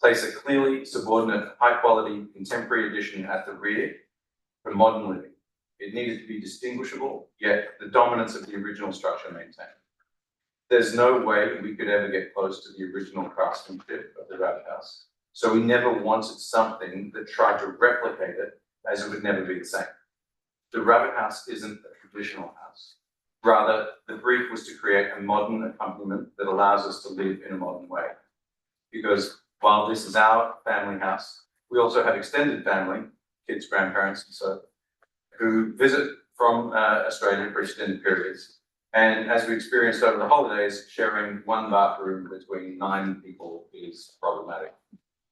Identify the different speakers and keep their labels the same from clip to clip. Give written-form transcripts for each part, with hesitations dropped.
Speaker 1: Place a clearly subordinate, high-quality, contemporary addition at the rear for modern living. It needed to be distinguishable, yet the dominance of the original structure maintained. There's no way we could ever get close to the original craftsmanship of the rabbit house. So we never wanted something that tried to replicate it, as it would never be the same. The rabbit house isn't a traditional house. Rather, the brief was to create a modern accompaniment that allows us to live in a modern way. Because while this is our family house, we also have extended family, kids, grandparents, and so, who visit from Australia for extended periods. And as we experienced over the holidays, sharing one bathroom between 9 people is problematic.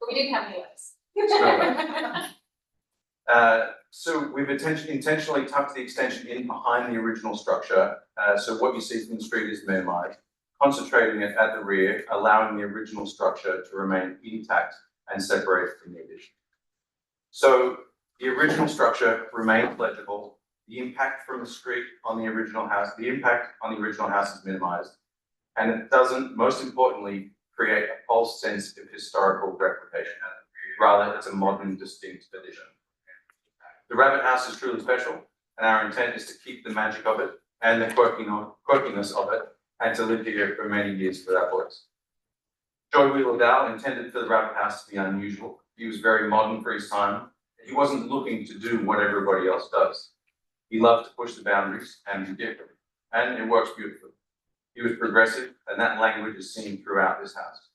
Speaker 2: But we didn't have any lights.
Speaker 1: So we've intentionally tucked the extension in behind the original structure. So what you see from the street is minimized, concentrating it at the rear, allowing the original structure to remain intact and separated from the addition. So the original structure remains legible. The impact from the street on the original house, is minimized. And it doesn't, most importantly, create a false sense of historical replication. Rather, it's a modern, distinct addition. The rabbit house is truly special, and our intent is to keep the magic of it and the quirkiness of it, and to live here for many years for our boys. Joy Wheeler Dow intended for the rabbit house to be unusual. He was very modern for his time. He wasn't looking to do what everybody else does. He loved to push the boundaries and be different, and it works beautifully. He was progressive, and that language is seen throughout this house.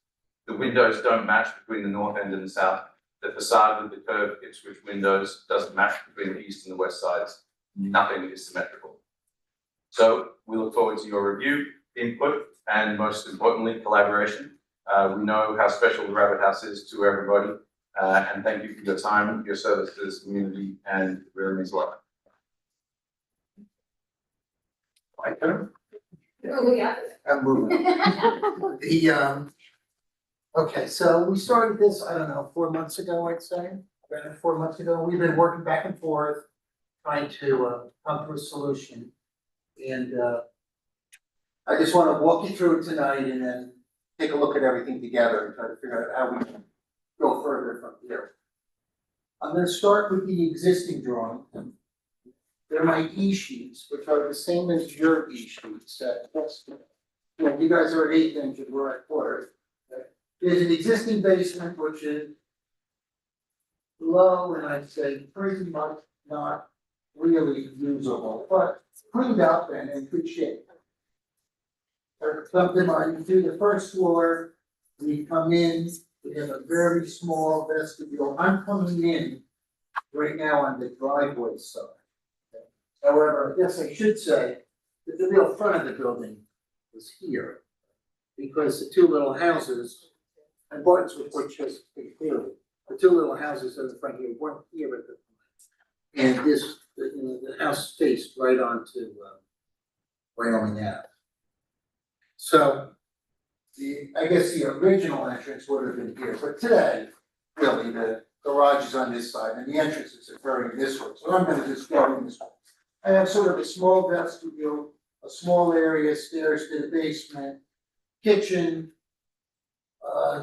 Speaker 1: The windows don't match between the north end and the south. The facade with the curved Ipswich windows doesn't match between the east and the west sides. Nothing is symmetrical. So we look forward to your review, input, and most importantly, collaboration. We know how special the Rabbit House is to everybody, and thank you for your time, your service to this community, and it really means a lot.
Speaker 3: I'm moving. Okay, so we started this, I don't know, 4 months ago, I'd say, around 4 months ago. We've been working back and forth, trying to come to a solution. And I just want to walk you through it tonight and then take a look at everything together and try to figure out how we can go further from here. I'm going to start with the existing drawing. They're my E-sheets, which are the same as your E-sheets. You guys are at 8 inches, we're at 1/4. There's an existing basement which is low and I'd say pretty much not really usable, but cleaned up and in good shape. Something on through the first floor, we come in, we have a very small vestibule. I'm coming in right now on the driveway side. However, I guess I should say that the real front of the building is here, because the 2 little houses, and Barton's report shows pretty clearly, the 2 little houses in the front here weren't here at the time. And this, the house faced right onto Wyoming Ave. So I guess the original entrance would have been here, but today, really, the garage is on this side and the entrance is occurring this way. So I'm gonna just go in this way. I have sort of a small vestibule, a small area, stairs to the basement, kitchen,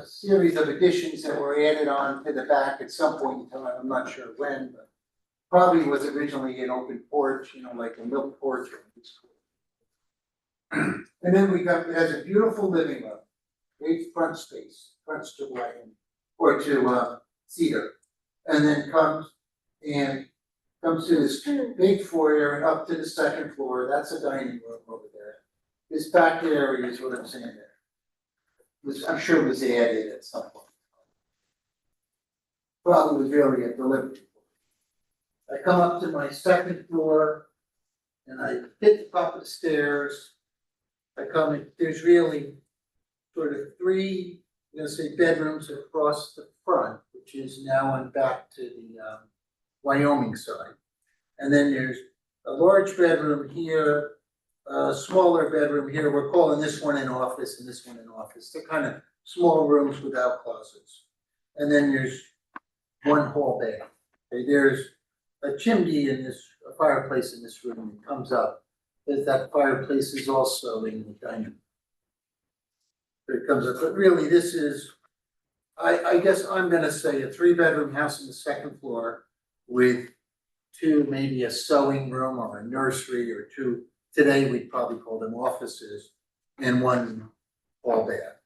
Speaker 3: series of additions that were added on to the back at some point in time, I'm not sure when, but probably was originally an open porch, like a milk porch. And then we got, it has a beautiful living room, great front space, fronts to Wyoming, or to Cedar. And then comes to this big foyer and up to the 2nd floor, that's a dining room over there. This back area is what I'm saying there. Which I'm sure was added at some point. Probably was really a delivery. I come up to my 2nd floor and I hit the top of the stairs. I come in, there's really sort of 3, bedrooms across the front, which is now on back to the Wyoming side. And then there's a large bedroom here, a smaller bedroom here. We're calling this one an office and this one an office. They're kind of small rooms without closets. And then there's 1 hall bath. Okay, there's a chimney in this, a fireplace in this room that comes up. That fireplace is also in the dining room. It comes up, but really this is I guess I'm gonna say a 3-bedroom house on the second floor with two, maybe a sewing room or a nursery or two, today we'd probably call them offices, and one hall bath.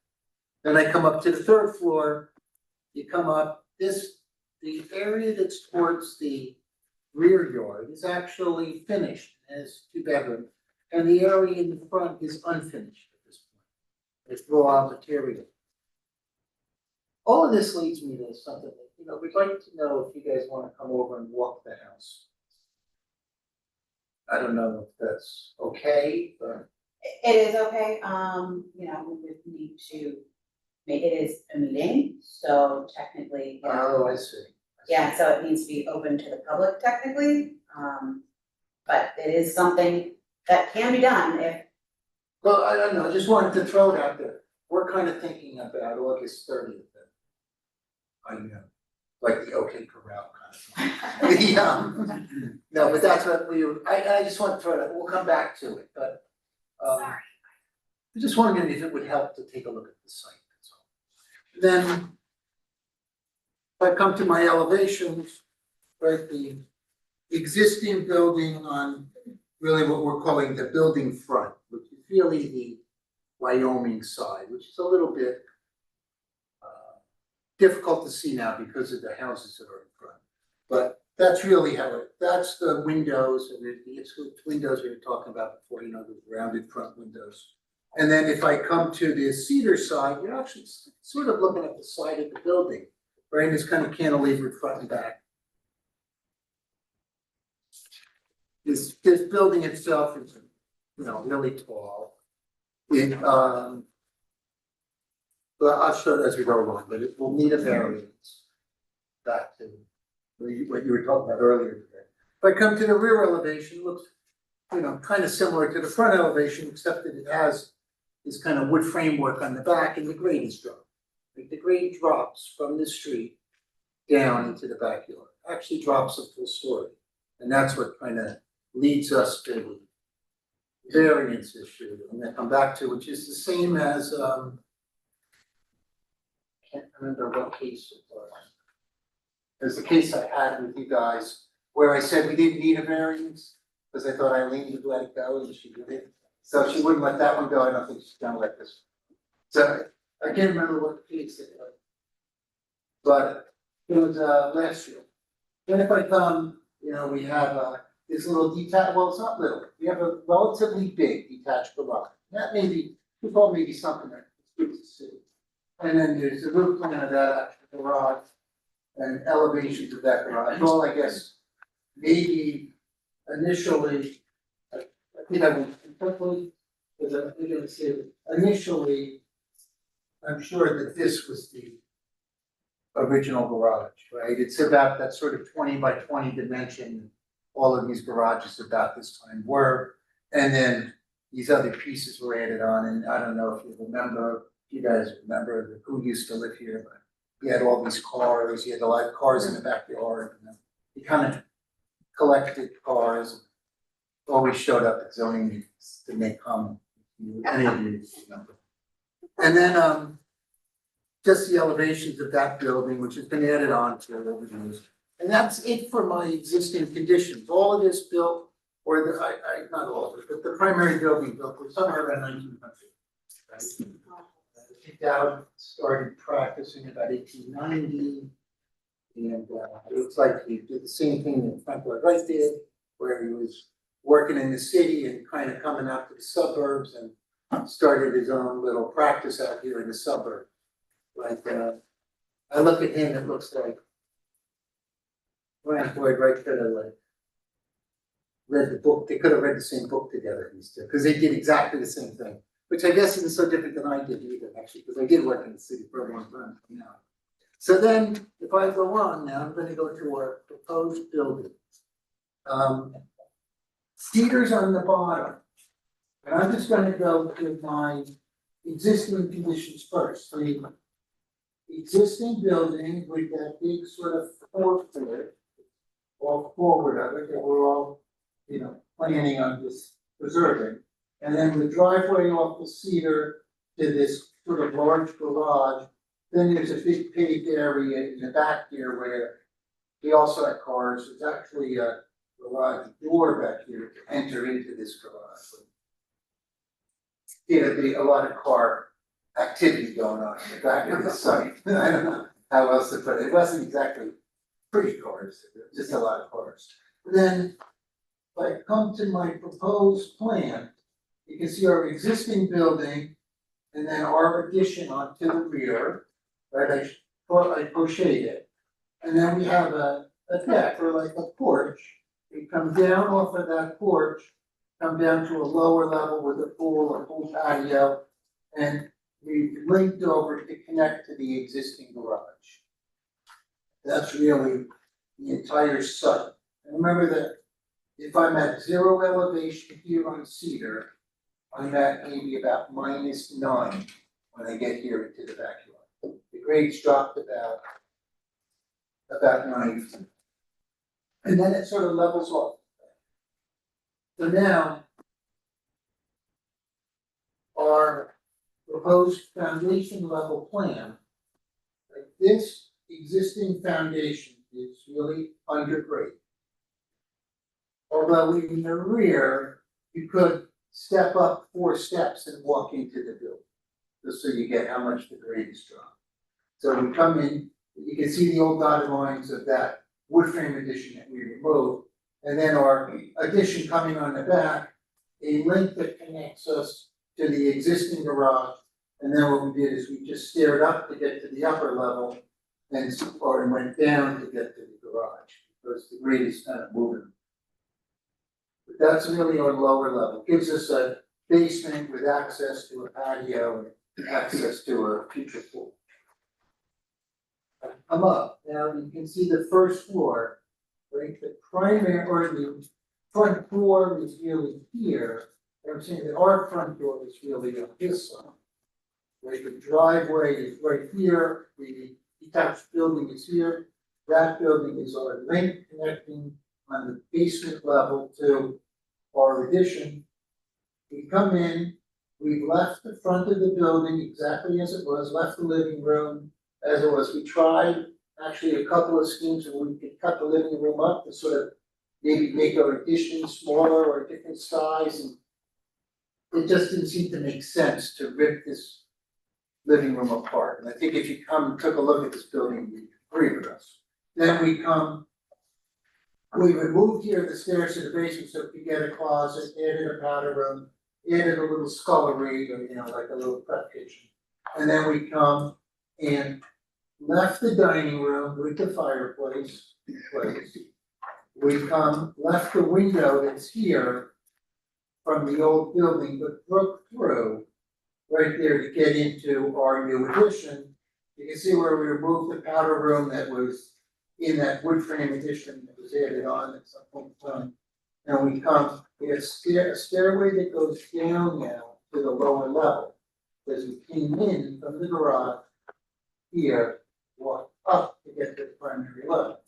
Speaker 3: Then I come up to the third floor, you come up, the area that's towards the rear yard is actually finished, has 2 bedrooms, and the area in the front is unfinished at this point. It's raw material. All of this leads me to something that, we'd like to know if you guys wanna come over and walk the house. I don't know if that's okay, but.
Speaker 2: It is okay, we would need to make, it is a meeting, so technically,
Speaker 3: Oh, I see.
Speaker 2: yeah, so it needs to be open to the public technically, but it is something that can be done if,
Speaker 3: Well, I don't know, I just wanted to throw it out there. We're kind of thinking about August 30th. I know, like the OK Corral kind of thing. No, but that's what I just want to throw it out, we'll come back to it, but.
Speaker 2: sorry.
Speaker 3: I just wondered if it would help to take a look at the site, that's all. Then. If I come to my elevations, right, the existing building on really what we're calling the building front, which is really the Wyoming side, which is a little bit difficult to see now because of the houses that are in front. But that's really that's the windows, and it's the windows we were talking about before, the rounded front windows. And then if I come to the cedar side, you're actually sort of looking at the side of the building, right? It's kind of cantilevered front and back. This building itself is, really tall. Well, I'll show it as we go along, but it will need a variance. Back to what you were talking about earlier today. If I come to the rear elevation, it looks, kind of similar to the front elevation, except that it has this kind of wood framework on the back, and the grade is dropped. Like the grade drops from the street down into the backyard, actually drops a full story. And that's what kind of leads us to the variance issue I'm gonna come back to, which is the same as, I can't remember what case it was. There's the case I had with you guys where I said we didn't need a variance, because I thought Eileen would let it go and she did it. So she wouldn't let that one go, I don't think she's gonna let this. So I can't remember what case it was. But it was last year. Then if I come, we have this little detached, well, it's not little, we have a relatively big detached garage. That maybe, we thought maybe something that it's good to see. And then there's a roof plan of that actual garage and elevations of that garage. Well, I guess maybe initially, I think I went quickly, because I'm gonna say initially, I'm sure that this was the original garage, right? It's about that sort of 20 by 20 dimension. All of these garages about this time were, and then these other pieces were added on. And I don't know if you guys remember who used to live here, but he had all these cars. He had a lot of cars in the backyard. And he kind of collected cars. Always showed up at zoning meetings to make comment. Any of you remember? And then just the elevations of that building, which has been added on to over the years. And that's it for my existing conditions. All of this built, or not all of it, but the primary building built was somewhere around 1900. Right? Dowd started practicing about 1890. And it looks like he did the same thing that Frank Lloyd Wright did, where he was working in the city and kind of coming out to the suburbs and started his own little practice out here in the suburb. Like, I look at him, it looks like Frank Lloyd Wright could have read the book. They could have read the same book together, because they did exactly the same thing. Which I guess isn't so different than I did either, actually, because I did work in the city for a long time. So then, if I go on now, I'm going to go to our proposed building. Cedars on the bottom, and I'm just going to go to my existing conditions first. The existing building with that big sort of forecourt, all forward of it, that we're all, planning on just preserving. And then the driveway off the cedar to this sort of large garage Then there's a big paved area in the back here where we also have cars, there's actually a garage door back here to enter into this garage. There'd be a lot of car activity going on in the back of the site, I don't know how else to put it, it wasn't exactly pretty cars, just a lot of cars. Then, if I come to my proposed plan, you can see our existing building and then our addition onto the rear, right, I crocheted it. And then we have a deck or like a porch, we come down off of that porch, come down to a lower level with a pool patio, and we linked over to connect to the existing garage. That's really the entire site. And remember that if I'm at 0 elevation here on Cedar, I'm at maybe about -9 when I get here into the backyard. The grades dropped about 9 feet. And then it sort of levels off. So now, our proposed foundation level plan, like this existing foundation is really under grade. Although in the rear, you could step up 4 steps and walk into the building, just so you get how much the grade is dropped. So we come in, you can see the old dotted lines of that wood frame addition that we removed, and then our addition coming on the back, a link that connects us to the existing garage. And then what we did is we just staired up to get to the upper level and went down to get to the garage, because the grade is kind of moving. But that's really our lower level, gives us a basement with access to a patio and access to a future pool. Come up, now you can see the first floor, right, the primary or the front door is really here. I'm saying that our front door is really on this side. Right, the driveway is right here, the detached building is here, that building is our link connecting on the basement level to our addition. We come in, we've left the front of the building exactly as it was, left the living room as it was. We tried actually a couple of schemes where we could cut the living room up to sort of maybe make our addition smaller or a different size, and it just didn't seem to make sense to rip this living room apart. And I think if you come and took a look at this building, you'd agree with us. Then we removed here the stairs to the basement so we could get a closet, added a powder room, added a little scullery, or like a little prep kitchen. And then we come and left the dining room with the fireplace. We left the window that's here from the old building, but broke through right there to get into our new addition. You can see where we removed the powder room that was in that wood frame addition that was added on at some point in time. And we have a stairway that goes down now to the lower level. As we came in from the garage here, walked up to get to the primary level.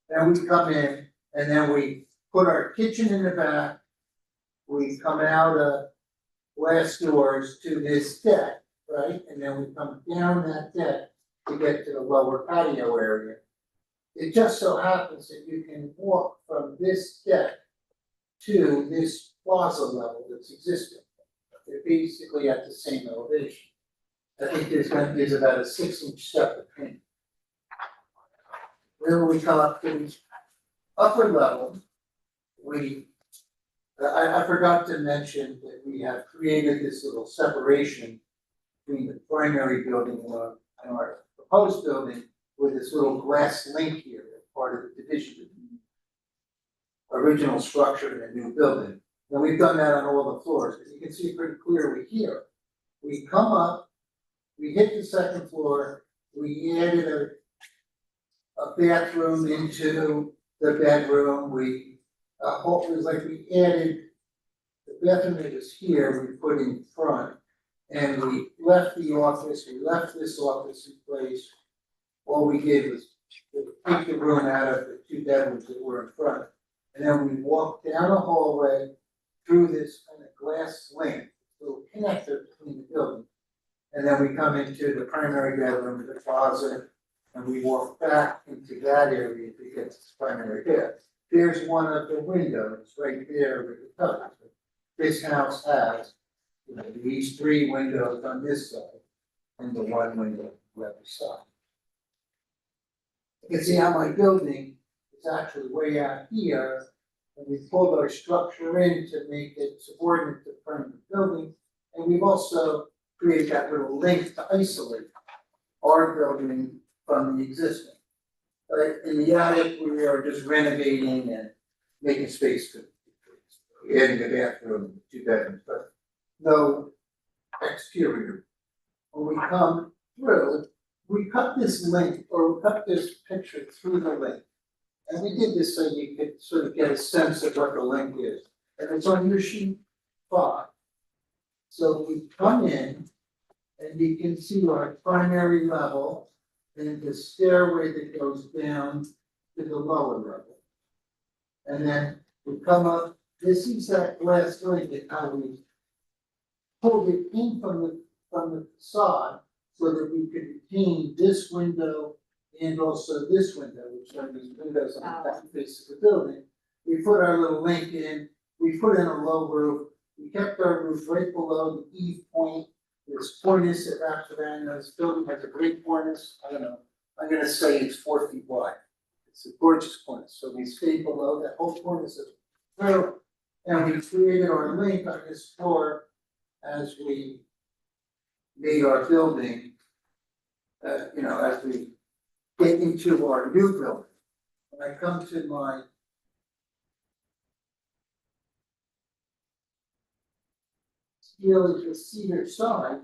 Speaker 3: Then we come in and then we put our kitchen in the back. We come out glass doors to this deck, right? And then we come down that deck to get to the lower patio area. It just so happens that you can walk from this deck to this plaza level that's existing. They're basically at the same elevation. I think there's about a 6-inch step between. Then we come up to the upper level, I forgot to mention that we have created this little separation between the primary building and our proposed building with this little glass link here, as part of the division between original structure and a new building. And we've done that on all the floors, because you can see pretty clearly here. We come up, we hit the second floor, we added a bathroom into the bedroom, it was like we added the bathroom that was here, we put in front, and we left the office, we left this office in place. All we did was take the room out of the 2 bedrooms that were in front, and then we walked down a hallway through this kind of glass link, little connector between the building, And then we come into the primary bedroom, the closet, and we walk back into that area to get to the primary bed. There's one of the windows right there with the cover. This house has, these 3 windows on this side and the 1 window on the other side. You can see how my building is actually way out here, and we pulled our structure in to make it subordinate to the front of the building. And we've also created that little link to isolate our building from the existing. But in the attic, we are just renovating and making space for adding a bathroom, 2 bedrooms, but no exterior. When we come through, we cut this link, or we cut this picture through the link. And we did this so you could sort of get a sense of what the link is. And it's on your sheet 5. So we come in, and you can see our primary level, and the stairway that goes down to the lower level. And then we come up, this is that glass link and how we pulled it in from the facade so that we could retain this window and also this window, which are these windows on the back face of the building. We put our little link in, we put in a low roof, we kept our roof right below the eave point. There's cornice that wraps around, this building has a great cornice, I don't know, I'm gonna say it's 4 feet wide. It's a gorgeous cornice, so we stayed below that whole cornice is through, and we created our link on this floor as we made our building, as we get into our new building. When I come to my steel to cedar side,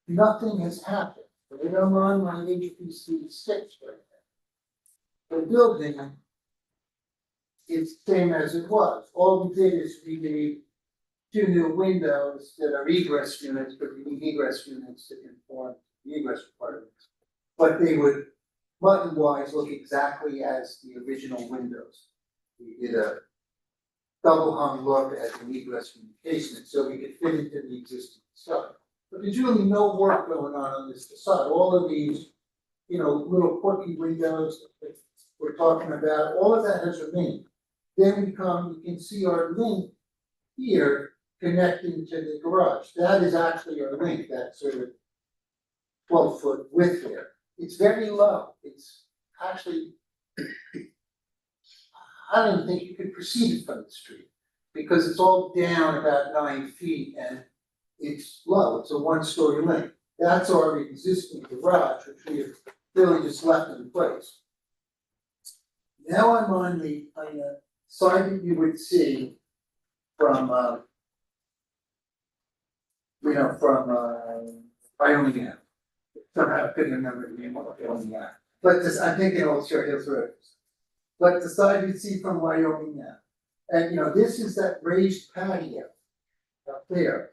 Speaker 3: nothing has happened. Right on my HPC 6 right now. The building is the same as it was. All we did is we made 2 new windows that are egress units, but we need egress units to conform to the egress requirements. But they would button-wise look exactly as the original windows. We did a double hung look at the egress communication, so we could fit into the existing facade. But there's really no work going on this facade. All of these, little quirky windows that we're talking about, all of that has remained. Then we come, you can see our link here connecting to the garage. That is actually our link, that sort of 12-foot width there. It's very low. It's actually, I don't even think you could perceive it from the street because it's all down about 9 feet and it's low. It's a 1-story link. That's our existing garage, which we have really just left in place. Now I'm on the side that you would see from, Wyoming Ave. Somehow I couldn't remember the name of Wyoming Ave. But this, I'm thinking Old Short Hills Road. But the side you see from Wyoming Ave. And this is that raised patio up there.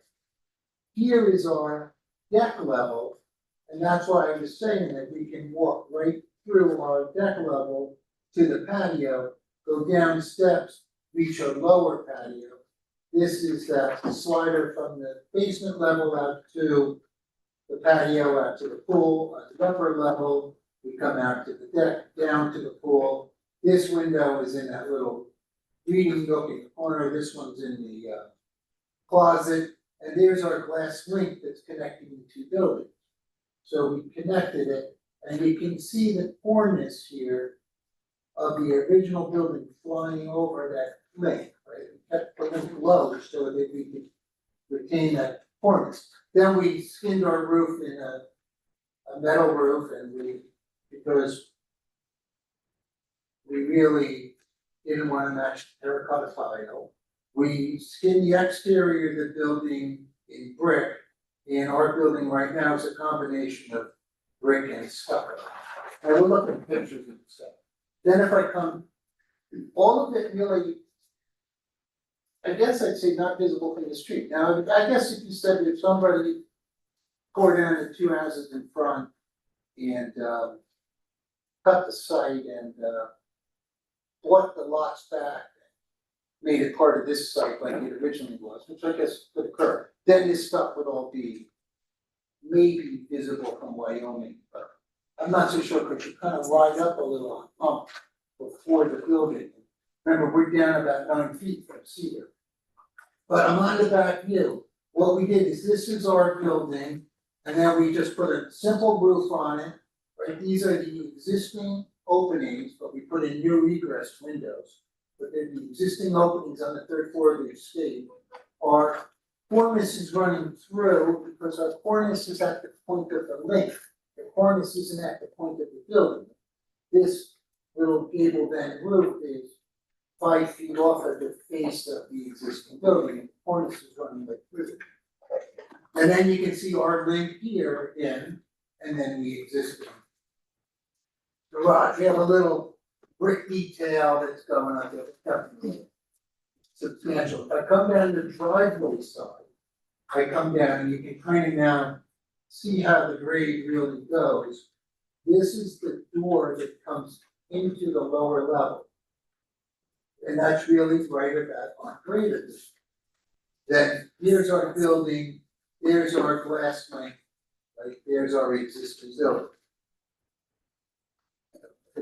Speaker 3: Here is our deck level, and that's why I was saying that we can walk right through our deck level to the patio, go down steps, reach our lower patio. This is that slider from the basement level out to the patio, out to the pool. At the upper level, we come out to the deck, down to the pool. This window is in that little reading nook in the corner. This one's in the closet. And there's our glass link that's connecting the 2 buildings. So we connected it, and you can see the cornice here of the original building flying over that link, right? We kept the link low so that we could retain that cornice. Then we skinned our roof in a metal roof, and because we really didn't want to match terracotta tile, we skinned the exterior of the building in brick, and our building right now is a combination of brick and stucco. I will look at pictures of stuff. Then if I come, all of it really, I guess I'd say not visible from the street. Now, I guess if you said if somebody tore down the 2 houses in front and cut the site and bought the lots back, made it part of this site like it originally was, which I guess could occur, then this stuff would all be may be visible from Wyoming, but I'm not so sure, because you kind of ride up a little hump before the building. Remember, we're down about 9 feet from Cedar. But I'm on the back view. What we did is, this is our building, and then we just put a simple roof on it, right? These are the existing openings, but we put in new egress windows. But then the existing openings on the 3rd floor of the estate. Our cornice is running through, because our cornice is at the point of the link. The cornice isn't at the point of the building. This little gable end roof is 5 feet off of the face of the existing building, and the cornice is running right through it. And then you can see our link here again, and then the existing garage. We have a little brick detail that's going on there, definitely substantial. If I come down the driveway side, I come down and you can kind of now see how the grade really goes. This is the door that comes into the lower level. And that's really right about on grade at this. Then here's our building, there's our glass link, right, there's our existing building.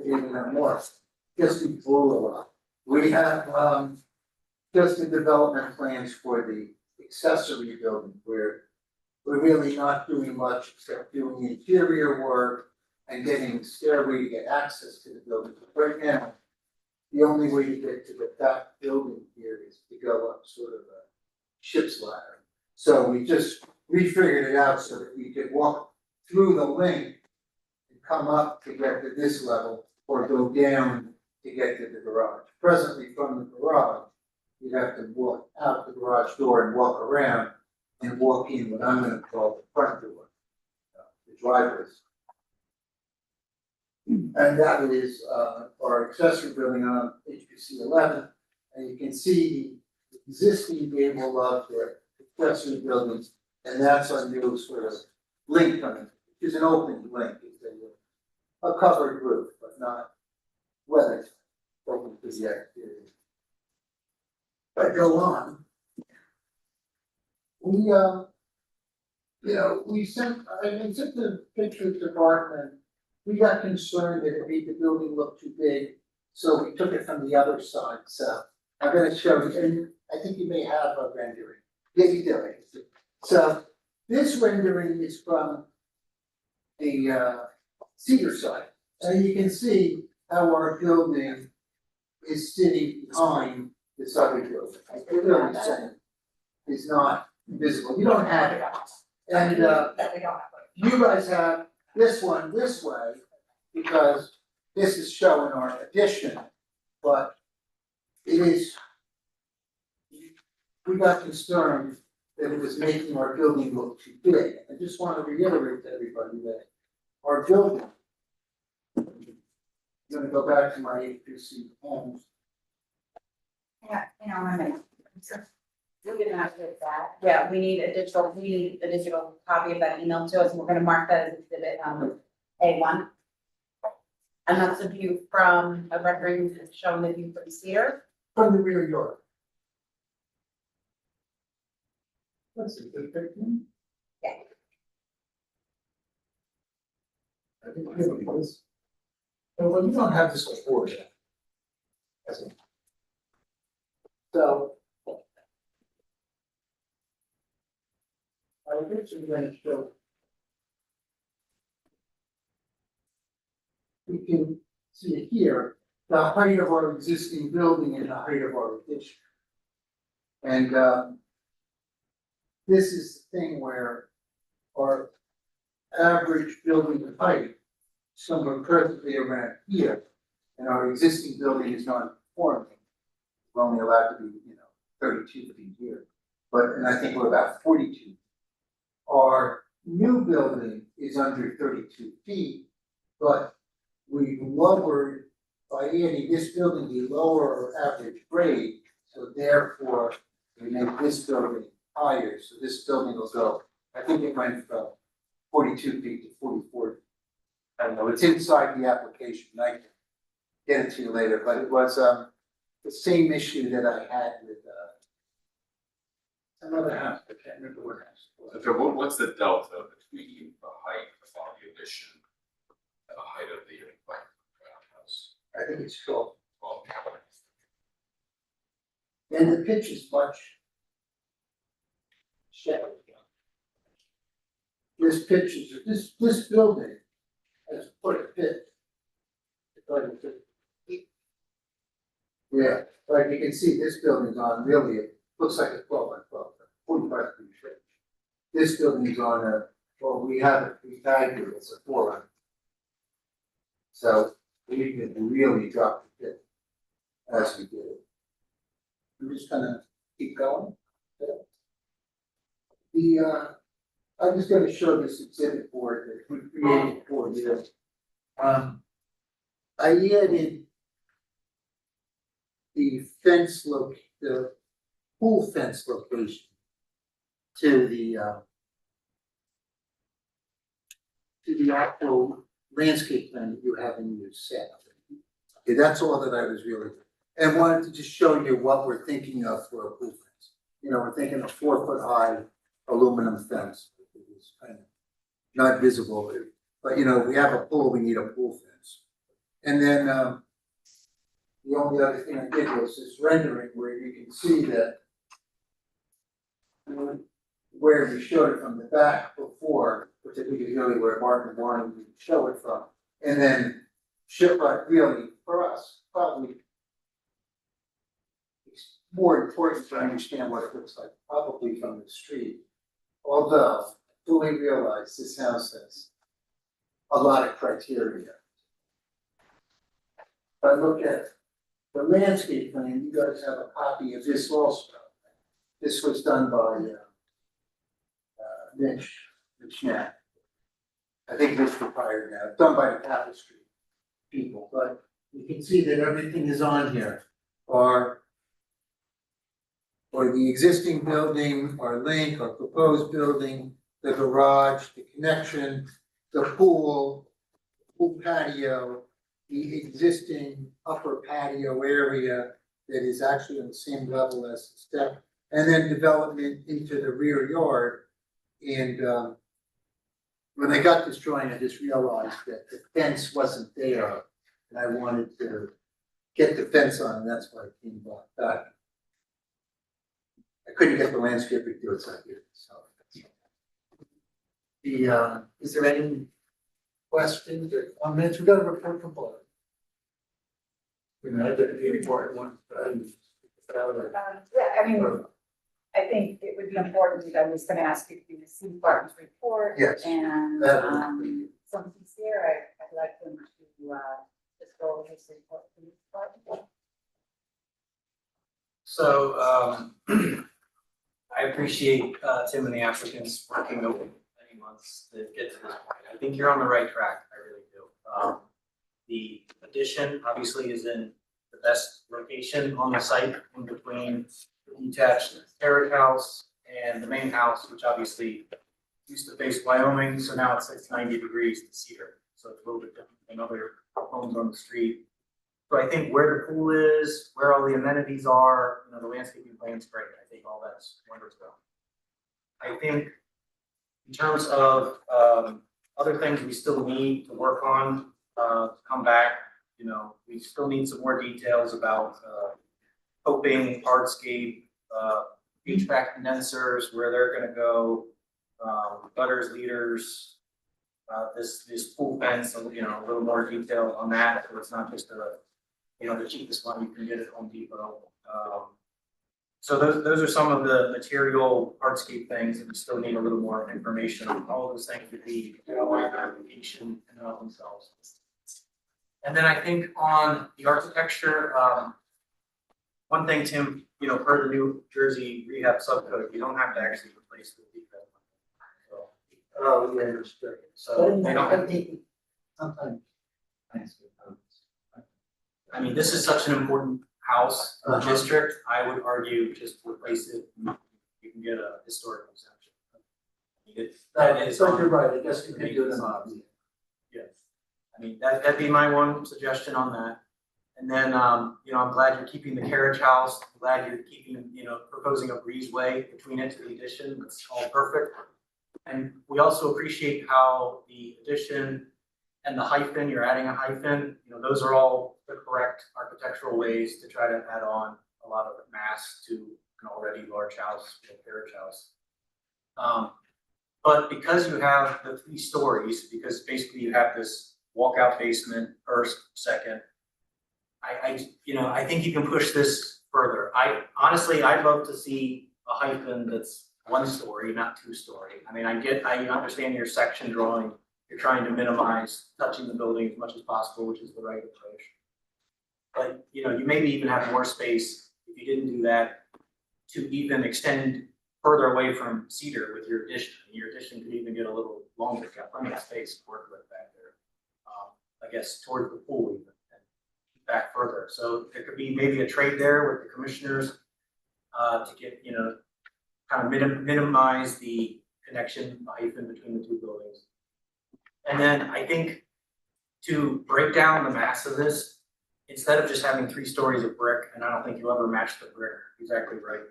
Speaker 3: Even more, just we blew a lot. We have, just the development plans for the accessory building, where we're really not doing much except doing interior work and getting the stairway to get access to the building. Right now, the only way to get to the back building here is to go up sort of a ship's ladder. So we just refigured it out so that we could walk through the link and come up to get to this level, or go down to get to the garage. Presently, from the garage, you'd have to walk out the garage door and walk around and walk in what I'm gonna call the front door, the driveways. And that is our accessory building on HPC 11, and you can see the existing gable of the accessory buildings, and that's our new sort of link on it, which is an open link, it's a covered roof, but not weathered, open to the exterior. But go on. We we sent the pictures to Bartman. We got concerned that it made the building look too big, so we took it from the other side, so I'm gonna show you, and I think you may have a rendering. Yeah, you do. So this rendering is from the Cedar side, and you can see how our building is sitting behind this other building. Like, the building center is not visible, you don't have it. And you guys have this one this way, because this is showing our addition, but it is, we got concerned that it was making our building look too big. I just want to reiterate to everybody that our building, I'm gonna go back to my HPC homes.
Speaker 2: Yeah, I'm gonna. We're gonna have to do that. Yeah, we need a digital copy of that email to us, and we're gonna mark that as exhibit A1. And that's a view from a rendering showing the view from Cedar.
Speaker 3: From the rear yard. Let's see, good picture.
Speaker 2: Yeah.
Speaker 3: I think we have this. Oh, well, you don't have this before yet. So. I think we're going to show. We can see it here, the height of our existing building and the height of our addition. And this is the thing where our average building height is somewhere perfectly around here, and our existing building is not conforming. We're only allowed to be, 32 feet here, and I think we're about 42. Our new building is under 32 feet, but we lowered, by adding this building, we lower our average grade, so therefore we make this building higher, so this building will go, I think it went from 42 feet to 44 feet. I don't know, it's inside the application, and I can get it to you later, but it was the same issue that I had with another house, I can't remember what house it was.
Speaker 4: So what's the delta between the height of the addition and the height of the house?
Speaker 3: I think it's cool.
Speaker 4: Well,
Speaker 3: And the pitch is much. Shallow. This pitch is, this building has quite a pitch. Yeah, like you can see, this building's on really, it looks like a 12 by 12, 45 feet pitch. This building's on a, well, we have it, we tagged it, it's a 400. So we can really drop the pitch as we did it. I'm just gonna keep going. I'm just gonna show this exhibit board that we created for you. I added the the pool fence location to the actual landscape plan that you have in your set. Okay, that's all that I was really, and wanted to just show you what we're thinking of for a pool fence. You know, we're thinking a 4-foot high aluminum fence. It's kind of not visible, but you know, we have a pool, we need a pool fence. And then the only other thing I did was this rendering where you can see that where we showed it from the back before, which I think is really where Martin wanted to show it from. And then shipwreck really, for us, probably it's more important to understand what it looks like, probably from the street. Although, I fully realize this house has a lot of criteria. If I look at the landscape plan, you guys have a copy of this also. This was done by Mitch Knapp. I think Mitch retired now, done by the Tapestry people, but you can see that everything is on here. Or the existing building, our link, our proposed building, the garage, the connection, the pool patio, the existing upper patio area that is actually on the same level as the step, and then development into the rear yard. And when I got this drawing, I just realized that the fence wasn't there, and I wanted to get the fence on, and that's why I came back. I couldn't get the landscaper to do it, so I did it, so. Is there any questions or comments? We got a report from Board. We know that the important one,
Speaker 2: Yeah, I mean, I think it would be important, I was gonna ask you to see Barton's report.
Speaker 3: Yes,
Speaker 2: And,
Speaker 3: that would be-
Speaker 2: since he's here, I'd like him to, just go over his report.
Speaker 5: So, I appreciate, Tim and the applicants working over many months to get to this point. I think you're on the right track, I really do. The addition obviously is in the best location on the site, in between the detached terrace house and the main house, which obviously used to face Wyoming, so now it's 90 degrees to Cedar. So it's a little bit different than other homes on the street. So I think where the pool is, where all the amenities are, you know, the landscaping plan's great. I think all that's wonderful. I think in terms of other things we still need to work on, to come back, you know, we still need some more details about coping, hardscape, HVAC condensers, where they're gonna go, gutters, leaders, this pool fence, you know, a little more detail on that, so it's not just the cheapest one you can get at Home Depot. So those are some of the material hardscape things that we still need a little more information on. All of those things would be, application in and of themselves. And then I think on the architecture, one thing, Tim, you know, per the New Jersey rehab subcode, you don't have to actually replace the defect. So,
Speaker 3: Oh, yeah, understood.
Speaker 5: so they don't have,
Speaker 3: Sometimes.
Speaker 5: I mean, this is such an important house district, I would argue just replace it, you can get a historic exemption. That is.
Speaker 3: So you're right, I guess you could do them on.
Speaker 5: Yes, I mean, that'd be my one suggestion on that. And then, you know, I'm glad you're keeping the carriage house, I'm glad you're keeping, you know, proposing a breezeway between it to the addition, it's all perfect. And we also appreciate how the addition and the hyphen, you're adding a hyphen, you know, those are all the correct architectural ways to try to add on a lot of mass to an already large house, a carriage house. But because you have the 3 stories, because basically you have this walkout basement, first, second, I think you can push this further. Honestly, I'd love to see a hyphen that's 1 story, not 2 story. I mean, I understand your section drawing, you're trying to minimize touching the building as much as possible, which is the right approach. But, you know, you maybe even have more space if you didn't do that to even extend further away from Cedar with your addition. Your addition could even get a little longer, got plenty of space to work with back there. I guess toward the pool even, and back further. So there could be maybe a trade there with the commissioners to get, you know, kind of minimize the connection hyphen between the 2 buildings. And then I think to break down the mass of this, instead of just having 3 stories of brick, and I don't think you'll ever match the brick, exactly right.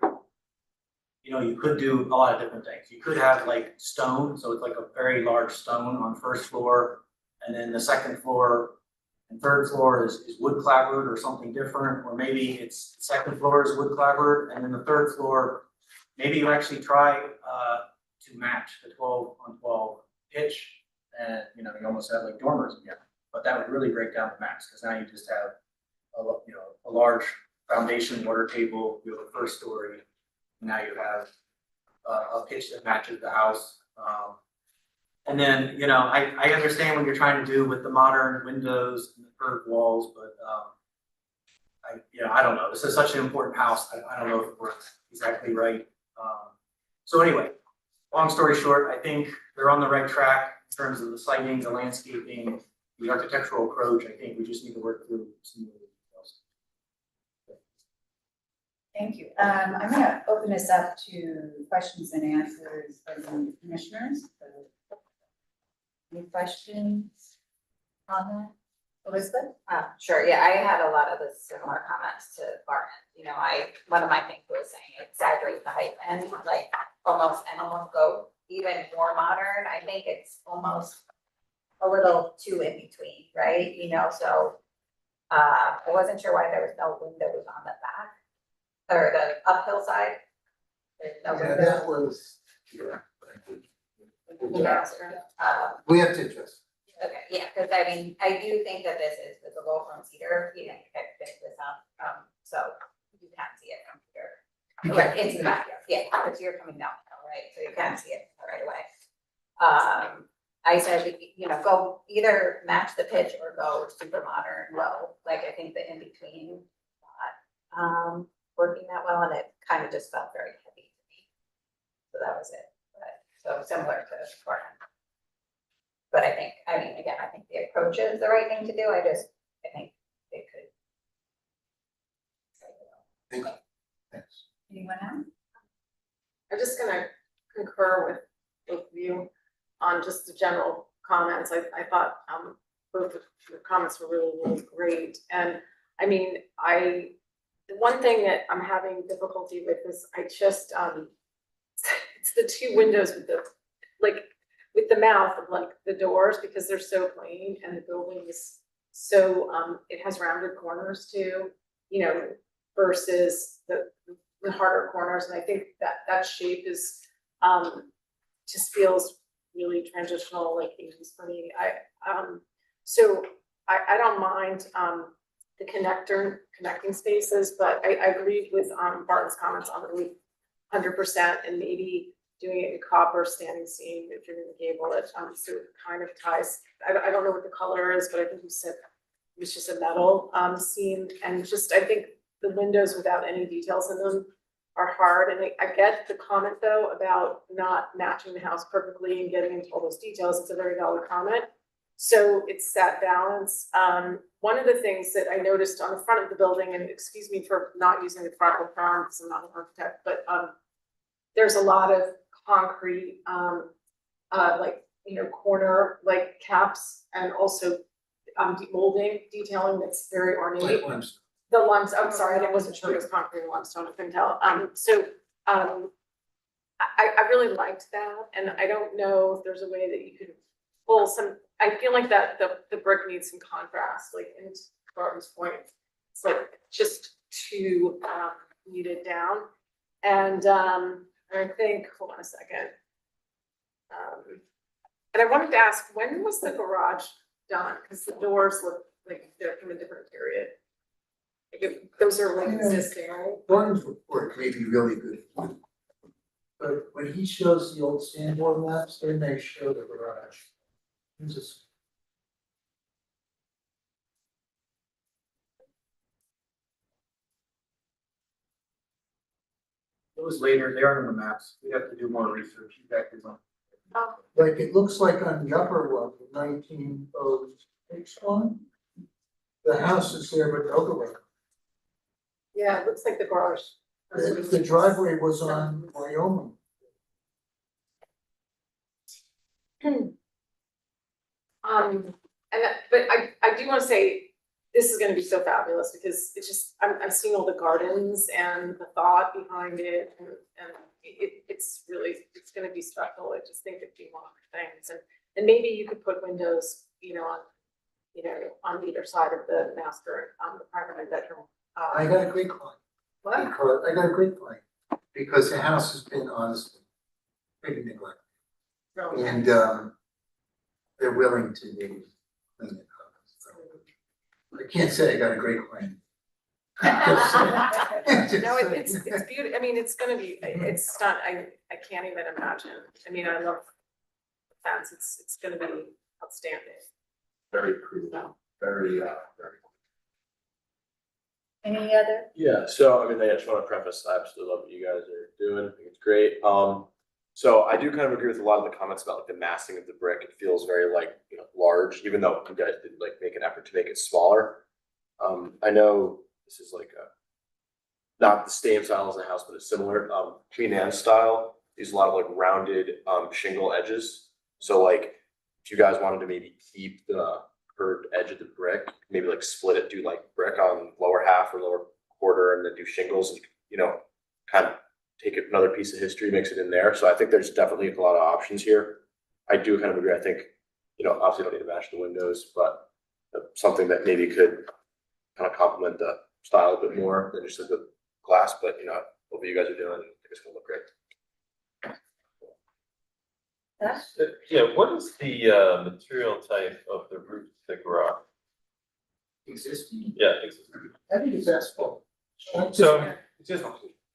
Speaker 5: You know, you could do a lot of different things. You could have like stone, so it's like a very large stone on first floor, and then the second floor and third floor is wood clapboard or something different, or maybe it's second floor is wood clapboard, and then the third floor, maybe you actually try to match the 12-on-12 pitch, and you know, you almost have like dormers again. But that would really break down the max, because now you just have a large foundation water table, you have a first story. Now you have a pitch that matches the house. And then, you know, I understand what you're trying to do with the modern windows and the curved walls, but I don't know. This is such an important house. I don't know if it works exactly right. So anyway, long story short, I think they're on the right track in terms of the siting, the landscaping, the architectural approach. I think we just need to work through some of the details.
Speaker 2: Thank you. I'm gonna open this up to questions and answers from the commissioners. Any questions on that? Elizabeth?
Speaker 6: Sure, yeah, I had a lot of the similar comments to Barton. You know, one of my things was saying exaggerate the height and like almost anyone go even more modern. I think it's almost a little too in between, right? You know, so I wasn't sure why there was no windows on the back or the uphill side. There's no
Speaker 3: Yeah,
Speaker 6: windows.
Speaker 3: that was,
Speaker 6: Yeah.
Speaker 3: we have to address.
Speaker 6: Okay, yeah, because I mean, I do think that this is a low from Cedar, you know, you can pick this up, so you can see it from here. Right, into the backyard, yeah, because you're coming downhill, right, so you can see it right away. I said, you know, go either match the pitch or go super modern low, like I think the in between not working that well, and it kind of just felt very heavy to me. So that was it, but so similar to Barton. But I think the approach is the right thing to do. I think it could.
Speaker 3: Thanks.
Speaker 2: Anyone else?
Speaker 7: I'm just gonna concur with both of you on just the general comments. I thought both of your comments were really, really great. And I mean, the one thing that I'm having difficulty with is I just it's the 2 windows with the mouth of like the doors, because they're so plain and the building is so it has rounded corners too, you know, versus the harder corners. And I think that shape is just feels really transitional, like 80s for me. So I don't mind the connecting spaces, but I agree with Barton's comments on the roof 100%, and maybe doing it in copper standing seam if you're gonna gable it, so it kind of ties. I don't know what the color is, but I think you said it was just a metal seam, and just I think the windows without any details in them are hard. And I get the comment though about not matching the house perfectly and getting into all those details. It's a very valid comment. So it's that balance. One of the things that I noticed on the front of the building, and excuse me for not using the proper term because I'm not an architect, but there's a lot of concrete, like, you know, corner like caps, and also molding detailing that's very ornate. The lumps, I'm sorry, I wasn't sure it was concrete or limestone, I couldn't tell. I really liked that, and I don't know if there's a way that you could pull some, I feel like that the brick needs some contrast, like in Barton's point. It's like just too muted down. And I think, hold on a second. And I wanted to ask, when was the garage done? Because the doors look like they're from a different period. Those are like existing, right?
Speaker 3: Barnes report may be really good. But when he shows the old Sanborn maps, then they show the garage. It's just-
Speaker 5: It was later, they aren't on the maps, we have to do more research, exactly.
Speaker 3: Like, it looks like on the upper one, 1906 one. The house is there, but no garage.
Speaker 7: Yeah, it looks like the garage.
Speaker 3: The driveway was on Wyoming.
Speaker 7: But I do wanna say, this is gonna be so fabulous, because it's just, I'm seeing all the gardens and the thought behind it, and it's really, it's gonna be special. I just think it'd be one of the things, and maybe you could put windows, on either side of the master, the primary bedroom.
Speaker 3: I got a great client.
Speaker 7: What?
Speaker 3: Because I got a great client, because the house has been honestly pretty neglected.
Speaker 7: Really?
Speaker 3: And they're willing to maybe clean it up. So I can't say I got a great client. Just saying.
Speaker 7: No, it's beautiful. I mean, it's gonna be, it's stunning. I can't even imagine. I mean, I love the fence. It's gonna be outstanding.
Speaker 1: Very crude, very.
Speaker 2: Any other?
Speaker 8: Yeah, so I mean, I just want to preface, I absolutely love what you guys are doing, I think it's great. So I do kind of agree with a lot of the comments about like the massing of the brick. It feels very like, large, even though you guys did like make an effort to make it smaller. I know this is like not the same style as the house, but it's similar. Queen Anne style, use a lot of like rounded shingle edges. So like, if you guys wanted to maybe keep the curved edge of the brick, maybe like split it, do like brick on lower half or lower quarter, and then do shingles, and kind of take another piece of history, mix it in there. So I think there's definitely a lot of options here. I do kind of agree. I think, obviously don't need to match the windows, but something that maybe could kind of complement the style a bit more than just the glass. But what you guys are doing, I think it's gonna look great.
Speaker 9: Yeah, what is the material type of the roof of the garage?
Speaker 3: Existing,
Speaker 9: Yeah, existing.
Speaker 3: I think it's asphalt.
Speaker 9: So just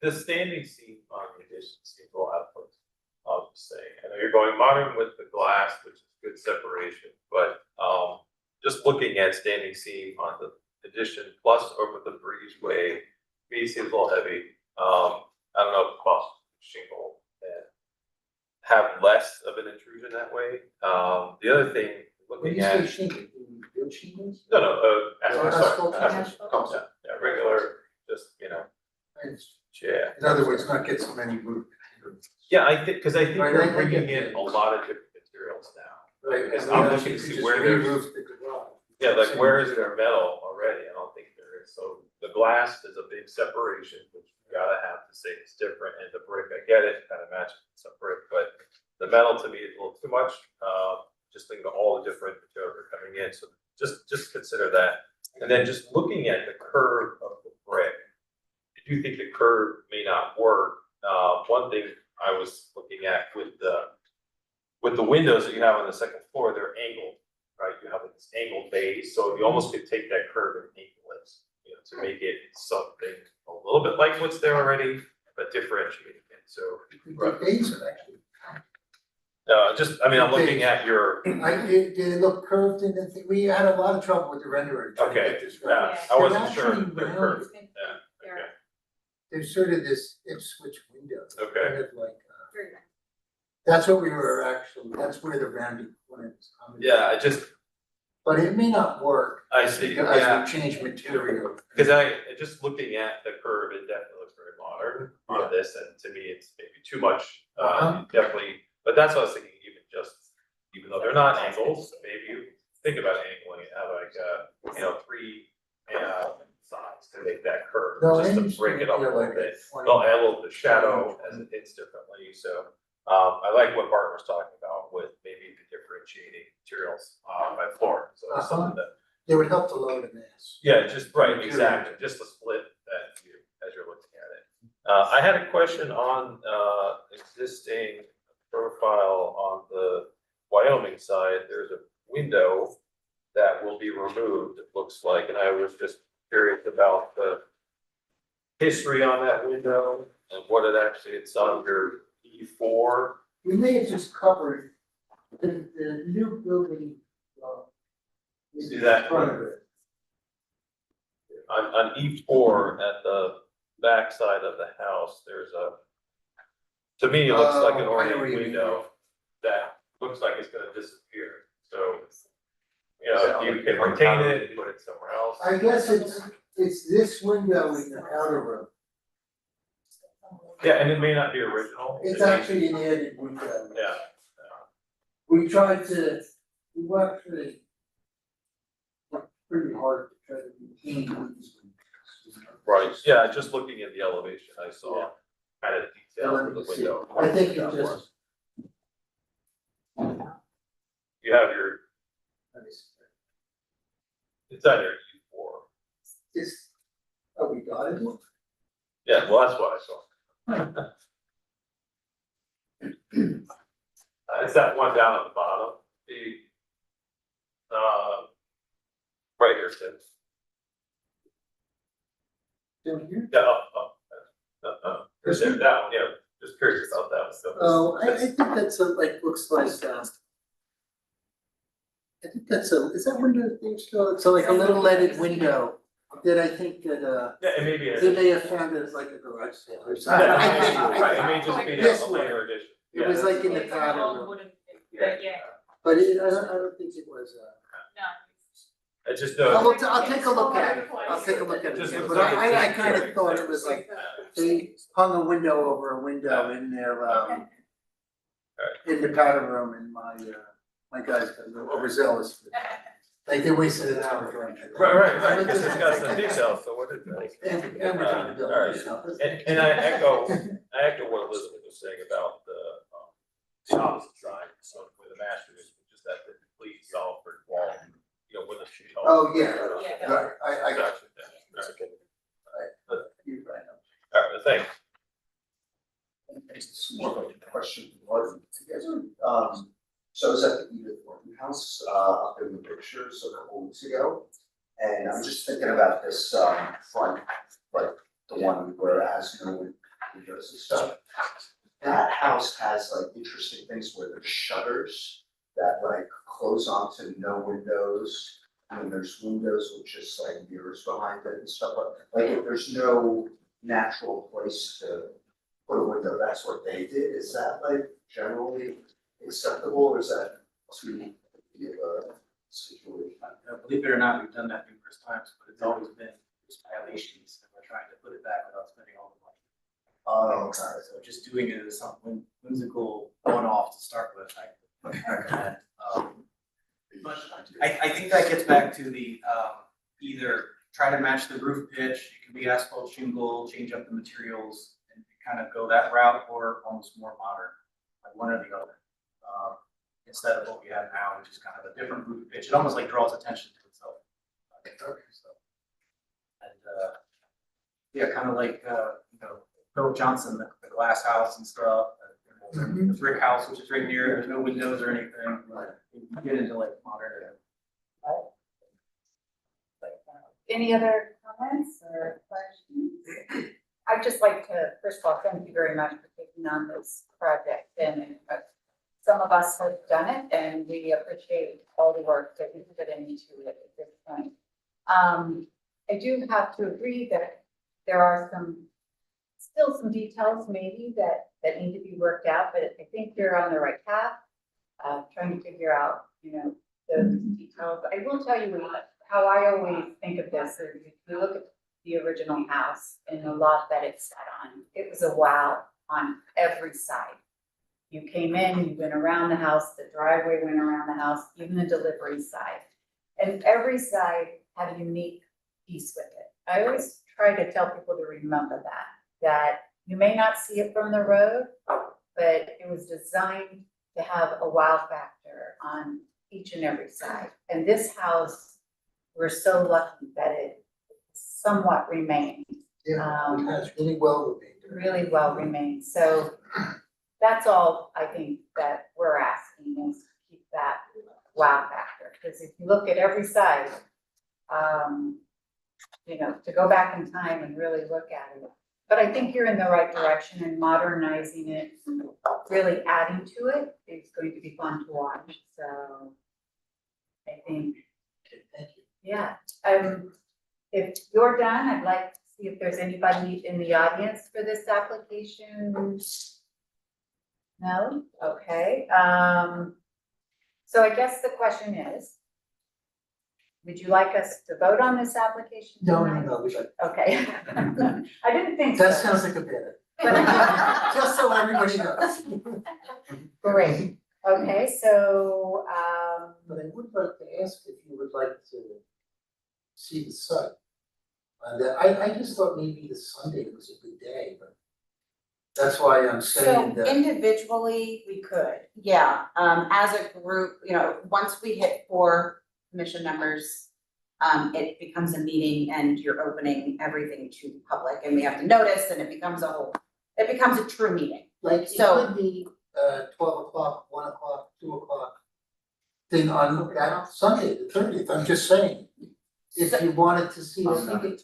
Speaker 9: the standing seam on the addition seems a little output. I'll just say, I know you're going modern with the glass, which is good separation, but just looking at standing seam on the addition plus over the breezeway, me seems a little heavy. I don't know if cost shingle and have less of an intrusion that way. The other thing,
Speaker 3: When
Speaker 9: looking
Speaker 3: you
Speaker 9: at.
Speaker 3: say shingle, do you build shingles?
Speaker 9: No,
Speaker 3: Asphalt.
Speaker 9: asphalt, yeah, regular, just, yeah.
Speaker 3: In other words, not get so many roof.
Speaker 9: Yeah, I think
Speaker 3: Right,
Speaker 9: we're
Speaker 3: I
Speaker 9: bringing
Speaker 3: get
Speaker 9: in
Speaker 3: that.
Speaker 9: a lot of different materials now.
Speaker 3: Right,
Speaker 9: Because
Speaker 3: and
Speaker 9: I'm
Speaker 3: we
Speaker 9: looking to
Speaker 3: actually
Speaker 9: see
Speaker 3: just
Speaker 9: where there's,
Speaker 3: re-roofed the garage.
Speaker 9: yeah, like where is there metal already? I don't think there is. So the glass is a big separation, which you gotta have to say it's different, and the brick, I get it, kind of matches some brick, but the metal to me is a little too much. Just think of all the different materials that are coming in, so just consider that. And then just looking at the curve of the brick, I do think the curve may not work. One thing I was looking at with the windows that you have on the second floor, they're angled, right? You have this angled base, so you almost could take that curve and angle it, to make it something a little bit like what's there already, but differentiating it, so.
Speaker 3: The base are actually.
Speaker 9: I'm looking at your,
Speaker 3: They look curved in the thing, we had a lot of trouble with the renderer. trying to
Speaker 9: okay,
Speaker 3: get this right.
Speaker 9: yeah, I wasn't
Speaker 3: They're
Speaker 9: sure
Speaker 3: actually
Speaker 9: the
Speaker 3: rounded.
Speaker 9: curve, yeah, okay.
Speaker 3: There's sort of this Ipswich window.
Speaker 9: Okay.
Speaker 3: Kind of like, that's what we were actually, that's where the rounding corner was coming.
Speaker 9: Yeah, I just,
Speaker 3: But it may not work.
Speaker 9: I see,
Speaker 3: Because
Speaker 9: yeah,
Speaker 3: we change material.
Speaker 9: because just looking at the curve, it definitely looks very modern on this, and to me, it's maybe too much, definitely, but that's what I was thinking, even though they're not angles, maybe you think about angling it, have like, 3 sides to make that curve,
Speaker 3: No,
Speaker 9: just to
Speaker 3: angles
Speaker 9: break it up a
Speaker 3: feel
Speaker 9: little
Speaker 3: like
Speaker 9: bit.
Speaker 3: a 20.
Speaker 9: They'll add a little bit of shadow as it hits differently, do so. I like what Bart was talking about with maybe the differentiating materials, by floor, so it's something that.
Speaker 3: It would help to load a mass.
Speaker 9: Yeah, just, right, exactly, just to split that view as you're looking at it. I had a question on, existing profile on the Wyoming side, there's a window that will be removed, it looks like, and I was just curious about the history on that window and what it actually, it's under E4.
Speaker 3: We may have just covered the new building, is
Speaker 9: See
Speaker 3: in
Speaker 9: that?
Speaker 3: front of it.
Speaker 9: On E4 at the back side of the house, there's a, to me, it looks like an
Speaker 3: Oh, I know what
Speaker 9: ornate
Speaker 3: you mean.
Speaker 9: window that looks like it's gonna disappear, so. You know, you can retain it, put it somewhere else.
Speaker 3: I guess it's this window in the outer room.
Speaker 9: Yeah, and it may not be original.
Speaker 3: It's
Speaker 9: It may-
Speaker 3: actually an added window.
Speaker 9: Yeah,
Speaker 3: We tried to, we worked pretty hard to try to retain these windows.
Speaker 9: right, yeah, just looking at the elevation, I saw kind of detail
Speaker 3: Let
Speaker 9: of
Speaker 3: me
Speaker 9: the
Speaker 3: see.
Speaker 9: window.
Speaker 3: I think it just.
Speaker 9: You have your,
Speaker 3: Let me see.
Speaker 9: it's on your E4.
Speaker 3: This, oh, we got it?
Speaker 9: Yeah, well, that's what I saw. It's that one down at the bottom, right here, Tim.
Speaker 3: Down here?
Speaker 9: Yeah, there's that one, yeah, just curious about that one. So
Speaker 3: Oh, I think that's looks like, I think that's is that window thing still, it's like a little leaded window that I think that,
Speaker 9: Yeah, it may be.
Speaker 3: they may have found it as like a garage sale or
Speaker 9: Yeah,
Speaker 3: something. I think-
Speaker 9: right, it may just be
Speaker 3: This
Speaker 9: a
Speaker 3: way.
Speaker 9: later addition.
Speaker 3: It was
Speaker 9: Yeah.
Speaker 3: like in the powder room,
Speaker 6: Yeah.
Speaker 3: but I don't think it was,
Speaker 9: I just
Speaker 3: I'll
Speaker 9: know.
Speaker 3: take a look at it, I'll take a look at
Speaker 9: Just
Speaker 3: it,
Speaker 9: looks
Speaker 3: but
Speaker 9: like
Speaker 3: I
Speaker 9: it's
Speaker 3: kind of
Speaker 9: very
Speaker 3: thought it was like,
Speaker 9: similar.
Speaker 3: they hung a window over a window in their,
Speaker 9: Okay.
Speaker 3: in the powder room, and my guys got a little overzealous. Like they wasted an hour trying to.
Speaker 9: Right, because it's got some details, so what is that?
Speaker 3: And we're trying to build
Speaker 9: Alright.
Speaker 3: this up.
Speaker 9: And I echo what Elizabeth was saying about the opposite side, so with the master, is just that the complete solid brick wall, you know, with a sheet.
Speaker 3: Oh, yeah,
Speaker 6: Yeah.
Speaker 3: right, I got
Speaker 9: Gotcha, yeah, that's okay.
Speaker 3: you right now.
Speaker 9: All right, thanks.
Speaker 10: It's more of a question for Martin. So I was at the Edith Horton House, up in the pictures a couple weeks ago. And I'm just thinking about this, front, like the one where it has no windows and stuff. That house has like interesting things where there's shutters that like close onto no windows. And there's windows with just like mirrors behind it and stuff like if there's no natural place to put a window, that's what they did. Is that like generally acceptable, or is that too big of a situation?
Speaker 5: Believe it or not, we've done that numerous times, but it's always been just violations, and we're trying to put it back without spending all the money.
Speaker 10: Oh, okay.
Speaker 5: So just doing it as something whimsical one-off to start with, I recommend. But I think that gets back to the, either try to match the roof pitch, it can be asphalt shingle, change up the materials, and kind of go that route, or almost more modern, like one or the other. Instead of what we have now, which is kind of a different roof pitch, it almost like draws attention to itself. So, and, yeah, kind of like, Phil Johnson, the glass house and stuff, the brick house, which is right near, there's no windows or anything, like, you get into like modern.
Speaker 2: Any other comments or questions? I'd just like to, first of all, thank you very much for taking on this project, and some of us have done it, and we appreciate all the work that you put into it at this point. I do have to agree that there are still some details maybe that need to be worked out, but I think you're on the right path. Trying to figure out, those details. I will tell you how I always think of this, is if you look at the original house and the lot that it sat on, it was a wow on every side. You came in, you went around the house, the driveway went around the house, even the delivery side. And every side had a unique piece with it. I always try to tell people to remember that you may not see it from the road, but it was designed to have a wow factor on each and every side. And this house, we're so lucky that it somewhat remained,
Speaker 3: Yeah, it has really well remained.
Speaker 2: really well remained. So that's all I think that we're asking is to keep that wow factor. Because if you look at every side, you know, to go back in time and really look at it. But I think you're in the right direction and modernizing it, really adding to it is going to be fun to watch. So I think,
Speaker 3: Okay, thank you.
Speaker 2: yeah, if you're done, I'd like to see if there's anybody in the audience for this application. No? Okay, so I guess the question is, would you like us to vote on this application
Speaker 3: No,
Speaker 2: tonight?
Speaker 3: no, we should.
Speaker 2: Okay. I didn't think so.
Speaker 3: That sounds like a bit. Just so everybody knows.
Speaker 2: Great, okay, so,
Speaker 3: But I would like to ask if you would like to see the site. And I just thought maybe the Sunday was a good day, but that's why I'm
Speaker 2: so
Speaker 3: saying that.
Speaker 2: individually, we could, yeah, as a group, you know, once we hit 4 commission members, it becomes a meeting and you're opening everything to the public and we have to notice and it becomes a true meeting.
Speaker 3: Like, it
Speaker 2: So-
Speaker 3: could be 12 o'clock, 1 o'clock, 2 o'clock. Thing on that Sunday, the 30th, I'm just saying, if you wanted to see it.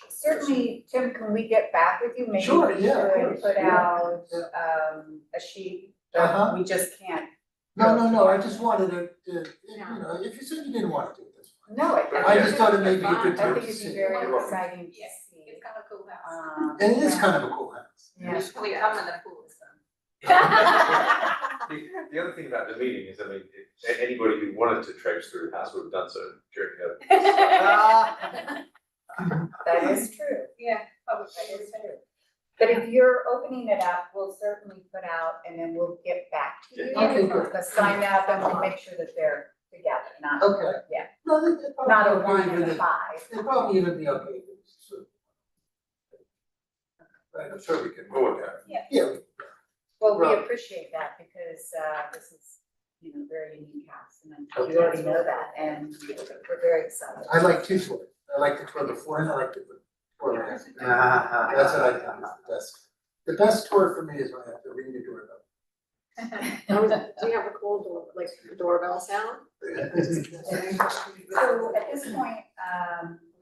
Speaker 2: Certainly, Tim, can we get back with you? Maybe
Speaker 3: Sure,
Speaker 2: we
Speaker 3: yeah, of
Speaker 2: should
Speaker 3: course,
Speaker 2: put
Speaker 3: yeah,
Speaker 2: out,
Speaker 3: yeah.
Speaker 2: a sheet,
Speaker 3: Uh-huh.
Speaker 2: but we just can't.
Speaker 3: No, I just wanted to, you know, if you said you didn't want to do it, that's fine.
Speaker 2: No,
Speaker 3: I just thought it may be a
Speaker 2: I
Speaker 3: good time
Speaker 2: think
Speaker 3: to
Speaker 2: it'd be
Speaker 3: see.
Speaker 2: very
Speaker 3: it.
Speaker 2: exciting to
Speaker 6: Yeah.
Speaker 2: see.
Speaker 6: It's kind of a cool house.
Speaker 3: And it is kind of a cool house.
Speaker 2: Yeah.
Speaker 6: We come when the pool is done.
Speaker 9: The other thing about the meeting is, I mean, anybody who wanted to traipse through the house would have done so during the.
Speaker 2: That is true.
Speaker 6: Yeah,
Speaker 2: That is true. But if you're opening it up, we'll certainly put out and then we'll get back to you.
Speaker 3: Okay, good.
Speaker 2: The sign up and we'll make sure that they're together, not,
Speaker 3: Okay.
Speaker 2: yeah,
Speaker 3: No, they'd probably
Speaker 2: not a
Speaker 3: be okay
Speaker 2: 1 and
Speaker 3: with
Speaker 2: a
Speaker 3: it.
Speaker 2: 5.
Speaker 3: They'd probably even be okay with it. So. Right, I'm sure we can work out. Yeah.
Speaker 2: Well, we
Speaker 3: Right.
Speaker 2: appreciate that because this is, you know, very unique house and then
Speaker 3: Okay.
Speaker 2: you already know that and we're very excited.
Speaker 3: I like 2 tours. I like the tour before and I like the tour after.
Speaker 5: Ah.
Speaker 3: That's what I think is the best. The best tour for me is when I have to ring the doorbell.
Speaker 7: Do you have a cool door, like doorbell sound?
Speaker 2: So at this point,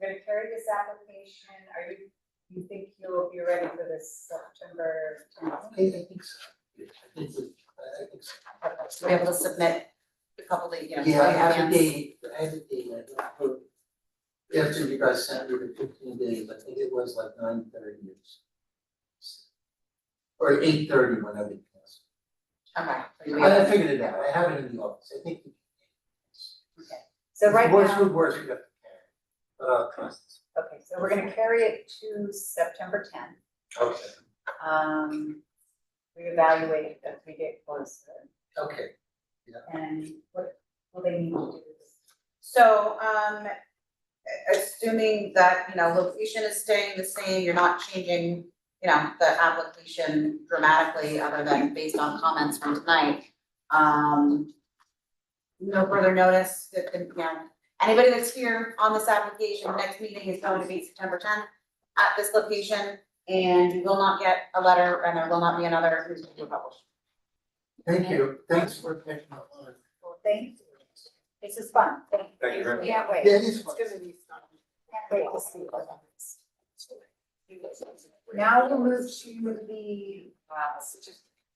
Speaker 2: we're gonna carry this application. You think you'll be ready for this September 10th?
Speaker 3: I think so. I think so.
Speaker 2: So be able to submit a couple of, you know.
Speaker 3: Yeah, I have a
Speaker 2: advance.
Speaker 3: date, after you guys sent me the 15 days, I think it was like 9:30 or 8:30 whenever it was.
Speaker 2: Okay.
Speaker 3: I figured it out, I have it in the office, I think.
Speaker 2: So right
Speaker 3: Worst
Speaker 2: now,
Speaker 3: would worst, you have to carry, but I'll trust this.
Speaker 2: okay, so we're gonna carry it to September 10th.
Speaker 3: Okay.
Speaker 2: Reevaluate as we get closer.
Speaker 3: Okay,
Speaker 2: And what will they need to do?
Speaker 6: So, assuming that, you know, location is staying the same, you're not changing, you know, the application dramatically other than based on comments from tonight. No further notice that, you know, anybody that's here on this application, next meeting is going to be September 10th at this location, and you will not get a letter, and there will not be another newspaper published.
Speaker 3: thank you, thanks for taking the time.
Speaker 2: Well, thank you. This is fun.
Speaker 9: Thank you very much.
Speaker 2: Can't wait.
Speaker 3: Yeah, it is fun.
Speaker 7: It's gonna be fun.
Speaker 2: Can't wait to see what happens. Now we'll move to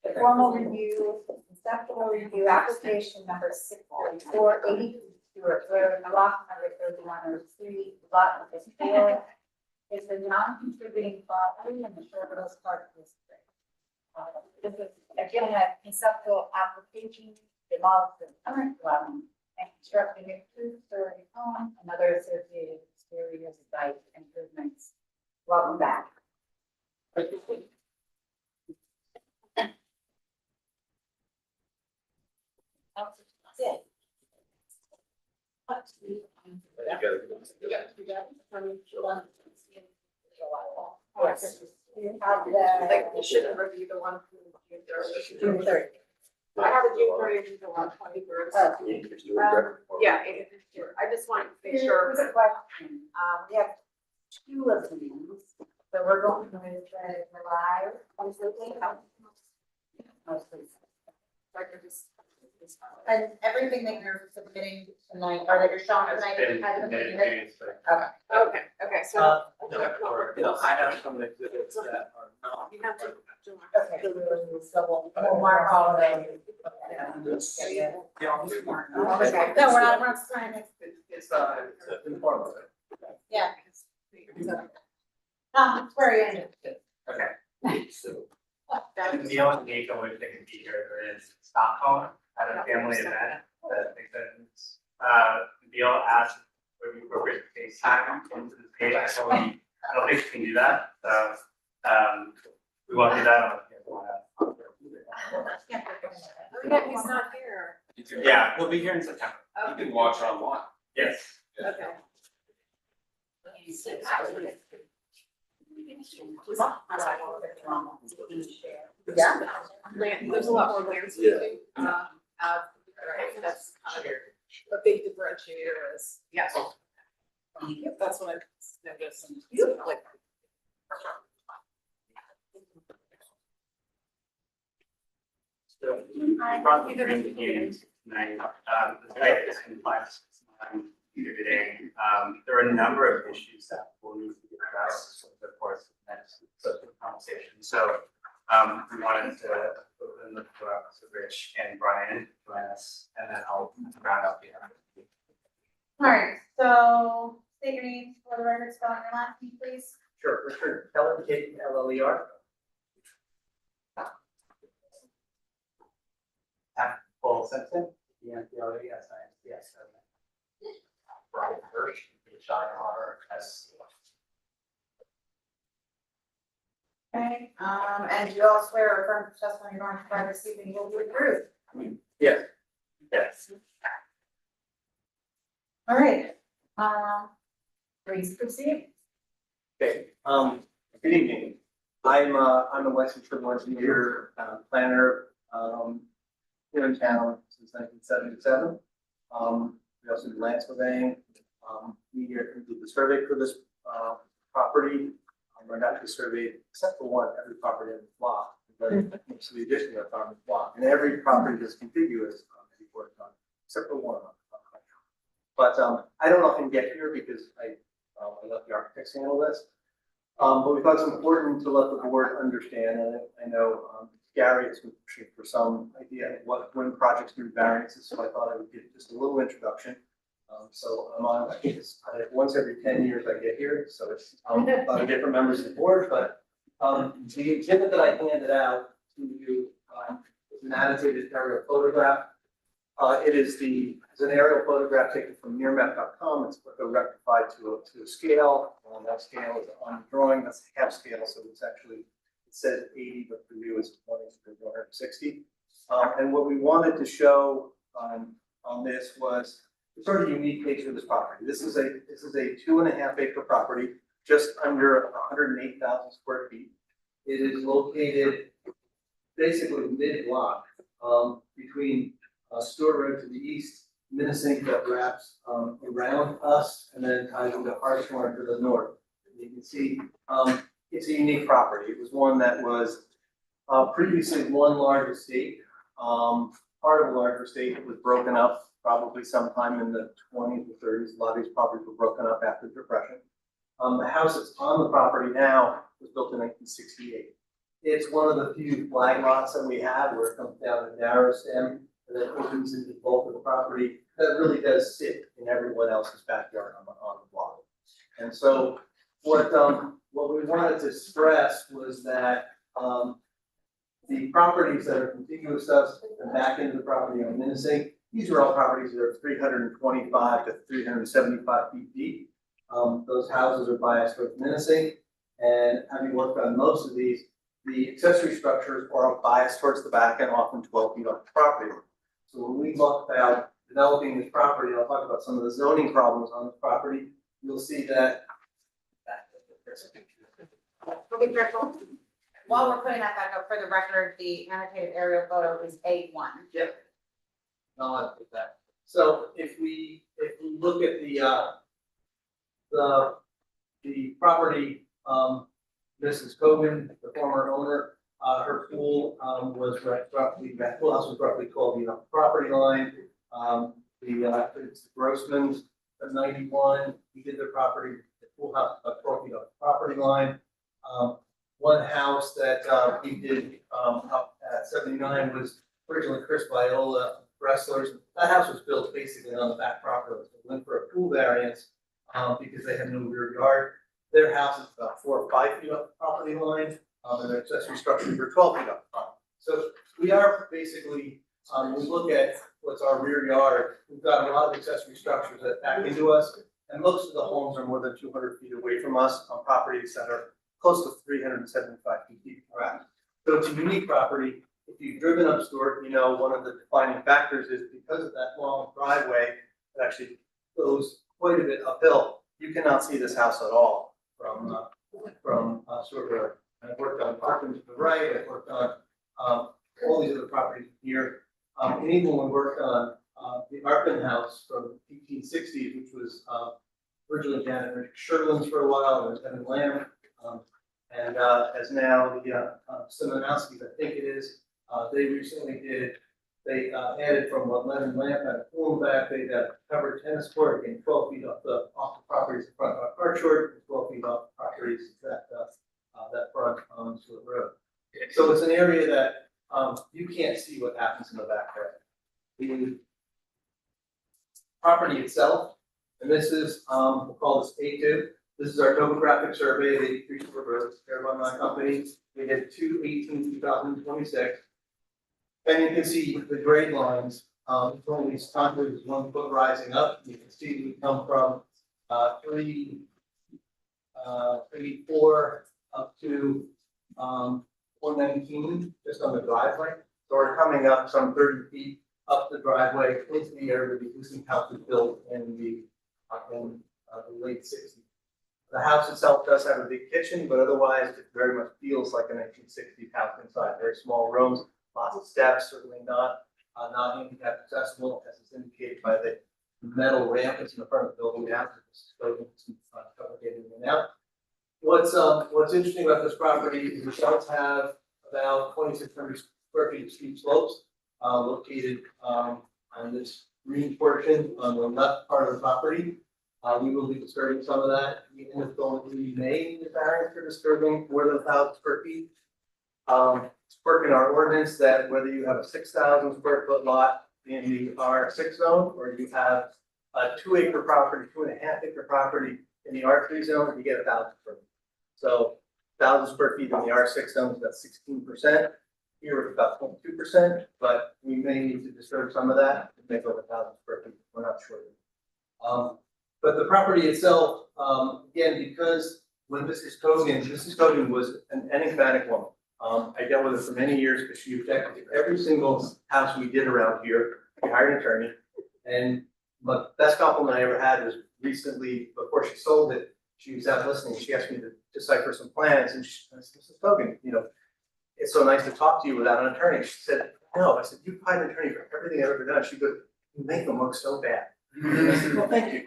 Speaker 2: the formal review, conceptual review, application number 644, 80 Stewart Road, block number 3103, lot number 4. Is a non-contributing property in the Short Hills Park District. This is again a conceptual application, demolish the current dwelling and construct a new 2-story home, another associated exterior site improvements. Welcome back. Yes. You have
Speaker 7: Like,
Speaker 2: the
Speaker 7: we should review the one from June
Speaker 2: June
Speaker 7: 30th.
Speaker 2: 30th.
Speaker 7: I have a June 30th, the one 23rd. Yeah, I just wanted to make sure.
Speaker 2: Here's a question. We have two of these, so we're going to rely on something. And everything that you're submitting tonight, or that you're showing tonight, hasn't been submitted? Okay.
Speaker 7: Okay, so.
Speaker 5: I have some exhibits that are not.
Speaker 7: You have to.
Speaker 2: Okay, so we'll mark all of them.
Speaker 5: Yeah.
Speaker 2: Okay, no, we're not signing.
Speaker 5: It's informative.
Speaker 2: Yeah. It's very interesting.
Speaker 5: Okay. So, Neil and Nico would think be here, they're in Stockholm at a family event that they could. Neil asked would be appropriate to FaceTime into the page, I told him, I don't think we can do that, so, we won't do that on.
Speaker 7: Oh, yeah, he's not here.
Speaker 5: Yeah, we'll be here in September.
Speaker 4: You can watch online.
Speaker 5: Yes.
Speaker 7: Okay.
Speaker 2: Yeah.
Speaker 7: There's a lot more landscaping, right, that's kind of a big differentiator is, yes. That's what I noticed, like.
Speaker 5: So, probably during the meetings tonight, the site is complex, exhibiting, there are a number of issues that will need to be addressed over the course of the next subsequent conversation. So, we wanted to open the floor up to Rich and Brian join us, and then I'll round up the other.
Speaker 2: Alright, so state your names for the record, spelling your last name, please.
Speaker 5: Sure, Richard Keller, KLLER. Paul Simpson, EMPLESIS. Brian Hirsch, HIRS.
Speaker 2: Okay, and you all swear or affirm the testimony you're going to provide this evening will be approved.
Speaker 5: Yes. Yes.
Speaker 2: Alright, please proceed.
Speaker 11: Okay, good evening. I'm a licensed civil engineer, planner, here in town since 1977. We also do land surveying. We did the survey for this, property. We're actually surveyed, except for one, every property in the block. But most of the addition of farm block, and every property is contiguous, except for one. But I don't often get here because I let the architects handle this. But we thought it's important to let the board understand, and I know Gary has been pushing for some idea of when projects do variances, so I thought I would give just a little introduction. So I'm on, I think it's once every 10 years I get here, so it's a lot of different members of the board, but the exhibit that I handed out to you is an annotated aerial photograph. It is an aerial photograph taken from nearmap.com. It's rectified to a scale. That scale is on the drawing. That's half scale, so it's actually, it says 80, but for you it's 160. And what we wanted to show on this was a sort of unique case for this property. This is a 2.5 acre property, just under 108,000 square feet. It is located basically mid-block between Stewart Road to the east, Minnesink that wraps around us, and then ties into Hartshorn to the north. You can see it's a unique property. It was one that was previously one large estate. Part of a larger estate that was broken up probably sometime in the 20s or 30s. A lot of these properties were broken up after the Depression. The house that's on the property now was built in 1968. It's one of the few flag lots that we have where it comes down a narrow stem that opens into the bulk of the property that really does sit in everyone else's backyard on the block. And so what we wanted to stress was that the properties that are contiguous to us and back into the property on Minnesink, these are all properties that are 325 to 375 feet deep. Those houses are biased towards Minnesink, and having worked on most of these, the accessory structures are biased towards the back and often 12 feet off the property line. So when we look about developing this property, I'll talk about some of the zoning problems on this property. You'll see that
Speaker 6: be careful.
Speaker 2: While we're putting that back up for the record, the annotated aerial photo is A1.
Speaker 11: No, I think that. So if we look at the property, Mrs. Cogan, the former owner, her pool, was roughly, that pool house was roughly 12 feet off the property line. It's Grossman's at 91, he did their property, the pool house about 12 feet off the property line. One house that, we did, up at 79 was originally Chris Viola Wrestlers. That house was built basically on the back property, so we went for a pool variance, because they had no rear yard. Their house is about 4 or 5 feet off the property line, and their accessory structures are 12 feet off the property. So we are basically, when we look at what's our rear yard, we've got a lot of accessory structures that back into us, and most of the homes are more than 200 feet away from us on properties that are close to 375 feet correct. So it's a unique property. If you've driven up Stewart, you know one of the defining factors is because of that long driveway that actually goes quite a bit uphill, you cannot see this house at all from Stewart Road. I've worked on Parkland to the right, I've worked on all these other properties here. And even when we worked on the Arpin house from 1860s, which was originally Janet Rick Sherlin's for a while, and then Lamb, and as now the Simonowskis, I think it is. They recently they added from what Lemon Lamp had a pool back, they got covered tennis court, again, 12 feet off the properties in front of our car short, 12 feet off the properties that front on Stewart Road. So it's an area that you can't see what happens in the background. The property itself, and this is, we'll call this A2. This is our topographic survey of 83 Stewart Road, carried by my company. We did 2/18/2026. And you can see the grade lines, from these contours, 1 foot rising up. You can see we come from 384 up to 119, just on the driveway. So we're coming up some 30 feet up the driveway into the area where the existing house was built in the late 60s. The house itself does have a big kitchen, but otherwise it very much feels like a 1960s house inside. Very small rooms, lots of steps, certainly not handicap accessible, as is indicated by the metal ramp that's in the front of the building now. It's complicated in and out. What's interesting about this property is it does have about 2,600 square feet of steep slopes located on this green portion on the left part of the property. We will be disturbing some of that. We may need a variance for disturbing more than 1,000 square feet. It's work in our ordinance that whether you have a 6,000 square foot lot in the R6 zone, or you have a 2-acre property, 2.5-acre property in the R3 zone, you get 1,000 square feet. So 1,000 square feet in the R6 zone is about 16%. Here it's about 22%, but we may need to disturb some of that to make over 1,000 square feet. We're not sure. But the property itself, again, because when Mrs. Cogan was an enigmatic woman. I dealt with her for many years because she objected to every single house we did around here. We hired an attorney, and the best compliment I ever had was recently, before she sold it, she was out listening. She asked me to decipher some plans, and I said, Mrs. Cogan, it's so nice to talk to you without an attorney. She said, no. I said, you've hired an attorney for everything I've ever done. She goes, you make them look so bad. I said, well, thank you.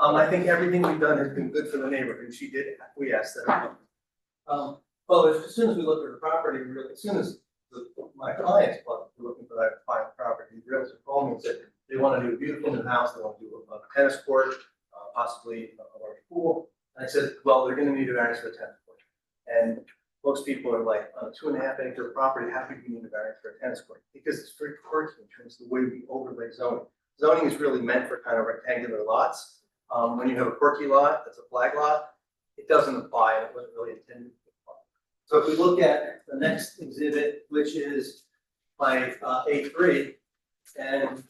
Speaker 11: I think everything we've done has been good for the neighborhood, and she did acquiesce that. Well, as soon as we looked at the property, really, as soon as my clients were looking for that final property, the realtor called me and said they want to do a beautiful new house, they want to do a tennis court, possibly a large pool. And I said, well, they're going to need a variance for a tennis court. And most people are like, on a 2.5-acre property, how could you need a variance for a tennis court? Because it's very quirky in terms of the way we overlay zoning. Zoning is really meant for kind of rectangular lots. When you have a quirky lot, that's a flag lot, it doesn't apply, and it wasn't really intended to apply. So if we look at the next exhibit, which is my A3, and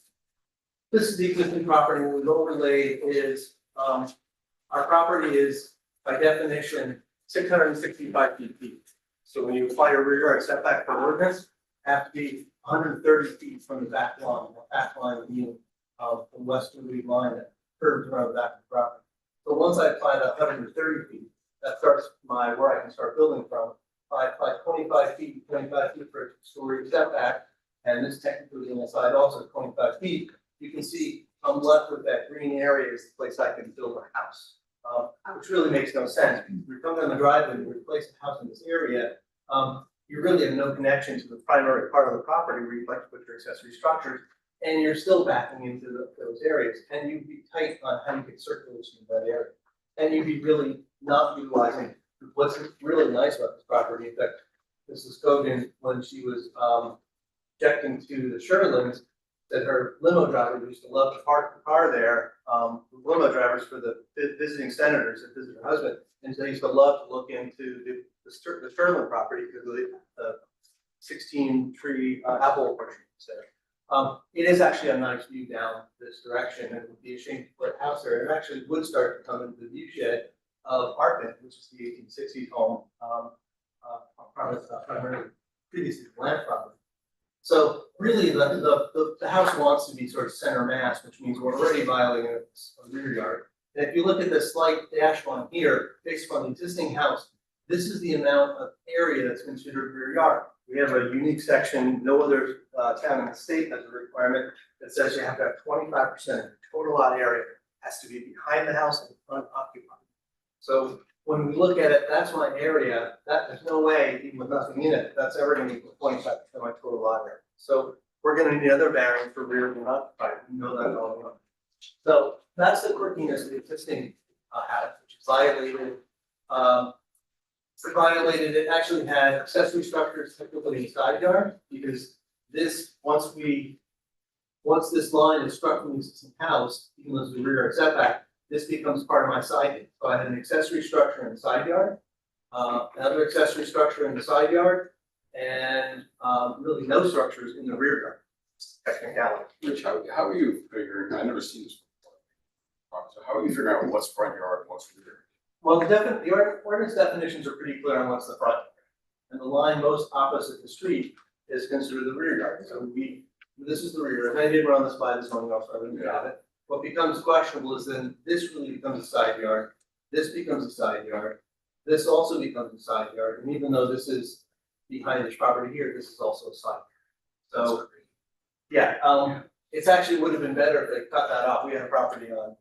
Speaker 11: this is the existing property. What we've overlaid is our property is by definition 665 feet deep. So when you apply a rear yard setback for ordinance, have to be 130 feet from the back line being the westerly line that curves around the back of the property. So once I apply that 130 feet, that starts my where I can start building from. By 25 feet for a two-story setback, and this technically on the side also 25 feet, you can see I'm left with that green area is the place I can build a house. Which really makes no sense. You're coming down the driveway and you replace a house in this area, you really have no connection to the primary part of the property where you'd like to put your accessory structures, and you're still backing into those areas, and you'd be tight on how you get circulation in that area. And you'd be really not utilizing what's really nice about this property. In fact, Mrs. Cogan, when she was objecting to the Sherlands, that her limo driver used to love to park the car there, limo drivers for the visiting senators that visit her husband, and they used to love to look into the Sherland property because of the 16 tree apple orchard there. It is actually a nice view down this direction, and it would be a shame to put a house there. It actually would start to come into the view of Arpin, which is the 1860s home, primarily previously land property. So really, the house wants to be sort of center mass, which means we're already violating a rear yard. And if you look at the slight dash line here, based on the existing house, this is the amount of area that's considered rear yard. We have a unique section, no other town in the state has a requirement that says you have to have 25% of the total lot area has to be behind the house and unoccupied. So when we look at it, that's my area, there's no way, even with nothing in it, that's ever gonna equal 25% of my total lot area. So we're gonna need another variance for rear and unoccupied, you know that all along. So that's the quirkiness of the existing house, which is violated. It actually had accessory structures technically in the side yard, because this, once this line is struck from the existing house, even though it's the rear yard setback, this becomes part of my siding. So I had an accessory structure in the side yard, another accessory structure in the side yard, and really no structures in the rear yard. Technicality.
Speaker 4: Rich, how are you figuring, I've never seen this before. So how are you figuring out what's front yard and what's rear?
Speaker 11: Well, the ordinance definitions are pretty clear on what's the front. And the line most opposite the street is considered the rear yard. So this is the rear yard. I did run this by this one also, I didn't have it. What becomes questionable is then this really becomes a side yard. This becomes a side yard. This also becomes a side yard. And even though this is behind this property here, this is also a side yard. So, yeah, it's actually would have been better if they cut that off. We had a property on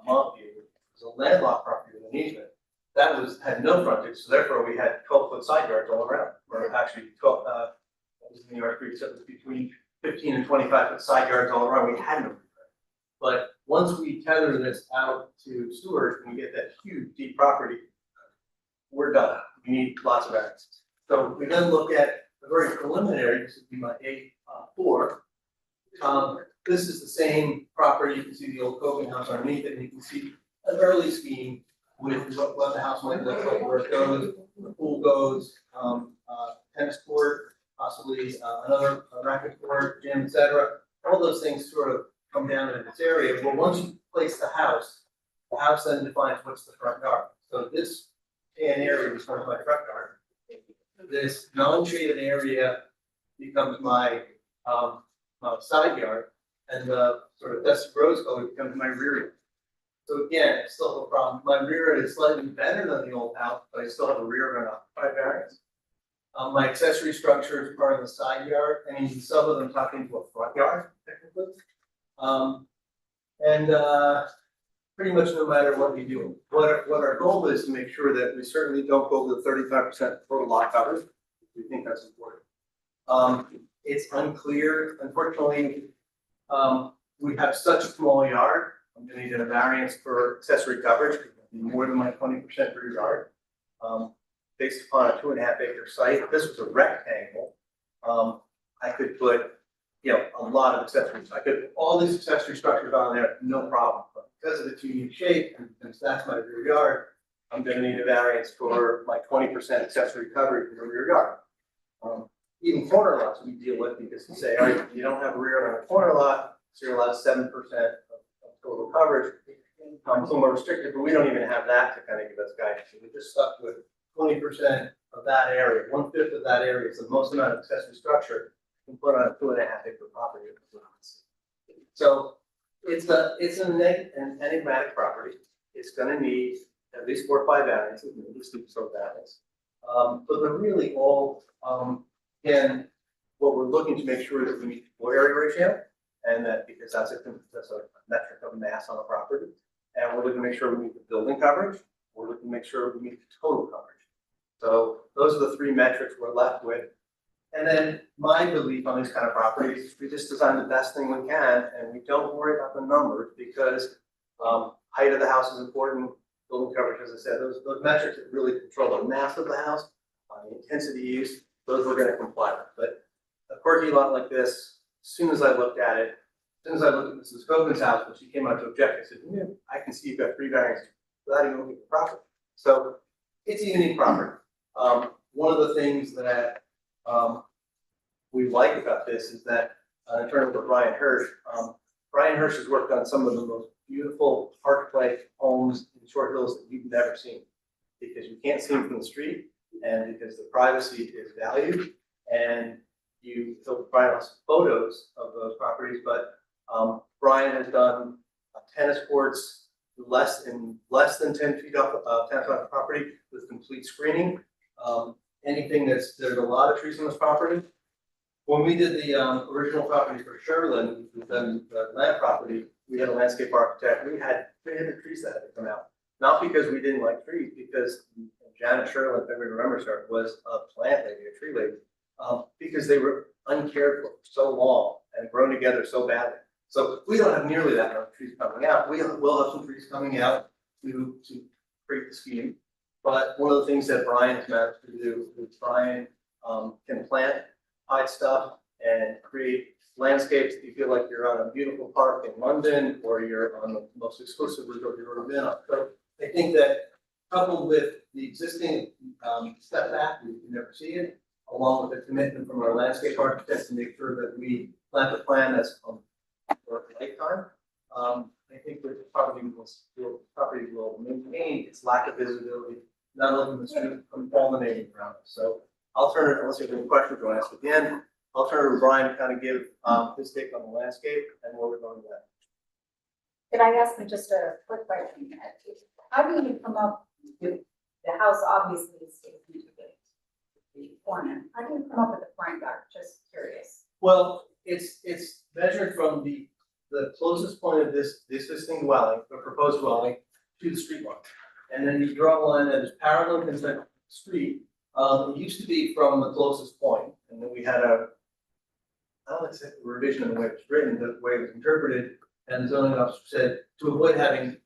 Speaker 11: Montview. It was a landlocked property with an easement. That had no frontage, so therefore we had 12-foot side yards all around. Or actually 12, that was New York Creek, so it was between 15 and 25-foot side yards all around. We had no. But once we tether this out to Stewart and we get that huge deep property, we're done. We need lots of variances. So we then look at the very preliminary, this would be my A4. This is the same property. You can see the old Cogan house underneath it, and you can see an early scheme with what the house might look like, where it goes, the pool goes, tennis court, possibly another racket court, gym, etc. All those things sort of come down in this area. Well, once you place the house then defines what's the front yard. So this tan area becomes my front yard. This non-shaded area becomes my side yard, and the sort of dusty rose color becomes my rear yard. So again, I still have a problem. My rear yard is slightly better than the old house, but I still have a rear yard unoccupied variance. My accessory structures are in the side yard, and some of them tuck into a front yard, technically. Pretty much no matter what we do, what our goal is to make sure that we certainly don't go with 35% total lot coverage. We think that's important. It's unclear, unfortunately, we have such a small yard. I'm gonna need a variance for accessory coverage, more than my 20% rear yard. Based upon a 2.5 acre site, if this was a rectangle, I could put, a lot of accessories. I could put all these accessory structures on there, no problem. But because of its unique shape, and since that's my rear yard, I'm gonna need a variance for my 20% accessory coverage in the rear yard. Even corner lots we deal with, because you say, all right, you don't have a rear yard on a corner lot, so you're allowed 7% of total coverage. A little more restricted, but we don't even have that to kind of give us guidance. We're just stuck with 20% of that area, 1/5 of that area is the most amount of accessory structure you can put on a 2.5 acre property. So it's an enigmatic property. It's going to need at least 4 or 5 variances, at least 2 sort of variants. But they're really all, again, what we're looking to make sure that we meet the floor area ratio, and that because that's a metric of mass on a property. And we're looking to make sure we meet the building coverage, we're looking to make sure we meet the total coverage. So those are the 3 metrics we're left with. And then my belief on these kind of properties is we just design the best thing we can, and we don't worry about the numbers because height of the house is important, building coverage, as I said, those metrics that really control the mass of the house, the intensity use, those we're gonna comply with. But a quirky lot like this, as soon as I looked at it, as soon as I looked at Mrs. Cogan's house, when she came out to object, I said, yeah, I can see you've got 3 variances without even looking at the property. So it's a unique property. One of the things that we like about this is that, in terms of Brian Hirsch has worked on some of the most beautiful park-like homes in Short Hills that you've never seen. Because you can't see them from the street, and because the privacy is valued, and Brian has photos of those properties, but Brian has done tennis courts less than 10 feet off the property with complete screening. Anything there's a lot of trees on this property. When we did the original property for Sherlin, then the land property, we had a landscape architect, we had 300 trees that had to come out. Not because we didn't like trees, because Janet Sherlin, if everybody remembers her, was a plant lady, a tree lady, because they were uncared for so long and grown together so badly. So we don't have nearly that many trees coming out. We'll have some trees coming out to create the scheme. But one of the things that Brian has managed to do is Brian can plant hide stuff and create landscapes that you feel like you're on a beautiful park in London or you're on the most exclusive resort you've ever been on. So I think that coupled with the existing step back, you can never see it, along with the commitment from our landscape architects to make sure that we plant a plan that's for a lifetime. I think that the property will maintain its lack of visibility, not only from the street, from pollinating around it. So I'll turn it, unless you have any questions you want to ask at the end, I'll turn it to Brian to kind of give his take on the landscape and where we're going with that.
Speaker 2: Could I ask you just a quick question? How do you come up with, the house obviously is into the corner, how do you come up with the front yard? Just curious.
Speaker 11: Well, it's measured from the closest point of this existing dwelling, the proposed dwelling, to the street line. And then you draw a line that is parallel to the street. It used to be from the closest point, and then we had I don't want to say a revision of the way it was written, the way it was interpreted, and the zoning officer said, to avoid having,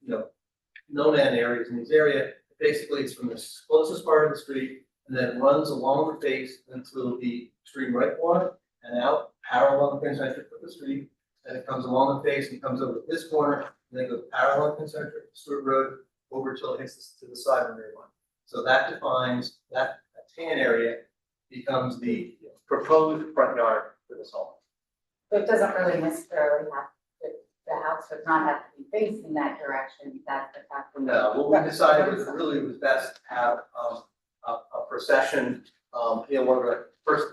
Speaker 11: no-man areas in this area, basically it's from the closest part of the street, and then it runs along the face until the stream right corner, and out, parallel and concentric with the street, and it comes along the face and comes over this corner, and then goes parallel and concentric to Stewart Road, over till it hits to the side of the rear line. So that defines that tan area becomes the proposed front yard for this home.
Speaker 2: So it doesn't really necessarily have to, the house does not have to be facing that direction, that's the fact.
Speaker 11: No, what we decided was really was best to have a procession, one of the first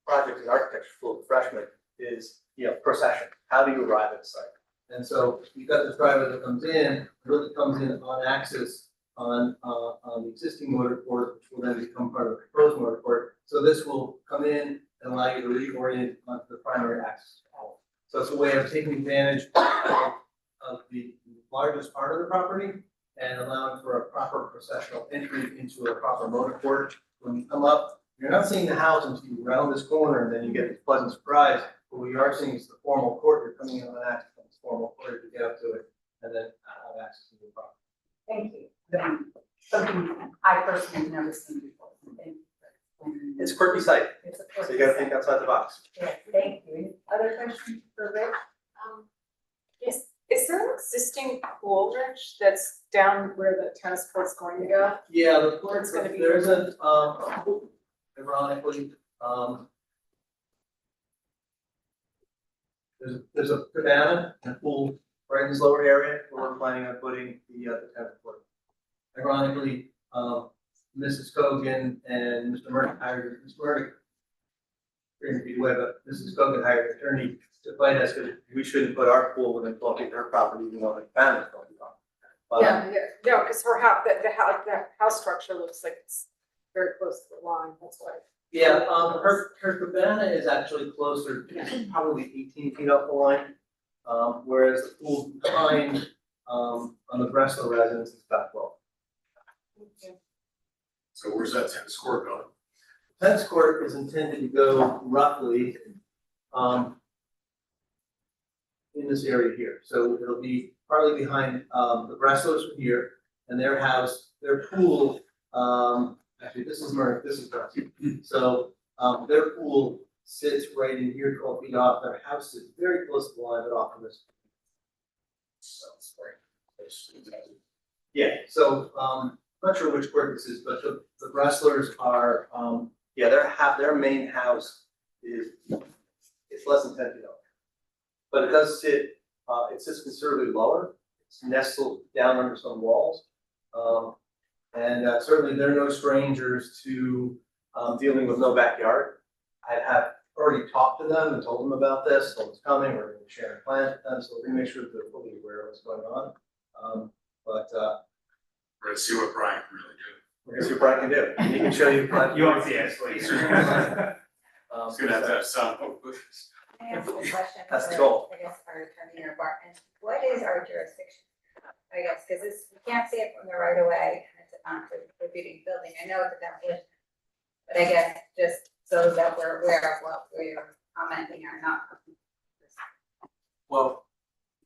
Speaker 11: projects in architecture school for freshmen is, procession. How do you arrive at a site? And so you've got this driveway that comes in, really comes in on axis on the existing motor court, which will then become part of the proposed motor court. So this will come in and allow you to reorient onto the primary axis. So it's a way of taking advantage of the largest part of the property and allowing for a proper processional entry into a proper motor court. When you come up, you're not seeing the house until you round this corner, and then you get this pleasant surprise. What we are seeing is the formal court. You're coming in on access from this formal court to get up to it, and then have access to the property.
Speaker 2: Thank you. Something I personally have never seen before. Thank you.
Speaker 11: It's a quirky site,
Speaker 2: It's a
Speaker 11: so
Speaker 2: quirky
Speaker 11: you gotta
Speaker 2: site.
Speaker 11: think outside the box.
Speaker 2: Yeah, thank you. Any other questions for Rich?
Speaker 7: Is there an existing pool, Rich, that's down where the tennis court's going to go?
Speaker 11: Yeah, the court,
Speaker 7: It's gonna be-
Speaker 11: there's a, ironically, there's a cabana and a pool right in this lower area where we're planning on putting the tennis court. Ironically, Mrs. Cogan and Mr. Murray hired, Mr. Murray, 300 feet away, but Mrs. Cogan hired an attorney to fight us because we shouldn't put our pool within 12 feet of her property, even though the cabana is going to be
Speaker 7: No, because her house, the house structure looks like it's very close to the line, that's why.
Speaker 11: Yeah, her cabana is actually closer, probably 18 feet off the line. Whereas the pool behind, on the Bressler residence is about 12.
Speaker 4: So where's that tennis court going?
Speaker 11: Tennis court is intended to go roughly, in this area here. So it'll be partly behind, the Bresslers from here, and their house, their pool, actually, this is Bressler. So, their pool sits right in here, 12 feet off. Their house is very close to the line, but off of this. Yeah, so, not sure which court this is, but the Bresslers are, yeah, their main house is, it's less than 10 feet off. But it does sit, it sits considerably lower, it's nestled down under some walls. And certainly they're no strangers to, dealing with no backyard. I have already talked to them and told them about this, so it's coming, we're gonna share a plan with them, so we're gonna make sure that they're fully aware of what's going on. But
Speaker 4: We're gonna see what Brian can really do.
Speaker 11: we're gonna see what Brian can do, he can show you.
Speaker 9: You won't see it, please.
Speaker 4: He's gonna have to have sound bushes.
Speaker 6: I have a question.
Speaker 11: That's the
Speaker 6: for,
Speaker 11: goal.
Speaker 6: I guess, our attorney or Barton, what is our jurisdiction? I guess, because this, we can't see it from the right of way, and it's a non-contributing building, I know it's a demolition. But I guess just so that we're aware of what we're commenting or not.
Speaker 5: Well,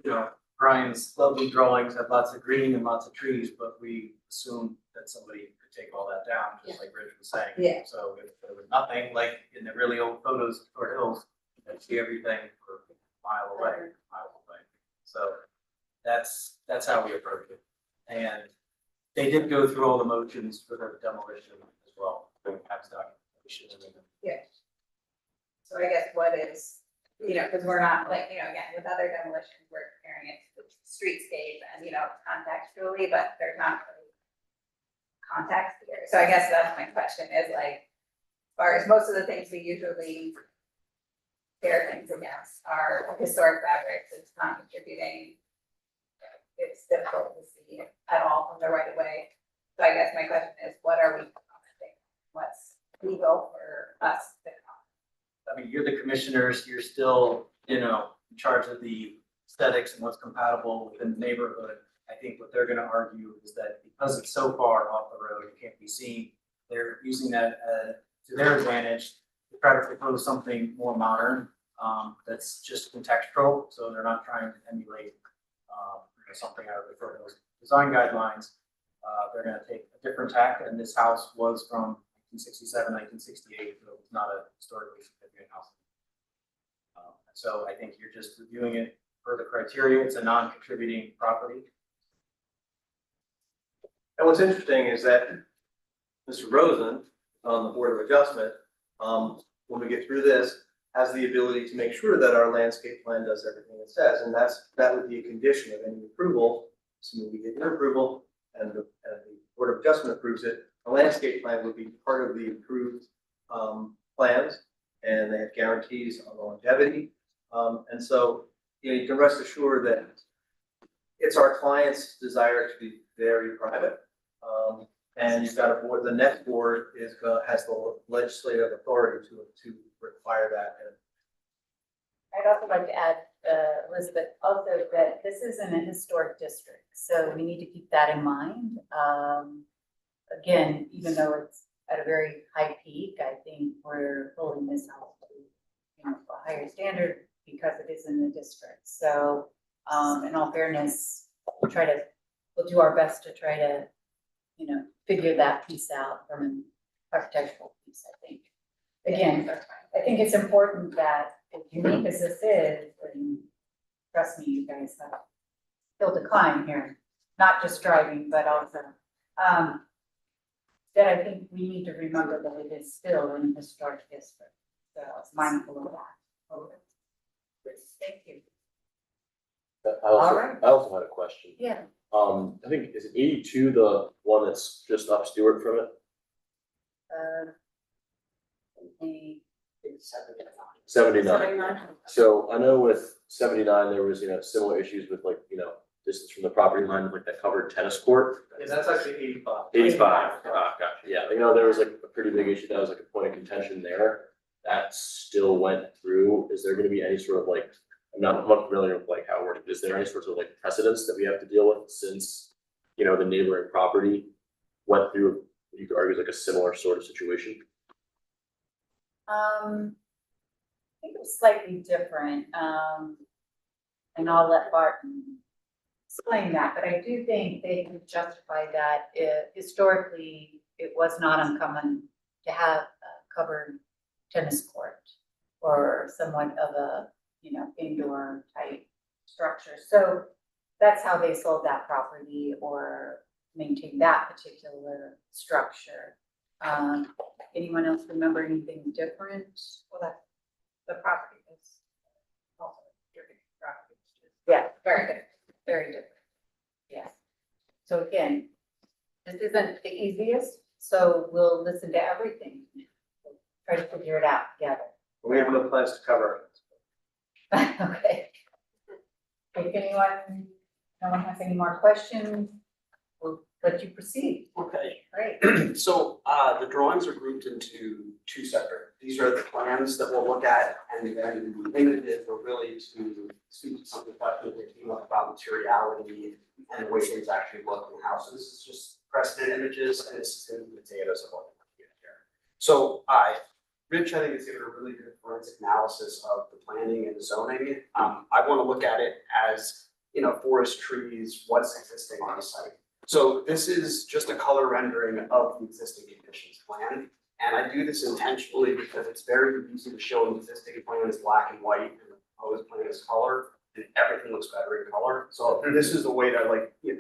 Speaker 5: you know, Brian's lovely drawings have lots of green and lots of trees, but we assume that somebody could take all that down, just like Rich was saying.
Speaker 6: Yeah.
Speaker 5: So if there was nothing, like in the really old photos of Fort Hills, you can see everything for a mile away. So that's how we approach it. And they did go through all the motions for the demolition as well. Perhaps documentation and everything.
Speaker 6: Yeah. So I guess what is, you know, because we're not like, you know, again, with other demolitions, we're comparing it to the streetscape and, you know, contextually, but there's not really context here. So I guess that's my question is like, as far as most of the things we usually compare things against are historic fabrics, it's not contributing. It's difficult to see at all from the right of way. So I guess my question is, what are we commenting? What's legal for us to comment?
Speaker 5: I mean, you're the commissioners, you're still, you know, in charge of the aesthetics and what's compatible within the neighborhood. I think what they're gonna argue is that because it's so far off the road, it can't be seen, they're using that to their advantage to try to propose something more modern, that's just contextual, so they're not trying to emulate, you know, something out of the Fort Hills design guidelines. They're gonna take a different tack, and this house was from 1967, 1968, so it's not a historically significant house. So I think you're just reviewing it per the criteria. It's a non-contributing property.
Speaker 11: And what's interesting is that Mr. Rosen on the Board of Adjustment, when we get through this, has the ability to make sure that our landscape plan does everything it says, and that would be a condition of any approval. Assuming we get your approval and the Board of Adjustment approves it, a landscape plan would be part of the approved plans, and they have guarantees on longevity. And so, you know, you can rest assured that it's our client's desire to be very private. And you've got a board, the next board has the legislative authority to require that.
Speaker 2: I'd also like to add, Elizabeth, also that this isn't a historic district, so we need to keep that in mind. Again, even though it's at a very high peak, I think we're holding this house to, you know, a higher standard because it is in the district. So, in all fairness, we'll do our best to try to, you know, figure that piece out from an architectural piece, I think. Again, I think it's important that as unique as this is, and trust me, you guys have built a climb here, not just driving, but also, that I think we need to remember that it is still an historic district. So it's mindful of that. Okay. Thank you. Alright.
Speaker 8: I also had a question.
Speaker 2: Yeah.
Speaker 8: I think, is it 82 the one that's just up Stewart from it?
Speaker 2: The
Speaker 8: 79. So I know with 79, there was, you know, similar issues with like, you know, distance from the property line, like that covered tennis court.
Speaker 11: Yeah, that's actually 85.
Speaker 8: 85, gotcha, yeah, there was like a pretty big issue, that was like a point of contention there. That still went through, is there gonna be any sort of like, I'm not familiar with like how it works, is there any sorts of like precedents that we have to deal with since, the neighboring property went through, you could argue like a similar sort of situation?
Speaker 2: I think it was slightly different, and I'll let Barton explain that, but I do think they could justify that historically, it was not uncommon to have a covered tennis court or somewhat of a, indoor type structure. So that's how they sold that property or maintained that particular structure. Anyone else remember anything different? Well, that, the property is also different property. Yeah, very good, very different. Yes. So again, this isn't the easiest, so we'll listen to everything. Try to figure it out together.
Speaker 11: We have no plans to cover it.
Speaker 2: Okay. If anyone, no one has any more questions, we'll let you proceed.
Speaker 12: Okay,
Speaker 2: Great.
Speaker 12: so the drawings are grouped into two separate. These are the plans that we'll look at, and then the images are really to speak to some of the questions that came up about materiality and the way things actually look in the house. So this is just precedent images, and this is going to be potatoes of what we're looking at here. So Rich, I think, has given a really good forensic analysis of the planning and the zoning. I want to look at it as, forest trees, what's existing on the site. So this is just a color rendering of the existing conditions plan. And I do this intentionally because it's very easy to show an existing plan as black and white and the proposed plan as color, and everything looks better in color. So this is the way to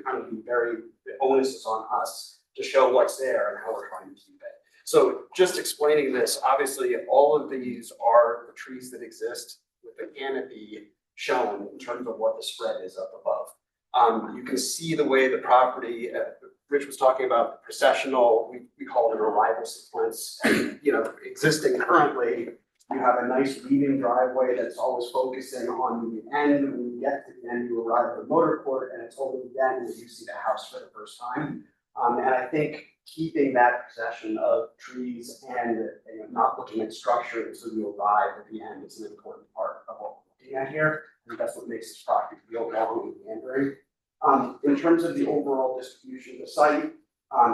Speaker 12: kind of be very, the onus is on us to show what's there and how we're trying to keep it. So just explaining this, obviously, all of these are the trees that exist with the canopy shown in terms of what the spread is up above. You can see the way the property, Rich was talking about the processional, we call it an arrival sequence. Existing currently, you have a nice weaving driveway that's always focusing on the end. When you get to the end, you arrive at the motor court, and it's only then that you see the house for the first time. And I think keeping that possession of trees and not looking at structure until you arrive at the end is an important part of what we're looking at here. I think that's what makes this property feel long and meandering. In terms of the overall distribution of the site,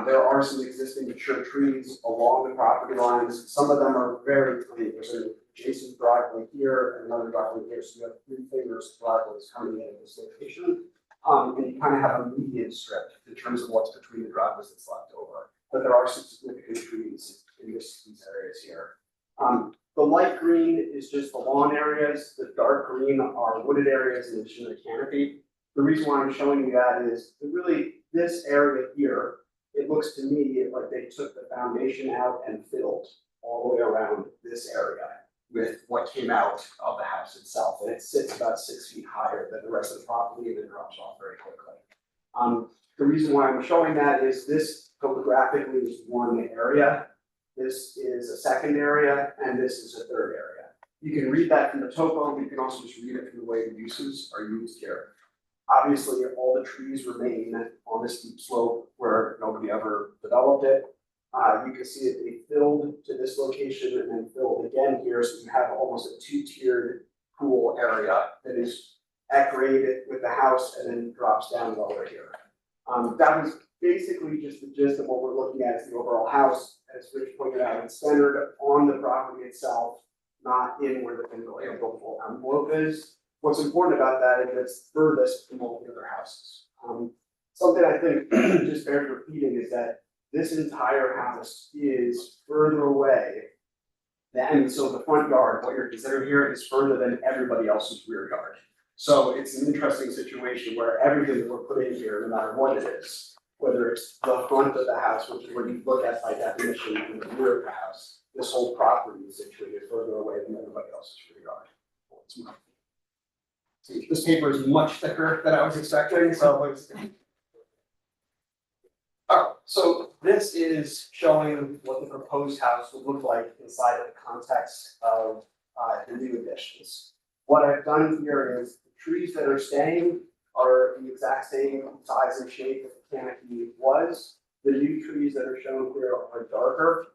Speaker 12: there are some existing mature trees along the property lines. Some of them are very clean. There's an adjacent driveway here and another driveway here. So you have 3 fingers driveways coming in at this location. And you kind of have a median strip in terms of what's between the driveways that's left over. But there are some significant trees in these areas here. The light green is just the lawn areas. The dark green are wooded areas in addition to the canopy. The reason why I'm showing you that is really this area here, it looks to me like they took the foundation out and filled all the way around this area with what came out of the house itself. And it sits about 6 feet higher than the rest of the property and then drops off very quickly. The reason why I'm showing that is this topographically is one area. This is a second area, and this is a third area. You can read that from the topo, but you can also just read it from the way the uses are used here. Obviously, all the trees remain on this steep slope where nobody ever developed it. You can see that they filled to this location and then filled again here, so you have almost a 2-tiered pool area that is at grade with the house and then drops down lower here. That was basically just the gist of what we're looking at as the overall house. As Rich pointed out, it's centered on the property itself, not in where the full envelope is. What's important about that is it's furthest from all the other houses. Something I think just bears repeating is that this entire house is further away than, so the front yard, what you're considering here, is further than everybody else's rear yard. So it's an interesting situation where everything that we're putting here, no matter what it is, whether it's the front of the house, which is what you look at by definition, and the rear of the house, this whole property is situated further away than everybody else's rear yard. See, this paper is much thicker than I was expecting, so it's. Alright, so this is showing what the proposed house would look like inside of the context of the new additions. What I've done here is the trees that are staying are the exact same size and shape that the canopy was. The new trees that are shown here are darker.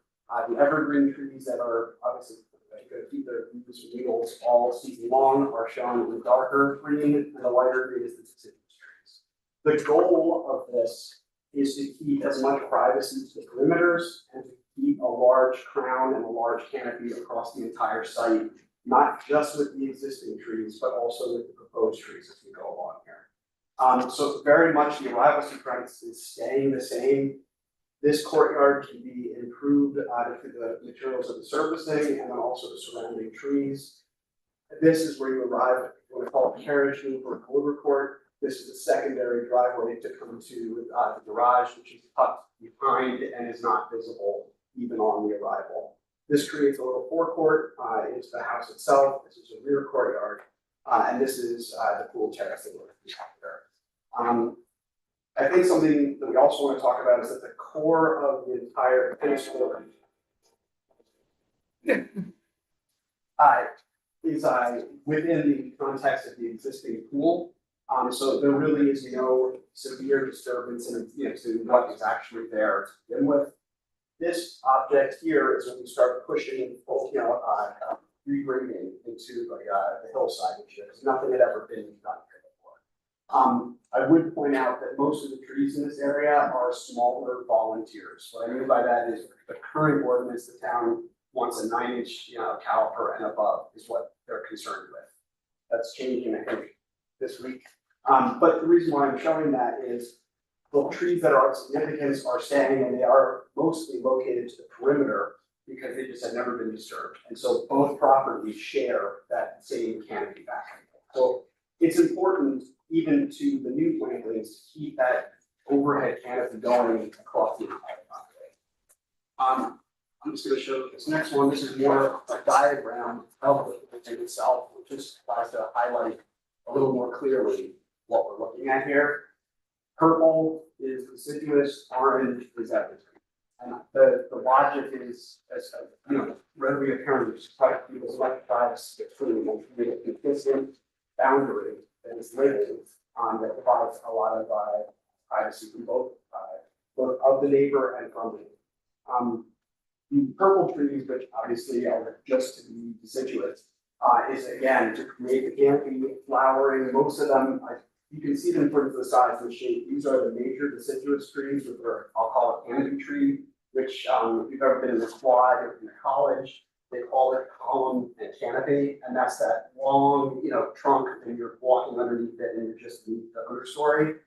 Speaker 12: The evergreen trees that are obviously going to keep their leaves and needles all season long are shown in darker green, and the lighter green is the deciduous trees. The goal of this is to keep as much privacy to the perimeters and to keep a large crown and a large canopy across the entire site, not just with the existing trees, but also with the proposed trees as we go along here. So very much the arrival sequence is staying the same. This courtyard can be improved through the materials of the surfacing and then also the surrounding trees. This is where you arrive at what we call a carriage loop or delivery court. This is a secondary driveway to come to the garage, which is tucked behind and is not visible even on the arrival. This creates a little forecourt into the house itself. This is a rear courtyard, and this is the pool terrace that we're here. I think something that we also want to talk about is that the core of the entire tennis court is within the context of the existing pool. So there really is no severe disturbance in, to what is actually there to begin with. This object here is when we start pushing, regrading into the hillside, which is nothing had ever been done here before. I would point out that most of the trees in this area are smaller volunteers. What I mean by that is the current ordinance, the town wants a 9-inch, caliper and above is what they're concerned with. That's changing, I think, this week. But the reason why I'm showing that is the trees that are of significance are staying, and they are mostly located to the perimeter because they just have never been disturbed. And so both properties share that same canopy back. So it's important even to the new plantings to keep that overhead canopy going across the entire property. I'm just going to show this next one. This is more a diagram of the thing itself, which just tries to highlight a little more clearly what we're looking at here. Purple is deciduous, orange is everything. And the logic is, as readily apparent, which is quite a few electronics between and create a consistent boundary that is living that provides a lot of privacy from both of the neighbor and from the the purple trees, which obviously are just to be deciduous, is again to create the canopy flowering. Most of them, you can see them from the size and shape. These are the major deciduous trees, which are, I'll call it canopy tree, which if you've ever been in the quad or in college, they call it column and canopy, and that's that long, trunk, and you're walking underneath it, and you're just beneath the understory.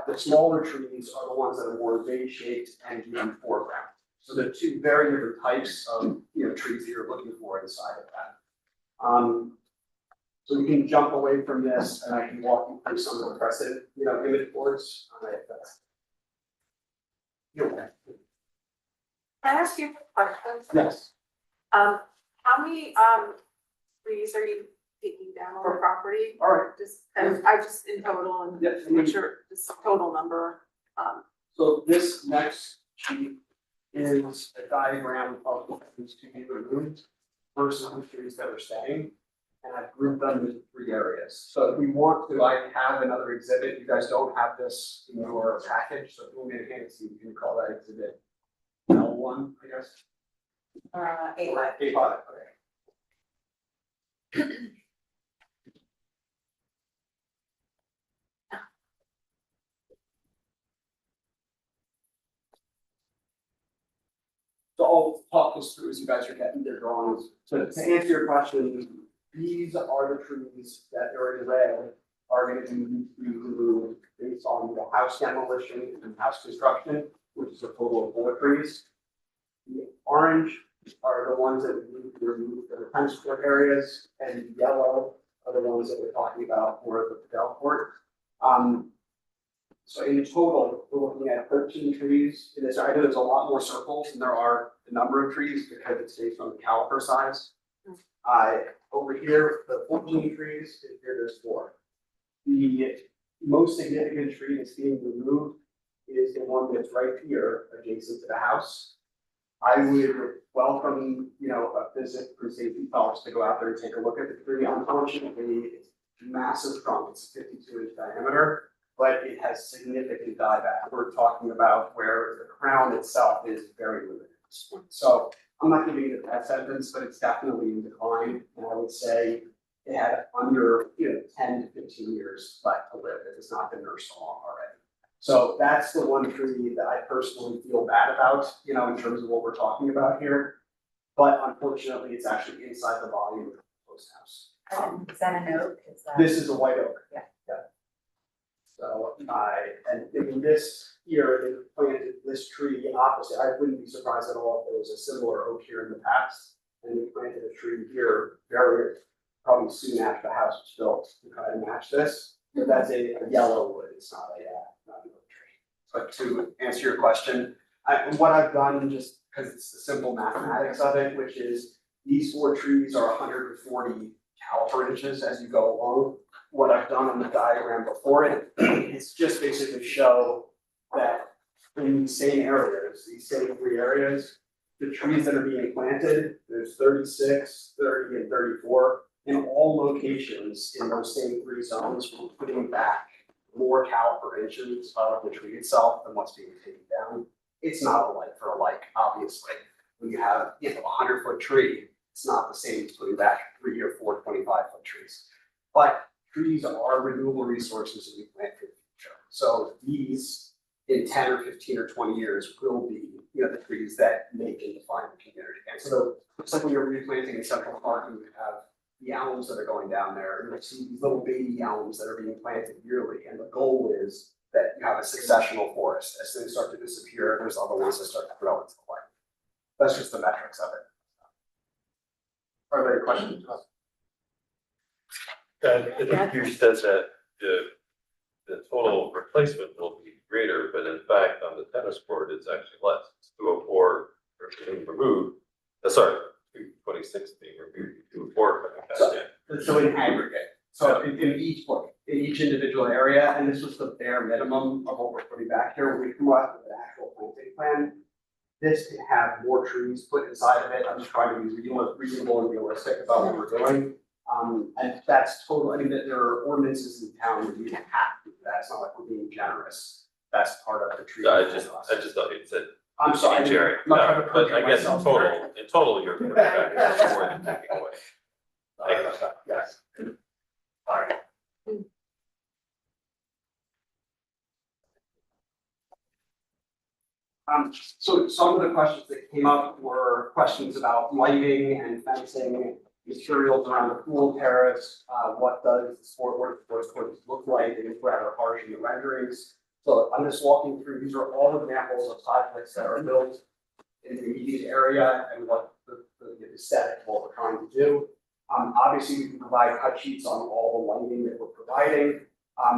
Speaker 12: The smaller trees are the ones that are more V-shaped and in foreground. So the two very different types of trees that you're looking for inside of that. So we can jump away from this, and I can walk you through some of the precedent, image boards.
Speaker 7: Can I ask you a question?
Speaker 12: Yes.
Speaker 7: How many trees are you taking down on the property?
Speaker 12: All right.
Speaker 7: Just, and I just in total and
Speaker 12: Yes.
Speaker 7: make sure this total number.
Speaker 12: So this next sheet is a diagram of the trees to be removed versus the trees that are staying. And I've grouped them into 3 areas. So if we want to, I have another exhibit. You guys don't have this in your package, so if you want me to hand it to you, you can call that exhibit L1, I guess.
Speaker 2: A5.
Speaker 12: A5, okay. So I'll talk this through as you guys are getting their drawings. So to answer your question, these are the trees that are in red are going to be removed based on the house demolition and house construction, which is a total of 4 trees. The orange are the ones that we need to remove for the tennis court areas, and yellow are the ones that we're talking about for the padel court. So in total, we're looking at 13 trees in this. I know there's a lot more circles than there are the number of trees because it's based on the caliper size. Over here, the 14 trees, here there's 4. The most significant tree that's being removed is the one that's right here adjacent to the house. I would welcome, a visit from safety folks to go out there and take a look at the tree. Unfortunately, it's massive trunk, it's 52-inch diameter, but it has significant dieback. We're talking about where the crown itself is very limited at this point. So I'm not giving it a death sentence, but it's definitely in decline, and I would say it had under, 10 to 15 years left to live if it's not been nursed along already. So that's the one tree that I personally feel bad about, in terms of what we're talking about here. But unfortunately, it's actually inside the volume of the proposed house.
Speaker 2: Is that an oak? Is that?
Speaker 12: This is a white oak.
Speaker 2: Yeah.
Speaker 12: So and in this year, they planted this tree opposite. I wouldn't be surprised at all if there was a similar oak here in the past. And they planted a tree here probably soon after the house was built to try to match this. But that's a yellow wood, it's not not an oak tree. But to answer your question, what I've done, just because it's the simple mathematics of it, which is these 4 trees are 140 caliper inches as you go along. What I've done on the diagram before it is just basically show that in these same areas, these same 3 areas, the trees that are being planted, there's 36, 30, and 34. In all locations in those same 3 zones, we're putting back more caliper inches of the tree itself than what's being taken down. It's not a like for a like, obviously. When you have a 100-foot tree, it's not the same as putting back 3 or 4 25-foot trees. But trees are renewable resources that we plant for the future. So these, in 10 or 15 or 20 years, will be the trees that make and define the community. And so it's like when you're replanting in Central Park and you have the elms that are going down there, and you see these little baby elms that are being planted yearly. And the goal is that you have a successional forest. As things start to disappear, there's other ones that start to grow into the light. That's just the metrics of it. Are there any questions?
Speaker 9: I think you said that the total replacement will be greater, but in fact, on the tennis court, it's actually less. It's 204 are being removed, 226 being removed, 204 coming back in.
Speaker 12: So in aggregate, so in each individual area, and this was the bare minimum of what we're putting back here, when we come up with an actual planting plan. This can have more trees put inside of it. I'm just trying to be reasonable and realistic about what we're doing. And that's total, there are ordinances in town that you have to do that. It's not like we're being generous. That's part of the tree.
Speaker 9: I just thought you said.
Speaker 12: I'm sorry,
Speaker 9: Jerry,
Speaker 12: I'm not trying to
Speaker 9: but
Speaker 12: perjure
Speaker 9: I guess
Speaker 12: myself.
Speaker 9: in total, you're putting back more than taking away.
Speaker 12: Yes. All right. So some of the questions that came up were questions about lighting and fencing, materials around the pool terrace, what does the sports court look like, and it's rather harsh in the renderings. So I'm just walking through, these are all examples of projects that are built in the immediate area and what the aesthetic of what we're trying to do. Obviously, we can provide cut sheets on all the lighting that we're providing.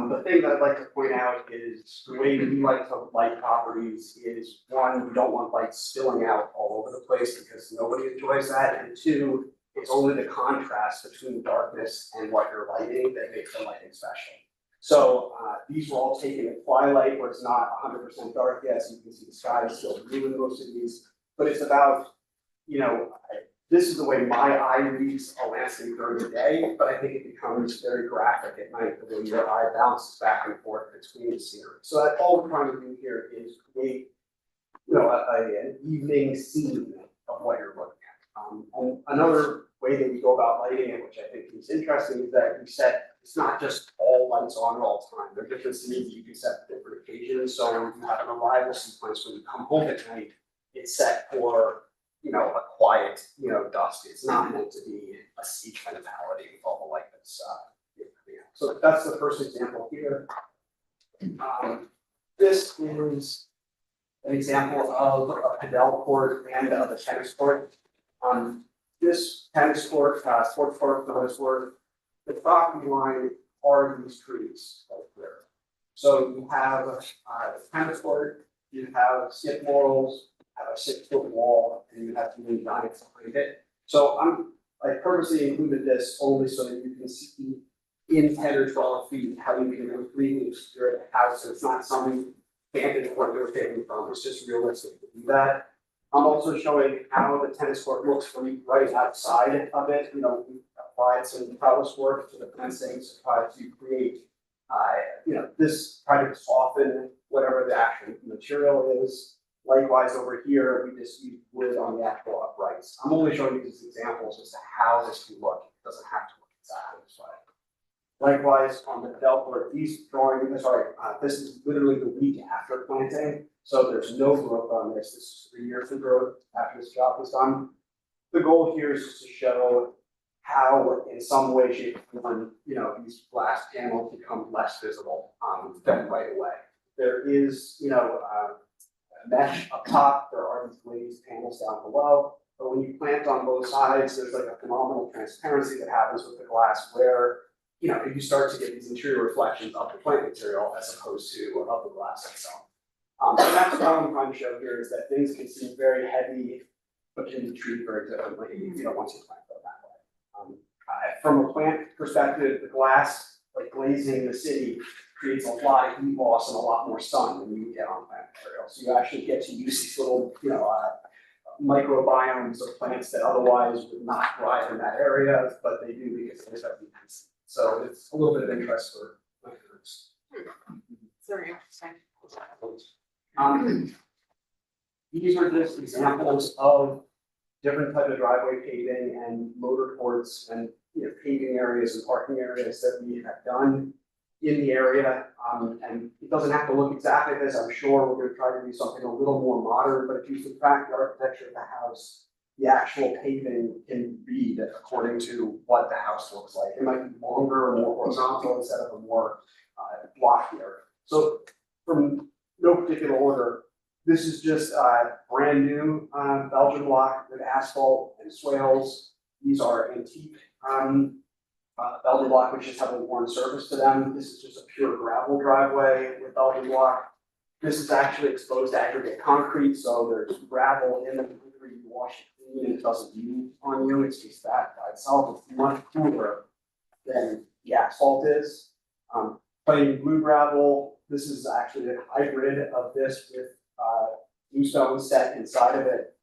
Speaker 12: The thing that I'd like to point out is the way we like to light properties is, one, we don't want lights spilling out all over the place because nobody enjoys that. And 2, it's only the contrast between the darkness and what you're lighting that makes the lighting special. So these were all taken at twilight where it's not 100% dark yet, so you can see the sky is still blue in most of these. But it's about, this is the way my eye reads a landscape during the day, but I think it becomes very graphic at night, the way your eye bounces back and forth between the scenery. So that all we're trying to do here is create, an evening scene of what you're looking at. And another way that we go about lighting it, which I think is interesting, is that we set, it's not just all lights on at all time. There are different scenes you can set for different occasions. So when you have an arrival sequence, when you come home at night, it's set for a quiet, dusk. It's not meant to be a siege mentality with all the light that's So that's the first example here. This is an example of a padel court and of a tennis court. This tennis court, sports court, tennis court, the property line are these trees right there. So you have a tennis court, you have skip morals, have a 6-foot wall, and you have to move giants behind it. So I purposely included this only so that you can see in 10 or 12 feet how you can completely obscure the house. So it's not some vantage point you're taking from, it's just realistic to do that. I'm also showing how the tennis court looks from right outside of it, we applied some trellis work to the fencing to try to create, try to soften whatever the actual material is. Likewise, over here, we just use wood on the actual uprights. I'm only showing you these examples as to how this can look, it doesn't have to look exactly this way. Likewise, on the Delport, this is literally the week after planting, so there's no growth on this. This is 3 years of growth after this job was done. The goal here is just to show how, in some way, shape, or form, these glass panels become less visible than right away. There is, mesh up top, there are these glazed panels down below, but when you plant on both sides, there's like a phenomenal transparency that happens with the glass where you start to get these interior reflections of the plant material as opposed to of the glass itself. So that's what I'm trying to show here is that things can seem very heavy, but can be treated very differently, once you plant them that way. From a plant perspective, the glass, like glazing the city, creates a lot of heat loss and a lot more sun than you get on plant material. So you actually get to use these little, microbiomes of plants that otherwise would not thrive in that area, but they do because they have heat. So it's a little bit of interest for planters.
Speaker 7: It's very interesting.
Speaker 12: These are just examples of different type of driveway paving and motor courts and paving areas and parking areas that we have done in the area. And it doesn't have to look exactly this. I'm sure we're going to try to do something a little more modern, but if you subtract the architecture of the house, the actual paving can read according to what the house looks like. It might be longer or more horizontal instead of a more blockier. So from no particular order, this is just brand new Belgian block with asphalt and swales. These are antique Belgian block, which just have a worn surface to them. This is just a pure gravel driveway with Belgian block. This is actually exposed aggregate concrete, so there's gravel in the concrete. You wash it clean and it doesn't move on you. It's just that by itself. It's much cooler than the asphalt is. Plain blue gravel. This is actually a hybrid of this with bluestone set inside of it.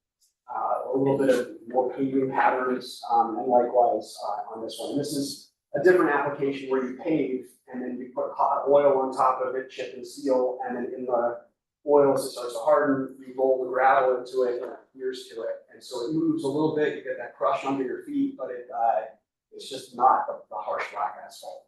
Speaker 12: A little bit of more paving patterns, and likewise on this one. This is a different application where you pave and then you put hot oil on top of it, chip and seal, and then in the oil as it starts to harden, you roll the gravel into it and it adheres to it. And so it moves a little bit, you get that crush under your feet, but it's just not the harsh black asphalt.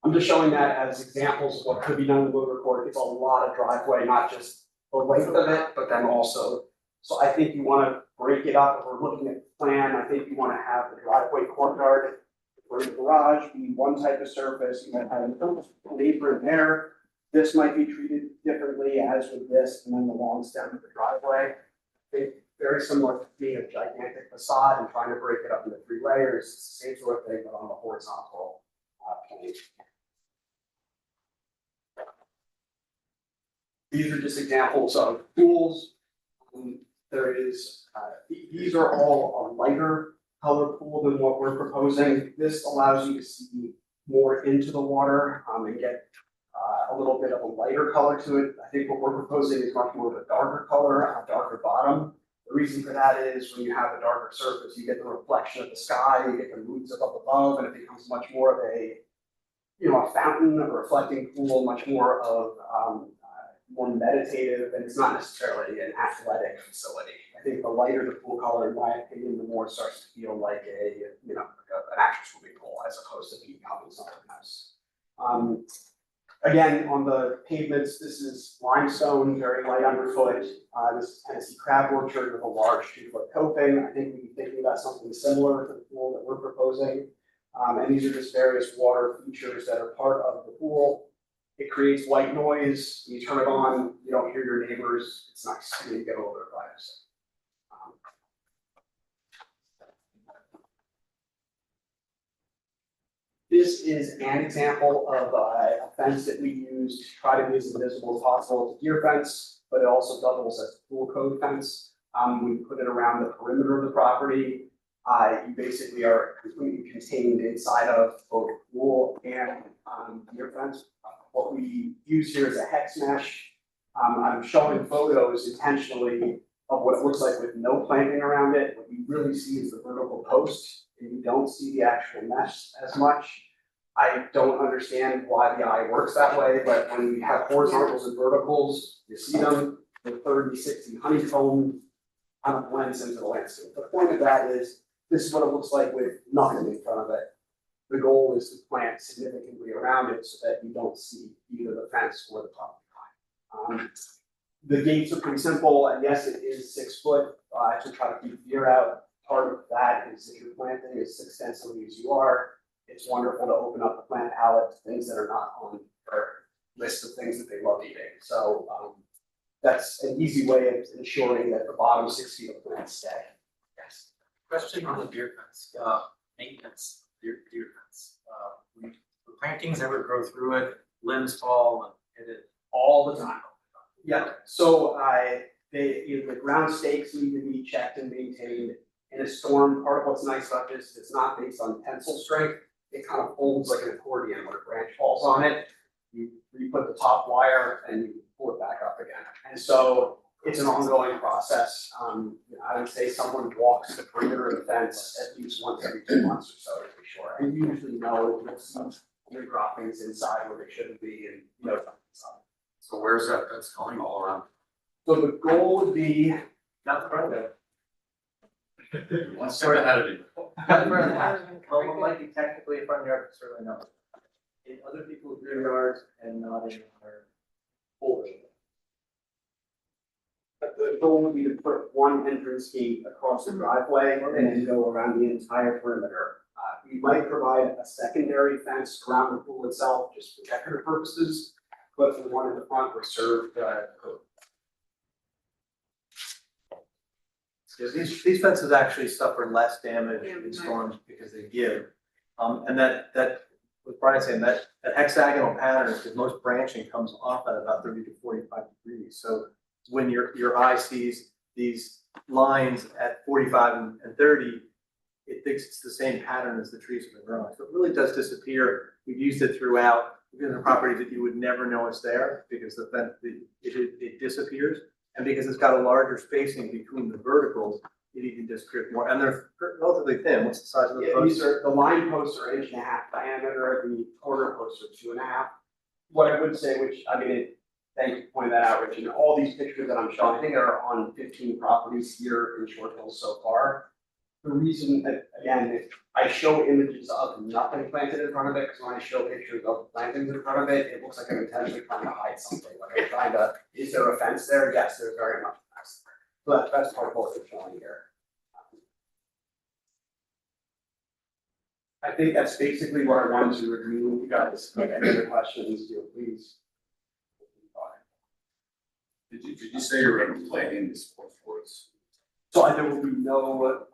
Speaker 12: I'm just showing that as examples of what could be done in the motor court. It's a lot of driveway, not just the length of it, but then also. So I think you want to break it up. If we're looking at the plan, I think you want to have the driveway courtyard or the garage be one type of surface. You might have a neighbor in there. This might be treated differently as with this, and then the long stem of the driveway. I think very similar to being a gigantic facade and trying to break it up into 3 layers. It's the same sort of thing, but on the horizontal plane. These are just examples of pools. These are all a lighter color pool than what we're proposing. This allows you to see more into the water and get a little bit of a lighter color to it. I think what we're proposing is much more of a darker color and a darker bottom. The reason for that is when you have a darker surface, you get the reflection of the sky, you get the moods up above, and it becomes much more of a fountain, a reflecting pool, much more of more meditative, and it's not necessarily an athletic facility. I think the lighter the pool color, in my opinion, the more it starts to feel like an actual swimming pool as opposed to becoming something else. Again, on the pavements, this is limestone, very light underfoot. This is Tennessee crab orchard with a large 2-foot coping. I think we'd be thinking about something similar to the pool that we're proposing. And these are just various water features that are part of the pool. It creates white noise. You turn it on, you don't hear your neighbors. It's nice. You get a little bit of privacy. This is an example of a fence that we use to try to be as invisible as possible. It's a deer fence, but it also doubles as a pool code fence. We put it around the perimeter of the property. You basically are completely contained inside of both pool and deer fence. What we use here is a hex mesh. I'm showing photos intentionally of what it looks like with no planting around it. What you really see is the vertical post, and you don't see the actual mesh as much. I don't understand why the eye works that way, but when we have horizontals and verticals, you see them, the 30, 60 honeycomb kind of blends into the landscape. The point of that is, this is what it looks like with nothing in front of it. The goal is to plant significantly around it so that you don't see either the fence or the property line. The gates are pretty simple, and yes, it is 6 foot, to try to keep deer out. Part of that is if you're planting as extensively as you are, it's wonderful to open up the plant palette to things that are not on our list of things that they love eating. So, that's an easy way of ensuring that the bottom 6 feet of plants stay. Yes.
Speaker 5: Question on the deer fence, maintenance, deer fence. The plantings ever grow through it, limbs fall and hit it?
Speaker 12: All the time. Yeah, so the ground stakes need to be checked and maintained. In a storm, part of what's nice about this, it's not based on tensile strength. It kind of folds like an accordion when a branch falls on it. You put the top wire and you pull it back up again. And so it's an ongoing process. I would say someone walks the perimeter of the fence at least once every 2 months or so to be sure. And you usually know you'll see your droppings inside where they shouldn't be and something's up.
Speaker 4: So where's that fence going all around?
Speaker 12: So the goal would be, not the front of it.
Speaker 4: One step ahead of you.
Speaker 11: Well, what might be technically a front yard, certainly not. In other people's rear yards and not in our whole.
Speaker 12: The goal would be to put one entrance gate across the driveway and then go around the entire perimeter. We might provide a secondary fence around the pool itself, just for decorative purposes, but the one in the front would serve the code.
Speaker 11: Yeah, these fences actually suffer less damage in storms because they give. And that, what Brian's saying, that hexagonal pattern, because most branching comes off at about 30 to 45 degrees. So when your eye sees these lines at 45 and 30, it thinks it's the same pattern as the trees have been growing. So it really does disappear. We've used it throughout. Because the properties that you would never know it's there because the fence, it disappears. And because it's got a larger spacing between the verticals, it even disappears more. And they're relatively thin. What's the size of the
Speaker 12: Yeah,
Speaker 11: posts?
Speaker 12: these are, the line posts are 1.5 inch diameter, the corner posts are 2.5. What I would say, which, I mean, thank you for pointing that out, Rich, and all these pictures that I'm showing, I think are on 15 properties here in Short Hills so far. The reason that, again, if I show images of nothing planted in front of it, because when I show pictures of plantings in front of it, it looks like I'm intentionally trying to hide something, like I'm trying to, is there a fence there? Yes, there's very much a fence there. So that's part of what we're showing here. I think that's basically what I wanted to review with you guys. If any other questions, please.
Speaker 4: Did you say you were gonna be planting this for us?
Speaker 12: So there will be no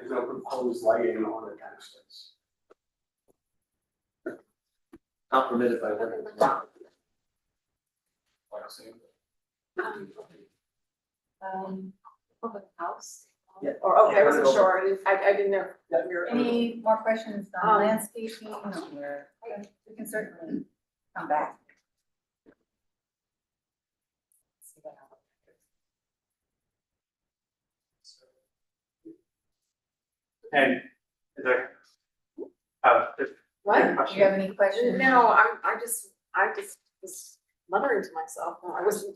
Speaker 12: proposed lighting on the tennis space.
Speaker 11: Not permitted by ordinance.
Speaker 2: Public house.
Speaker 11: Yeah.
Speaker 7: Or, okay, I wasn't sure, I didn't know.
Speaker 12: Yeah.
Speaker 2: Any more questions on landscaping or, we can certainly come back.
Speaker 12: And is there,
Speaker 7: What?
Speaker 2: Do you have any questions?
Speaker 7: No, I just was muttering to myself, no, I wasn't.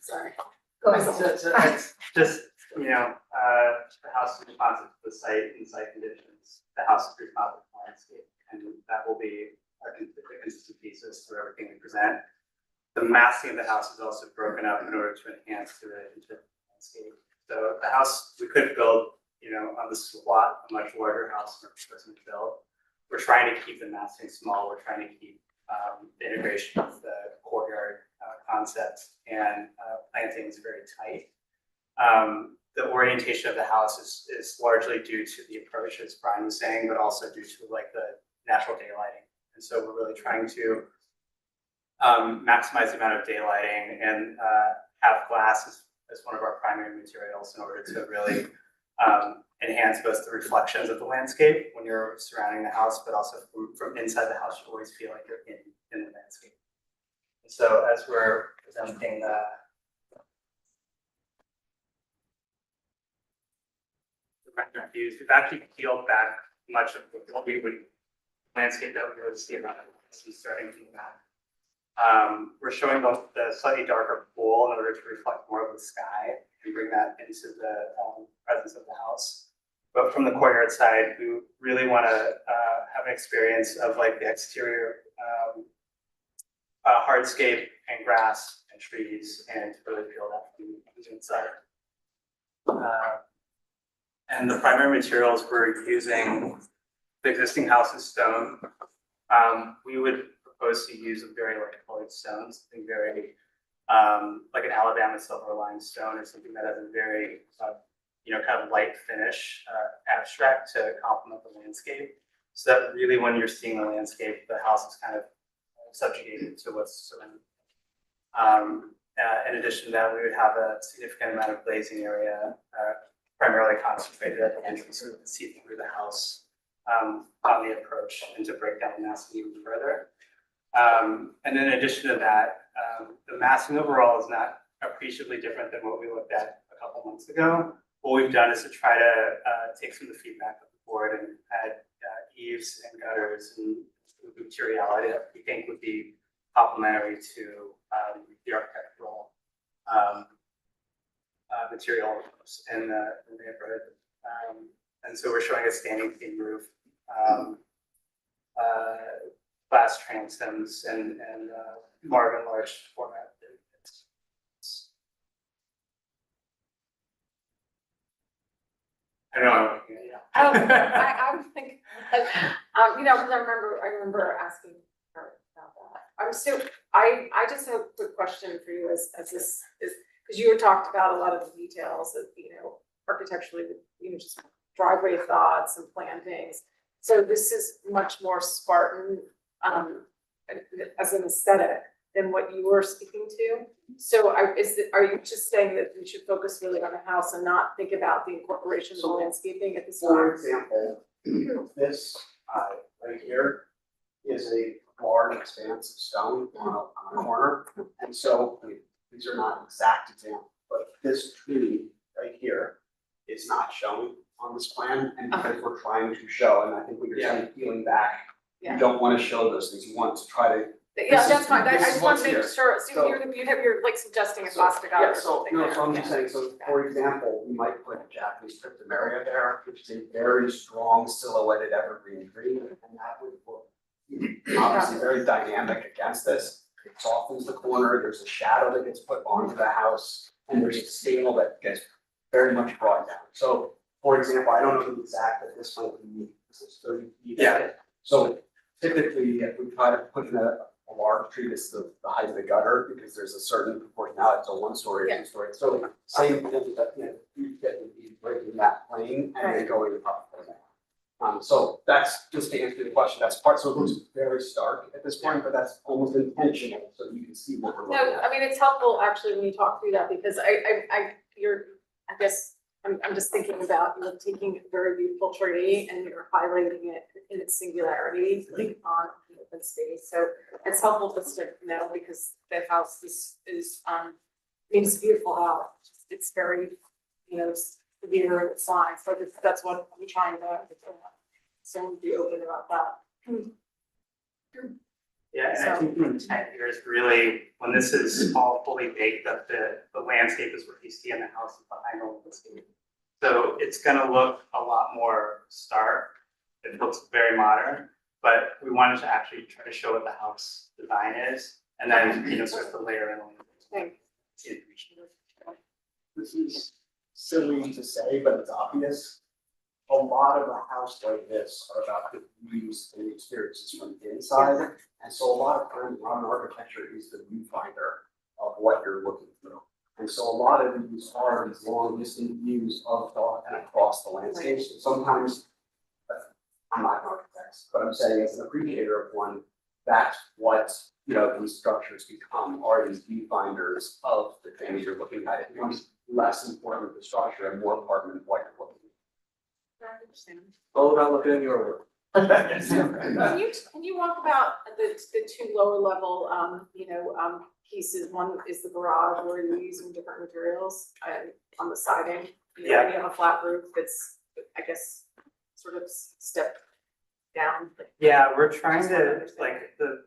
Speaker 7: Sorry.
Speaker 2: Go ahead.
Speaker 13: So it's just, the house is responsive to the site and site conditions, the house is responsive to landscape, and that will be a consistent thesis through everything we present. The massing of the house is also broken up in order to enhance the landscape. So the house, we could build, on the spot, a much larger house for person to build. We're trying to keep the massing small, we're trying to keep the integration of the courtyard concept and plantings very tight. The orientation of the house is largely due to the approach, as Brian was saying, but also due to like the natural daylighting. And so we're really trying to maximize the amount of daylighting and have glass as one of our primary materials in order to really enhance both the reflections of the landscape when you're surrounding the house, but also from inside the house, you always feel like you're in the landscape. And so as we're presenting blueprint reviews, we've actually peeled back much of what we would landscape that we would see around it, starting from that. We're showing the slightly darker pool in order to reflect more of the sky and bring that into the presence of the house. But from the courtyard side, we really want to have an experience of like the exterior hardscape and grass and trees, and really feel that from the inside. And the primary materials we're using, the existing house is stone. We would propose to use a very light colored stone, something very like an Alabama silver limestone, or something that has a very kind of light finish, abstract, to complement the landscape. So that really, when you're seeing the landscape, the house is kind of subjugated to what's surrounding. In addition to that, we would have a significant amount of glazing area, primarily concentrated at the entrance, so we can see through the house on the approach, and to break down the massing even further. And then in addition to that, the massing overall is not appreciably different than what we looked at a couple months ago. What we've done is to try to take some of the feedback of the board and add eaves and gutters and materiality that we think would be complementary to the architectural materials in the neighborhood. And so we're showing a standing beam roof, glass transoms, and more of a large format. I don't know.
Speaker 7: I was thinking, because I remember asking her about that. I just have a quick question for you as this is, because you had talked about a lot of the details of, architecturally, just driveway thoughts and plantings. So this is much more Spartan, as an aesthetic than what you were speaking to. So are you just saying that we should focus really on the house and not think about the incorporation of the landscaping at this time?
Speaker 12: For example, this right here is a large expanse of stone on a corner. And so, these are not exact examples, but this tree right here is not shown on this plan. And because we're trying to show, and I think what you're saying, peeling back, you don't want to show those things. You want to try to.
Speaker 7: Yeah, that's fine. I just want to make
Speaker 12: here.
Speaker 7: sure, so
Speaker 12: So-
Speaker 7: you're like suggesting a
Speaker 12: So-
Speaker 7: plastic
Speaker 12: Yeah,
Speaker 7: or
Speaker 12: so,
Speaker 7: something
Speaker 12: no,
Speaker 7: there.
Speaker 12: so I'm just saying, so for example, we might put a Japanese cryptomeria there, which is a very strong silhouetted evergreen tree, and that would look obviously very dynamic against this. It softens the corner, there's a shadow that gets put onto the house, and there's a scale that gets very much brought down. So, for example, I don't know the exact, but this might be, this is 30 feet.
Speaker 13: Yeah.
Speaker 12: So typically, if we try to put in a large tree that's the height of the gutter, because there's a certain proportionality, so 1 story, 2 story. So same thing that, you get to be breaking that plane and then going up from there. So that's just to answer the question, that's part, so it looks very stark at this point, but that's almost intentional, so you can see what we're looking
Speaker 7: No,
Speaker 12: at.
Speaker 7: I mean, it's helpful actually when you talk through that, because I'm just thinking about, taking a very beautiful tree and you're highlighting it in its singularity, like on the open space. So it's helpful just to know, because the house is, it's a beautiful house. It's very, severe in its size, so that's what I'm trying to, so be open about that.
Speaker 13: Yeah, and I think the intent here is really, when this is all fully baked, that the landscape is what you see in the house behind all of this. So it's gonna look a lot more stark. It looks very modern, but we wanted to actually try to show what the house design is, and then, sort of layer in.
Speaker 7: Thank
Speaker 12: This is silly to say, but it's obvious. A lot of a house like this are about the views and experiences from the inside. And so a lot of times modern architecture is the viewfinder of what you're looking through. And so a lot of these are these long distant views of thought and across the landscape. So sometimes, I'm not an architect, but I'm saying as an appreciator of one, that's what, these structures become, are these viewfinders of the things you're looking at. It becomes less important the structure and more important what you're looking at.
Speaker 11: All about looking at your work.
Speaker 7: Can you walk about the 2 lower level, pieces? One is the garage where you're using different materials on the siding. You have a flat roof that's I guess, sort of step down.
Speaker 13: Yeah, we're trying to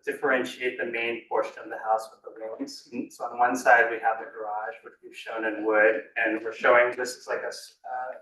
Speaker 13: differentiate the main portion of the house with the wings. So on one side, we have the garage, which we've shown in wood, and we're showing this is like a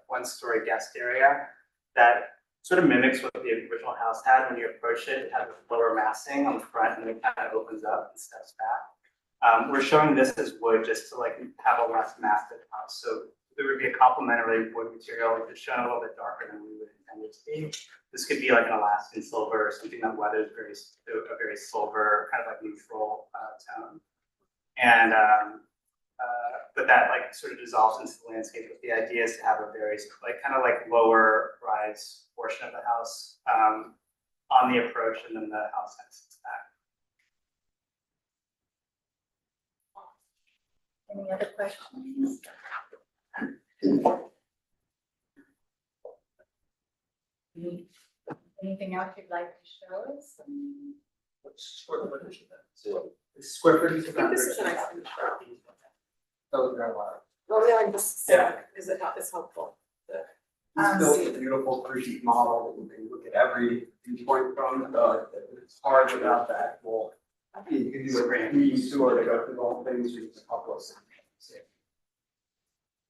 Speaker 13: one-story guest area that sort of mimics what the original house had. When you approach it, it had a lower massing on the front, and then it kind of opens up and steps back. We're showing this as wood just to like have a less massive house. So there would be a complementary wood material, which is shown a little bit darker than we would intend it to be. This could be like an Alaskan silver or something that weathers a very silver, kind of like neutral tone. And but that like sort of dissolves into the landscape. But the idea is to have a very like kind of like lower rise portion of the house on the approach, and then the house exits back.
Speaker 2: Any other questions? Anything else you'd like to show us?
Speaker 11: What's square footage of that?
Speaker 8: So,
Speaker 11: The square footage
Speaker 7: I
Speaker 11: of
Speaker 7: think
Speaker 11: that.
Speaker 7: this is a nice picture.
Speaker 11: Oh, there are a lot.
Speaker 7: Well, yeah, this is helpful.
Speaker 12: He's built a beautiful 3D model that you can look at every viewpoint from, it's hard without that. Well, you can do a 3D tour to go through the whole thing, so you can upload some.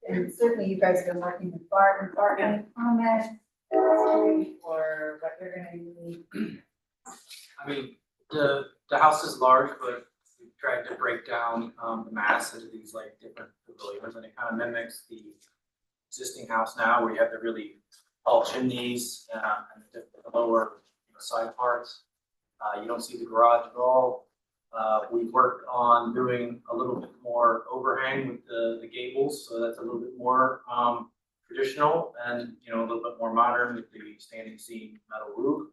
Speaker 2: And certainly you guys have been working with Bart, any comments? Or what you're gonna need?
Speaker 5: I mean, the house is large, but we tried to break down the mass into these like different pavilions, and it kind of mimics the existing house now, where you have the really tall chimneys and the lower side parts. You don't see the garage at all. We've worked on doing a little bit more overhang with the gables, so that's a little bit more traditional and a little bit more modern with the standing seam metal roof.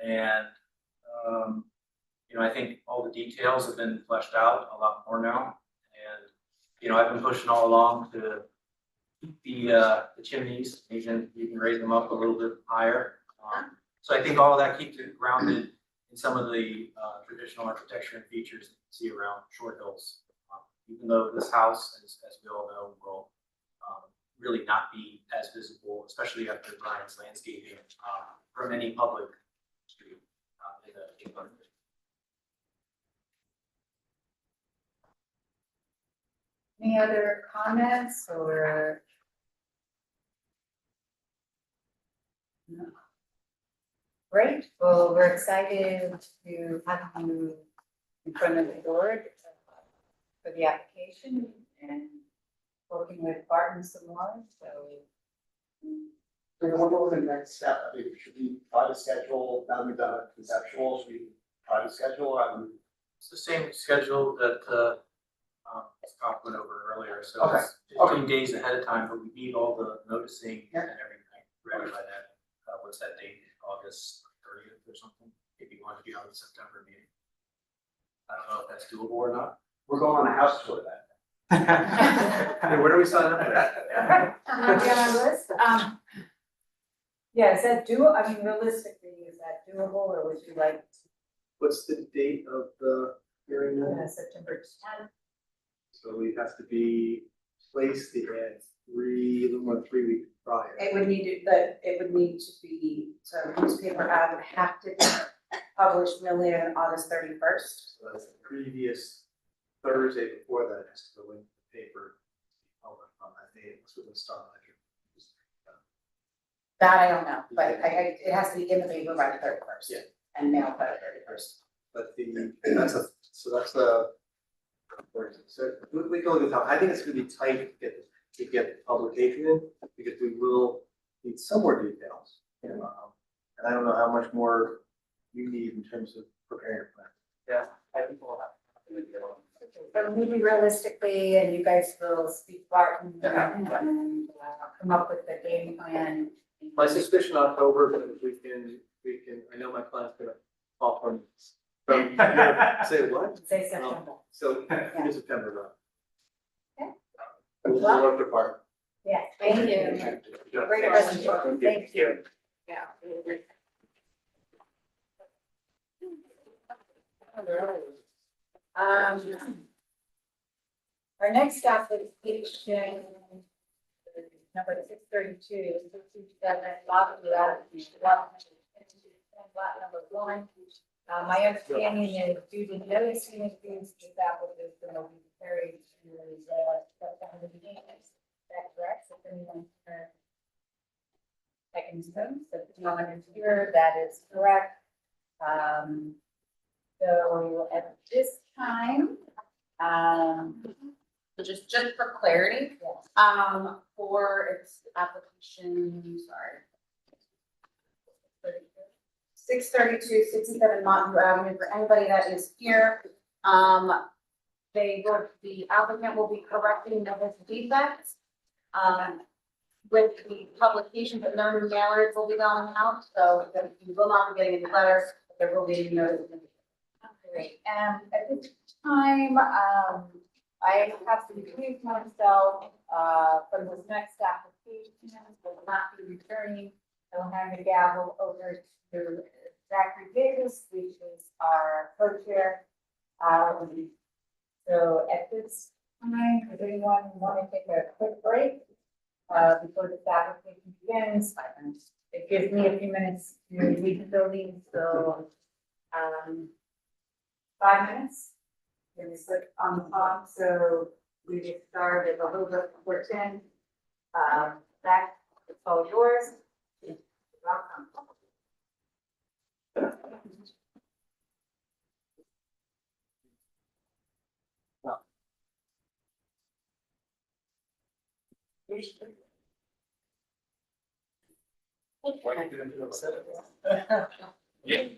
Speaker 5: And I think all the details have been fleshed out a lot more now. And I've been pushing all along to keep the chimneys, even raise them up a little bit higher. So I think all of that keeps it grounded in some of the traditional architecture and features that you see around Short Hills. Even though this house, as we all know, will really not be as visible, especially after Brian's landscaping, from any public street in the neighborhood.
Speaker 2: Any other comments or? No. Great, well, we're excited to have you in front of the board for the application and working with Barton some more, so.
Speaker 3: What will the next step? I mean, should we try to schedule, now that we've done a conceptual, should we try to schedule?
Speaker 5: It's the same schedule that Scott went over earlier, so
Speaker 3: Okay.
Speaker 5: it's 15 days ahead of time, but we need all the noticing and everything ready by then. What's that date? August 30th or something? If you want to be on the September meeting. I don't know if that's doable or not.
Speaker 12: We're going on a house tour then.
Speaker 8: Hey, where do we sign up for that?
Speaker 2: On the list, yeah, is that doable? I mean, realistically, is that doable, or would you like
Speaker 11: What's the date of the hearing
Speaker 2: to,
Speaker 11: then?
Speaker 2: September 10th?
Speaker 11: So it has to be placed at a little more than 3 weeks prior.
Speaker 2: It would need to be, so newspaper ad would have to be published no later than August 31st.
Speaker 11: So that's the previous Thursday before that, it has to go in the paper. On that day, it's with the Star Ledger.
Speaker 2: That I don't know, but it has to be in the paper by the 31st.
Speaker 11: Yeah.
Speaker 2: And mailed by the 31st.
Speaker 11: But that's the. So we can look at that. I think it's gonna be tight to get publication in, because we will need some more details. And I don't know how much more you need in terms of preparing a plan.
Speaker 5: Yeah, I think we'll have.
Speaker 2: But maybe realistically, and you guys will speak Barton and come up with the game plan.
Speaker 11: My suspicion October, but we can, I know my client's gonna offer from, say what?
Speaker 2: Say September.
Speaker 11: So, in September,
Speaker 2: Okay.
Speaker 11: We'll work apart.
Speaker 2: Yeah, thank you. Great presentation, thank you.
Speaker 7: Yeah.
Speaker 2: Our next application, number 632, 67, lot number 1. My understanding is due to notice increase, this application will be carried to the September meeting. Is that correct? So anyone here? Second, so the gentleman is here, that is correct. So at this time, so just for clarity, for its application, sorry. 632, 67 Mountain View Avenue, for anybody that is here, the applicant will be correcting those defects. With the publication, but no new mailers will be going out, so you will not be getting any letters, but there will be notice. Great, and at this time, I have to recuse myself, from this next application, will not be returning. I will hand the gavel over to Zachary Davis, which is our co-chair. So at this time, does anyone want to take a quick break? Before this application begins, it gives me a few minutes to leave the building, so, 5 minutes. And we click on the clock, so we get started a little bit before 10. Zach, it's all yours. You're welcome.
Speaker 9: Yeah.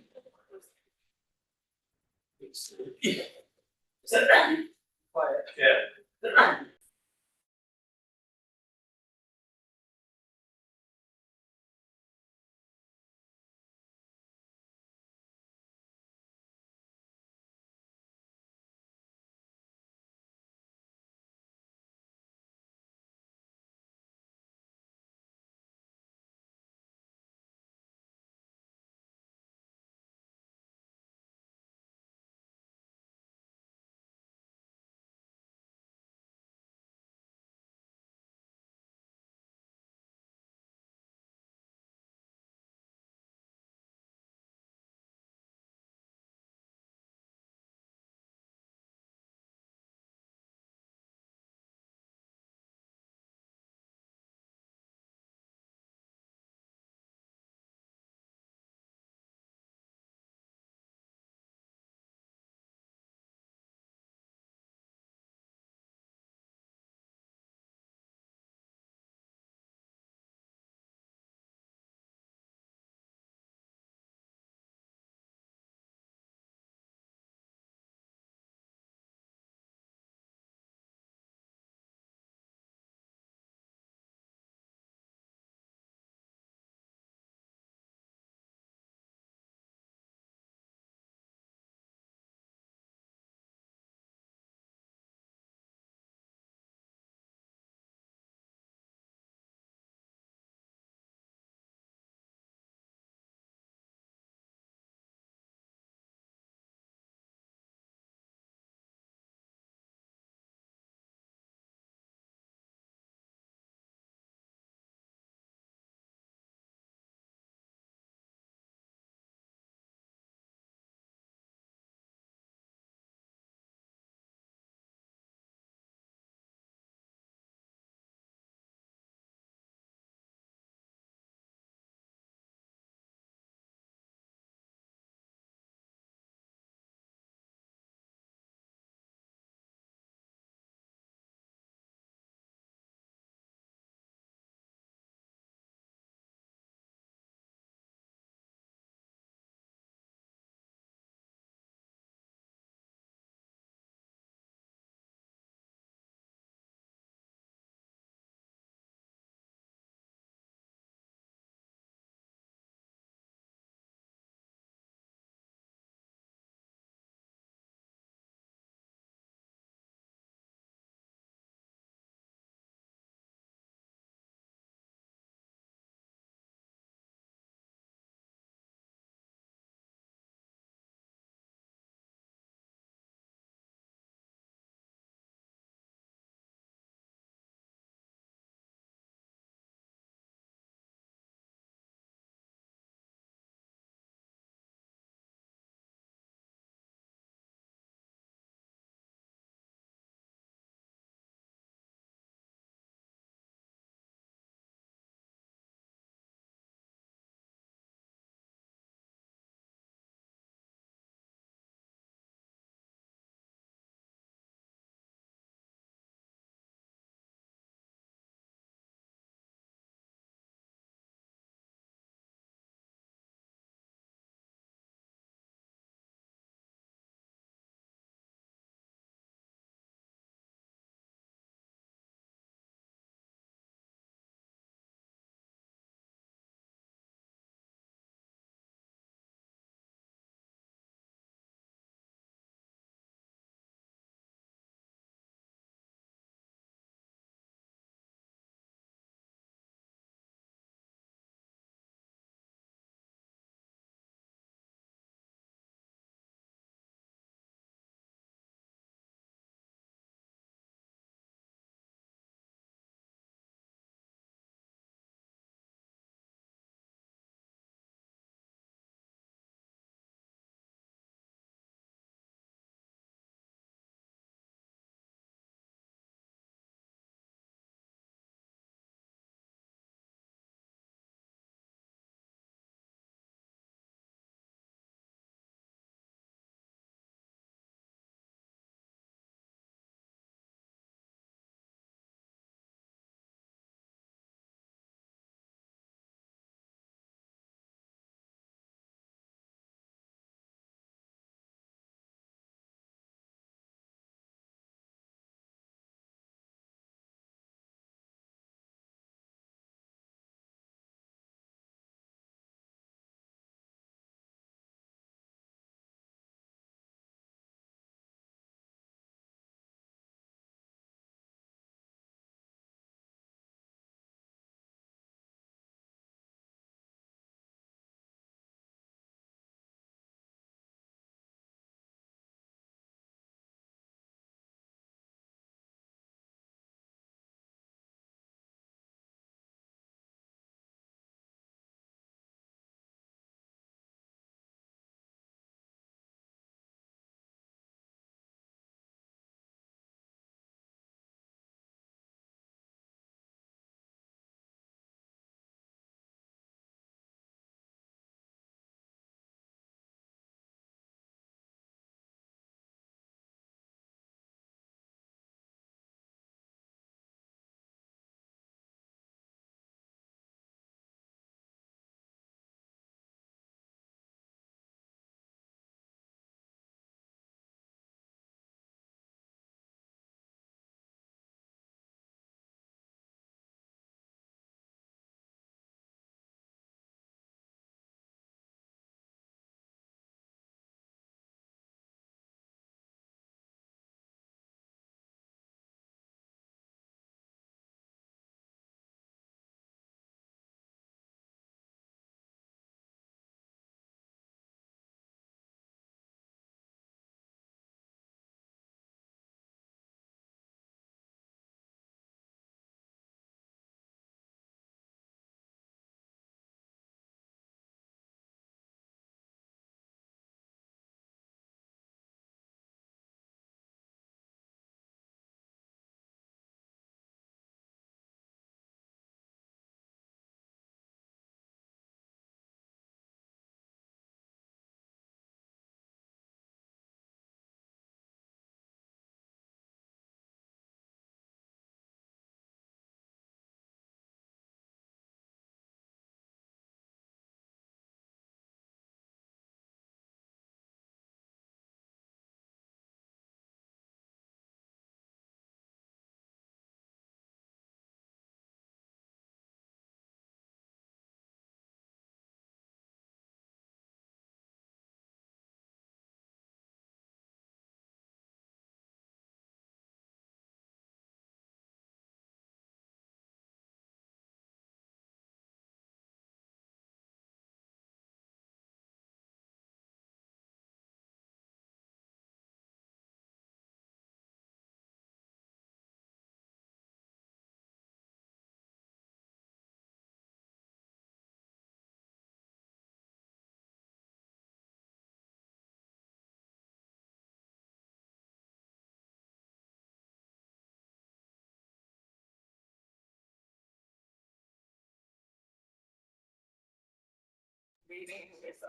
Speaker 7: Meeting with,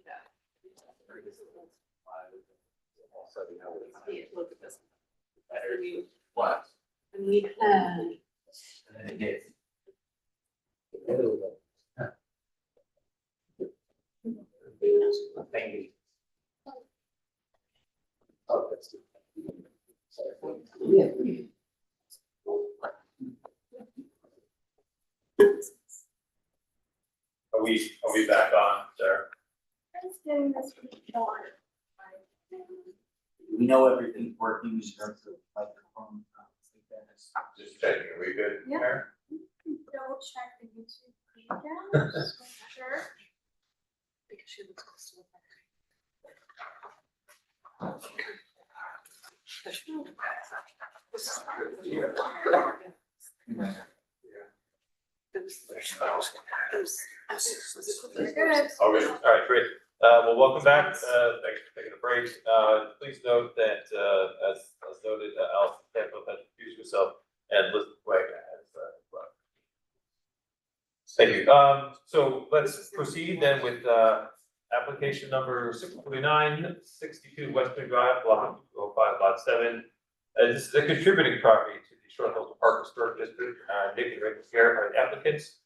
Speaker 7: yeah. Look at this.
Speaker 9: What?
Speaker 7: And we had.
Speaker 5: And then it gets. Thank you.
Speaker 9: Are we back on, Sarah?
Speaker 5: We know everything's working in terms of microphone.
Speaker 9: Just checking, are we good,
Speaker 7: Yeah.
Speaker 9: Aaron?
Speaker 7: Double check the YouTube feed just to make sure. Because she looks close to the Good.
Speaker 9: Okay, all right, great. Well, welcome back. Thanks for taking a break. Please note that, as noted, Alison Canfield has recused herself and Liz Wagner has, left. Thank you. So let's proceed then with, application number 649, 62 Western Drive, block 205, lot 7. This is a contributing property to the Short Hills Park Historic District. Nick and Rick is here are the applicants.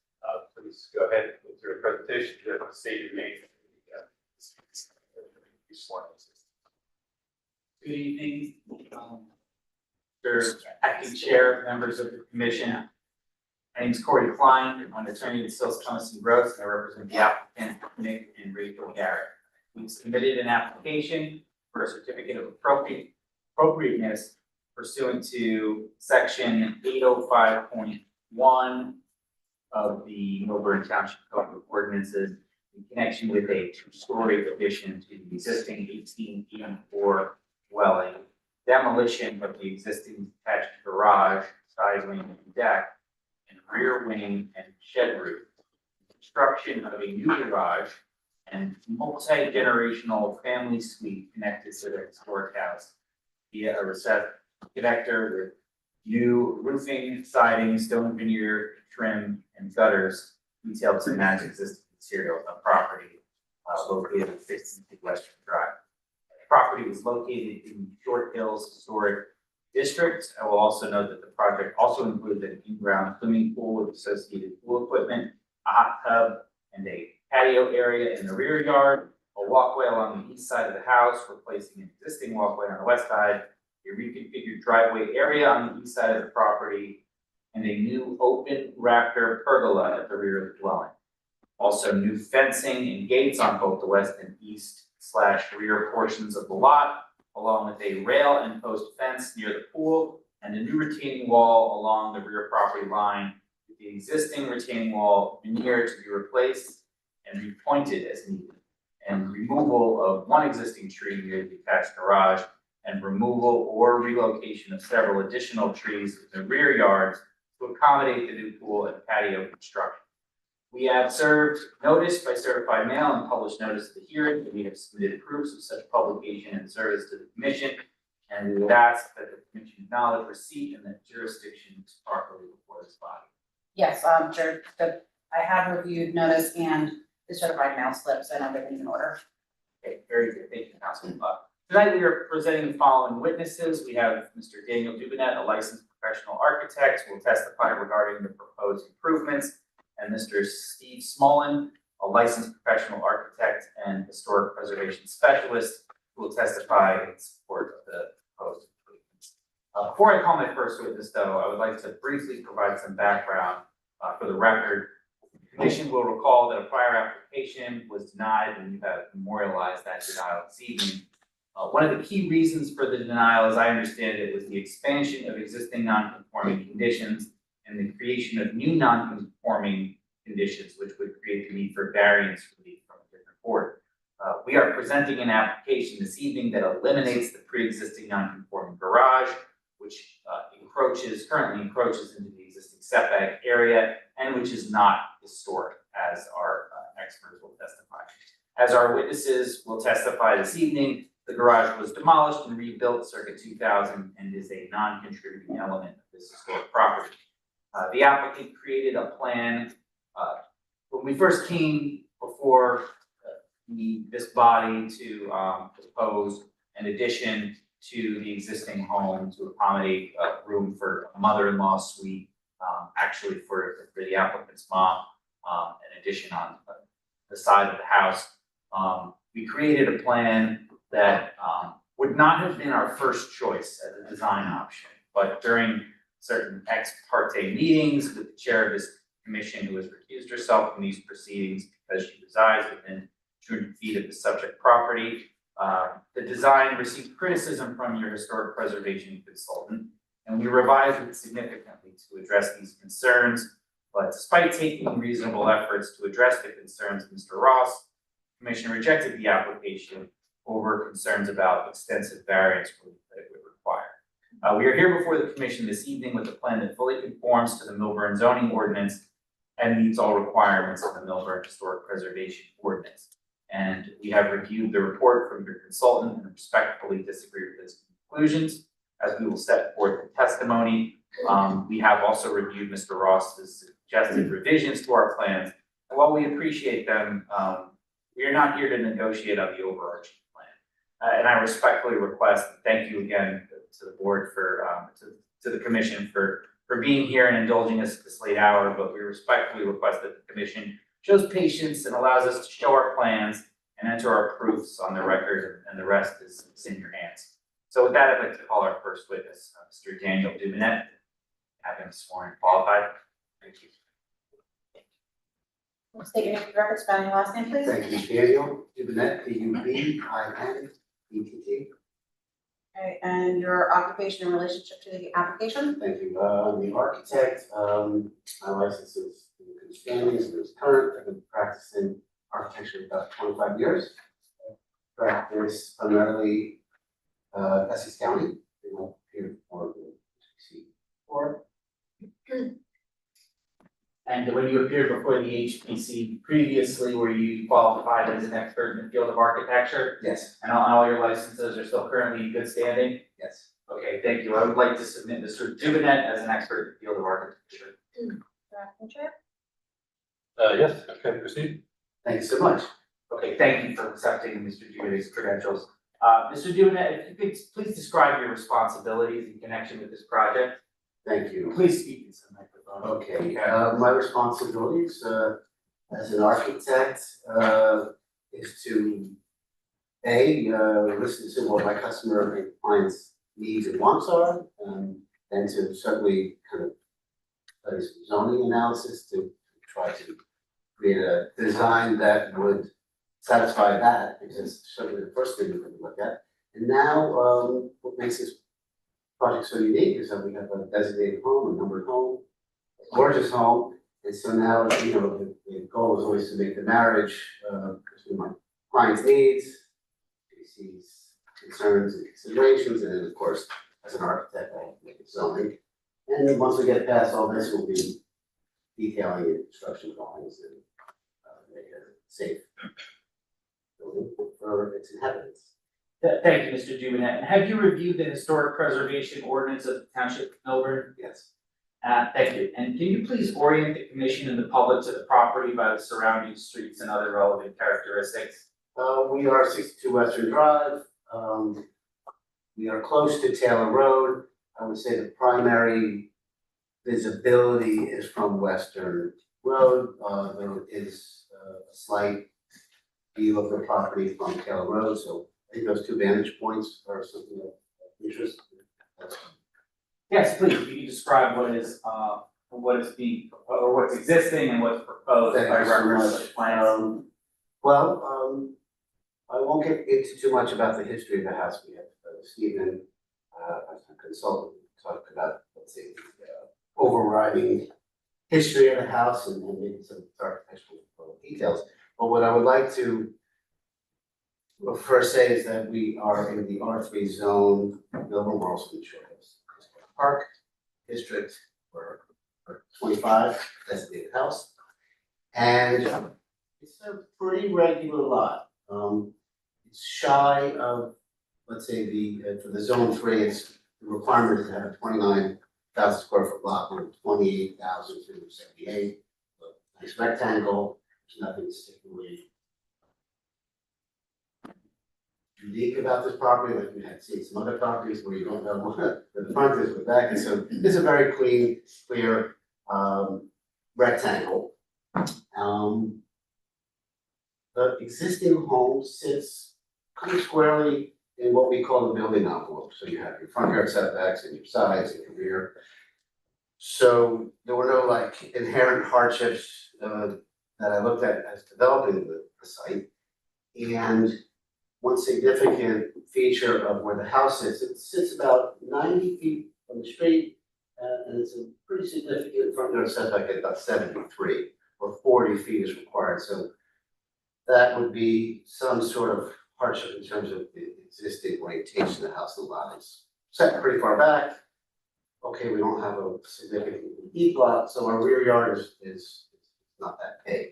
Speaker 9: Please go ahead with your presentation. You have to say your name.
Speaker 5: Good evening, Mr. Acting Chair, members of the commission. My name is Corey Klein. I'm an attorney at Sills, Thomas and Gross, and I represent the applicant, Nick and Rachel Garrett. We submitted an application for a certificate of appropriateness pursuant to section 805.1 of the Milburn Township Code of Ordinances in connection with a two-story addition to the existing 1884 dwelling, demolition of the existing detached garage, side wing and deck, and rear wing and shed roof, construction of a new garage, and multi-generational family suite connected to the historic house via a recessed connector with new roofing, siding, stone veneer, trim, and gutters detailed to match existing materials on property located at 16 Western Drive. The property is located in Short Hills Historic District. I will also note that the project also includes an in-ground swimming pool with associated pool equipment, a hot tub, and a patio area in the rear yard, a walkway along the east side of the house, replacing an existing walkway on the west side, a reconfigured driveway area on the east side of the property, and a new open rafter pergola at the rear of the dwelling. Also, new fencing and gates on both the west and east / rear portions of the lot, along with a rail and post fence near the pool, and a new retaining wall along the rear property line, with the existing retaining wall veneer to be replaced and repointed as needed, and removal of one existing tree near the attached garage, and removal or relocation of several additional trees in the rear yards to accommodate the new pool and patio construction. We have served notice by certified mail and published notice of the hearing, and we have submitted proofs of such publication and service to the commission. And we would ask that the commission acknowledge receipt and that jurisdiction is properly before this body.
Speaker 2: Yes, sure, I have reviewed notice and the certified mail slips and everything's in order.
Speaker 5: Okay, very good, thank you, Councilman Buck. Tonight we are presenting the following witnesses. We have Mr. Daniel Duvenet, a licensed professional architect, who will testify regarding the proposed improvements, and Mr. Steve Smolin, a licensed professional architect and historic preservation specialist, who will testify in support of the proposed improvements. Before I call my first witness, though, I would like to briefly provide some background for the record. The commission will recall that a prior application was denied, and you have memorialized that denial this evening. One of the key reasons for the denial, as I understand it, was the expansion of existing non-conforming conditions and the creation of new non-conforming conditions, which would create the need for variance relief from a different board. We are presenting an application this evening that eliminates the pre-existing non-conforming garage, which currently encroaches into the existing setback area, and which is not historic, as our experts will testify. As our witnesses will testify this evening, the garage was demolished and rebuilt circa 2000 and is a non-contributing element of this historic property. The applicant created a plan. When we first came
Speaker 14: before this body to propose an addition to the existing home to accommodate room for a mother-in-law suite, actually for the applicant's mom, an addition on the side of the house. We created a plan that would not have been our first choice as a design option, but during certain ex parte meetings with the chair of this commission, who has recused herself from these proceedings because she resides within 200 feet of the subject property, the design received criticism from your historic preservation consultant, and we revised it significantly to address these concerns. But despite taking reasonable efforts to address the concerns of Mr. Ross, the commission rejected the application over concerns about extensive variance that it would require. We are here before the commission this evening with a plan that fully conforms to the Milburn zoning ordinance and meets all requirements of the Milburn Historic Preservation Ordinance. And we have reviewed the report from your consultant and respectfully disagree with his conclusions, as we will set forth in testimony. We have also reviewed Mr. Ross's suggested revisions to our plans. And while we appreciate them, we are not here to negotiate on the overarching plan. And I respectfully request, and thank you again to the board for, to the commission for being here and indulging us at this late hour, but we respectfully request that the commission shows patience and allows us to show our plans and enter our proofs on the record, and the rest is in your hands. So with that, I'd like to call our first witness, Mr. Daniel Dumanet, have him sworn and qualified. Thank you.
Speaker 2: State your name for the record, spelling your last name, please.
Speaker 12: Thank you, Daniel Duvenet, D-U-B-I-N-E-T-T.
Speaker 2: Okay, and your occupation in relationship to the application?
Speaker 12: Thank you. I'm the architect. My license is in good standing, it is current. I've been practicing architecture about 25 years. Practice primarily Essex County. They won't appear for the HPC or.
Speaker 14: And when you appeared before the HPC previously, were you qualified as an expert in the field of architecture?
Speaker 12: Yes.
Speaker 14: And all your licenses are still currently in good standing?
Speaker 12: Yes.
Speaker 14: Okay, thank you. I would like to submit Mr. Duvenet as an expert in the field of architecture.
Speaker 9: Yes, okay, proceed.
Speaker 12: Thank you so much.
Speaker 14: Okay, thank you for accepting Mr. Duvenet's credentials. Mr. Duvenet, if you could please describe your responsibilities in connection with this project.
Speaker 12: Thank you.
Speaker 14: Please speak into the microphone.
Speaker 12: Okay, my responsibilities as an architect is to listen to what my customer and clients' needs and wants are, and to certainly kind of study some zoning analysis to try to create a design that would satisfy that, because it's certainly the first thing we're going to look at. And now, what makes this project so unique is that we have a designated home, a numbered home, a gorgeous home, and so now, you know, the goal is always to make the marriage between my client's needs, HPC's concerns and considerations, and then of course, as an architect, I make it zoning. And then once we get past all this, we'll be detailing and construction drawings and make it a safe building for its inhabitants.
Speaker 14: Thank you, Mr. Duvenet. And have you reviewed the historic preservation ordinance of the Township of Milburn?
Speaker 12: Yes.
Speaker 14: Thank you. And can you please orient the commission and the public to the property by the surrounding streets and other relevant characteristics?
Speaker 12: We are 62 Western Drive. We are close to Taylor Road. I would say the primary visibility is from Western Road. There is a slight view of the property from Taylor Road, so I think those two vantage points are something of interest.
Speaker 14: Yes, please. Can you describe what is being, or what's existing and what's proposed by
Speaker 12: Thank you so
Speaker 14: reference to
Speaker 12: much.
Speaker 14: the plans?
Speaker 12: I won't get into too much about the history of the house. We have Stephen, as a consultant, talk about, let's say, the overriding history of the house and maybe some architectural details. But what I would like to first say is that we are in the R3 zone, Milburn Worldston Shores Park District for 25 designated house. And it's a pretty regular lot. It's shy of, let's say, for the zone 3, it's the requirement is to have a 29,000 square foot lot, 28,278. Nice rectangle, There's nothing particularly unique about this property, like we had seen some other properties where you don't know what the front is with back, and so it's a very clean, clear, rectangle. The existing home sits pretty squarely in what we call the building envelope, so you have your front yard setbacks and your sides and your rear. So there were no like inherent hardships, that I looked at as developing the site. And one significant feature of where the house sits, it sits about 90 feet from the street, and it's a pretty significant front yard setback at about 73, or 40 feet is required, so that would be some sort of hardship in terms of the existing orientation of the house. The lot is set pretty far back. Okay, we don't have a significantly deep lot, so our rear yard is not that big.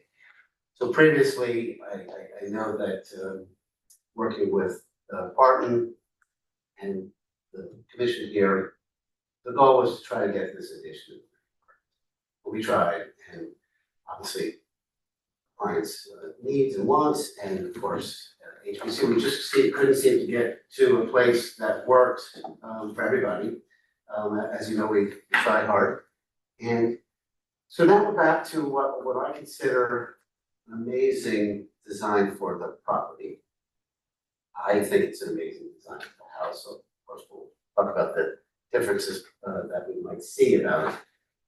Speaker 12: So previously, I know that, working with Barton and the commission here, the goal was to try to get this addition. We tried, and obviously clients' needs and wants, and of course, HPC, we just couldn't seem to get to a place that worked for everybody. As you know, we tried hard. And so now we're back to what I consider an amazing design for the property. I think it's an amazing design for the house, so of course we'll talk about the differences that we might see about it.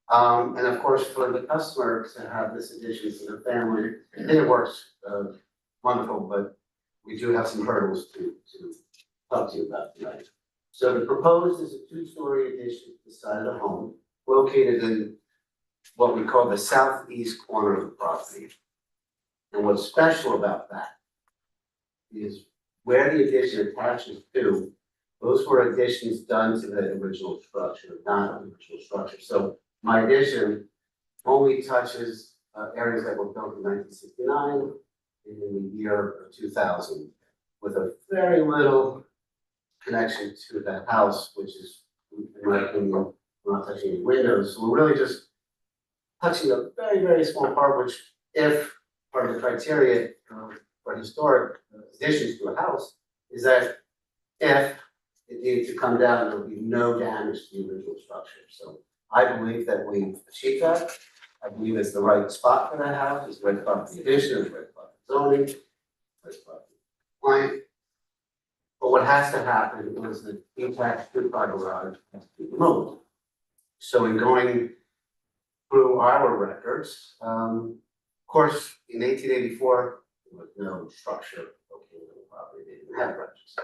Speaker 12: And of course, for the customer to have this addition to their family, I think it works wonderful, but we do have some hurdles to talk to you about tonight. So the proposed is a two-story addition to the side of the home, located in what we call the southeast corner of the property. And what's special about that is where the addition attaches to, those were additions done to the original structure, not the original structure. So my addition only touches areas that were built in 1969 and in the year of 2000, with a very little connection to the house, which is, in my opinion, we're not touching any windows. So we're really just touching a very, very small part, which, if part of the criteria for historic additions to a house, is that if it needed to come down, there would be no damage to the original structure. So I believe that we've achieved that. I believe it's the right spot for that house, it's the right spot for the addition, it's the right spot for zoning, it's the right spot for the client. But what has to happen is the detached two-car garage has to be removed. So in going through our records, of course, in 1884, there was no structure located on the property, they didn't have garages.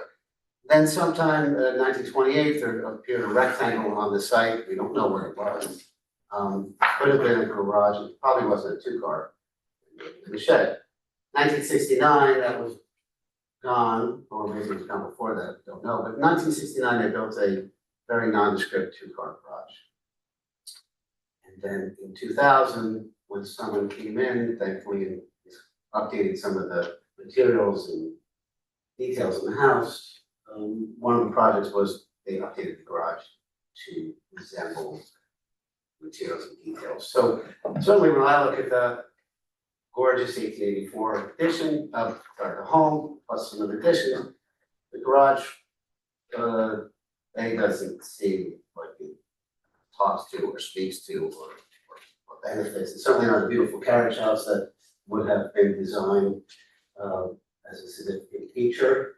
Speaker 12: Then sometime in 1928, there appeared a rectangle on the site, we don't know where it was. Could have been a garage, it probably wasn't a two-car, in a shed. 1969, that was gone, or maybe it was gone before that, don't know, but in 1969, they built a very nondescript two-car garage. And then in 2000, when someone came in, thankfully, and updated some of the materials and details in the house, one of the projects was they updated the garage to resemble materials and details. So certainly when I look at the gorgeous 1884 addition of the home, plus some other additions, the garage, doesn't seem like it talks to or speaks to or benefits. It's certainly not a beautiful carriage house that would have been designed as a significant feature.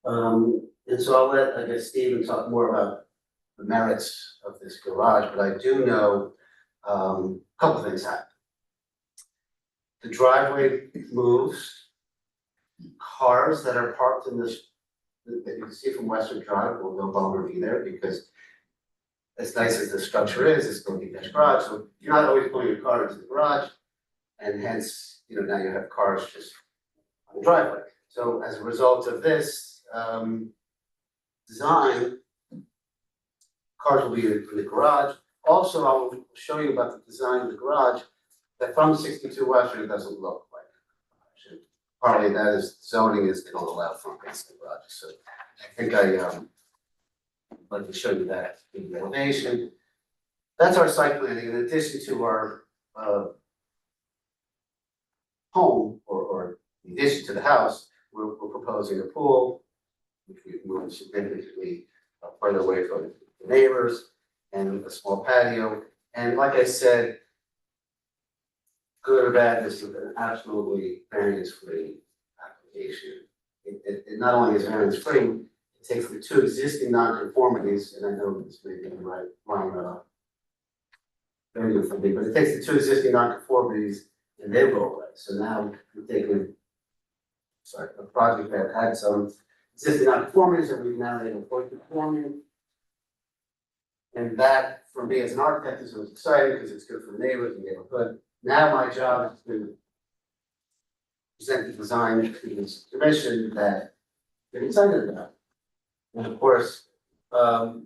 Speaker 12: And so I'll let, I guess, Stephen talk more about the merits of this garage, but I do know a couple things happen. The driveway moves. Cars that are parked in this, that you can see from Western Drive, will no longer be there, because as nice as the structure is, it's going to be detached garage, so you're not always pulling your car into the garage, and hence, now you have cars just on the driveway. So as a result of this design, cars will be in the garage. Also, I'll show you about the design of the garage, that from 62 Western, it doesn't look like a garage. Partly that is zoning is they don't allow front facing garages, so I think I'd like to show you that in the elevation. That's our site planning, in addition to our home or the addition to the house, we're proposing a pool, which we've moved significantly further away from the neighbors, and a small patio. And like I said, good or bad, this is an absolutely variance-free application. It not only is variance-free, it takes the two existing nonconformities, and I know this may be the wrong very good for me, but it takes the two existing nonconformities and they go away. So now we're taking, a project that had some existing nonconformities and we've now made a point conforming. And that, for me as an architect, is always exciting because it's good for the neighbors and the neighborhood. Now my job is to present the design to this commission that they're excited about. And of course,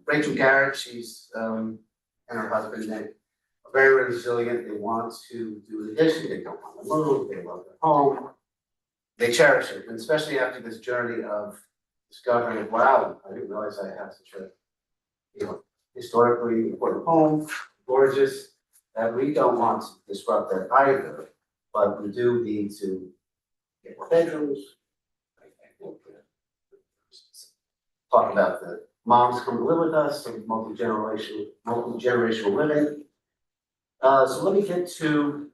Speaker 12: Rachel Garrett, she's and her husband, they are very resilient. They want to do an addition. They don't want to move. They love their home. They cherish it, and especially after this journey of discovering, wow, I didn't realize I had such a, historically important home, gorgeous, that we don't want to disrupt that either, but we do need to get more bedrooms. I think, talk about the moms come to live with us, so multi-generational living. So let me get to,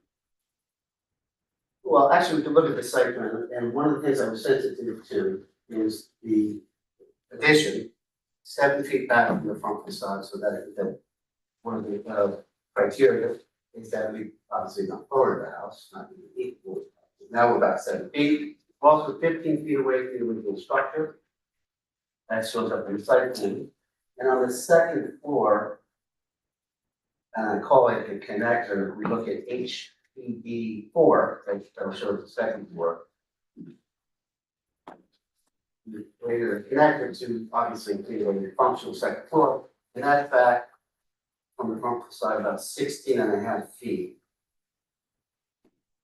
Speaker 12: well, actually, we can look at the site plan, and one of the things I was sensitive to is the addition, 7 feet back from the front facade, so that one of the criteria is that we obviously not lower the house, not equal. Now we're about 7 feet, also 15 feet away from the original structure. That shows up in the site plan. And on the second floor, and I call it the connector, we look at HPD4, that shows the second floor. The connector to obviously the functional second floor, and that's back from the front facade about 16.5 feet.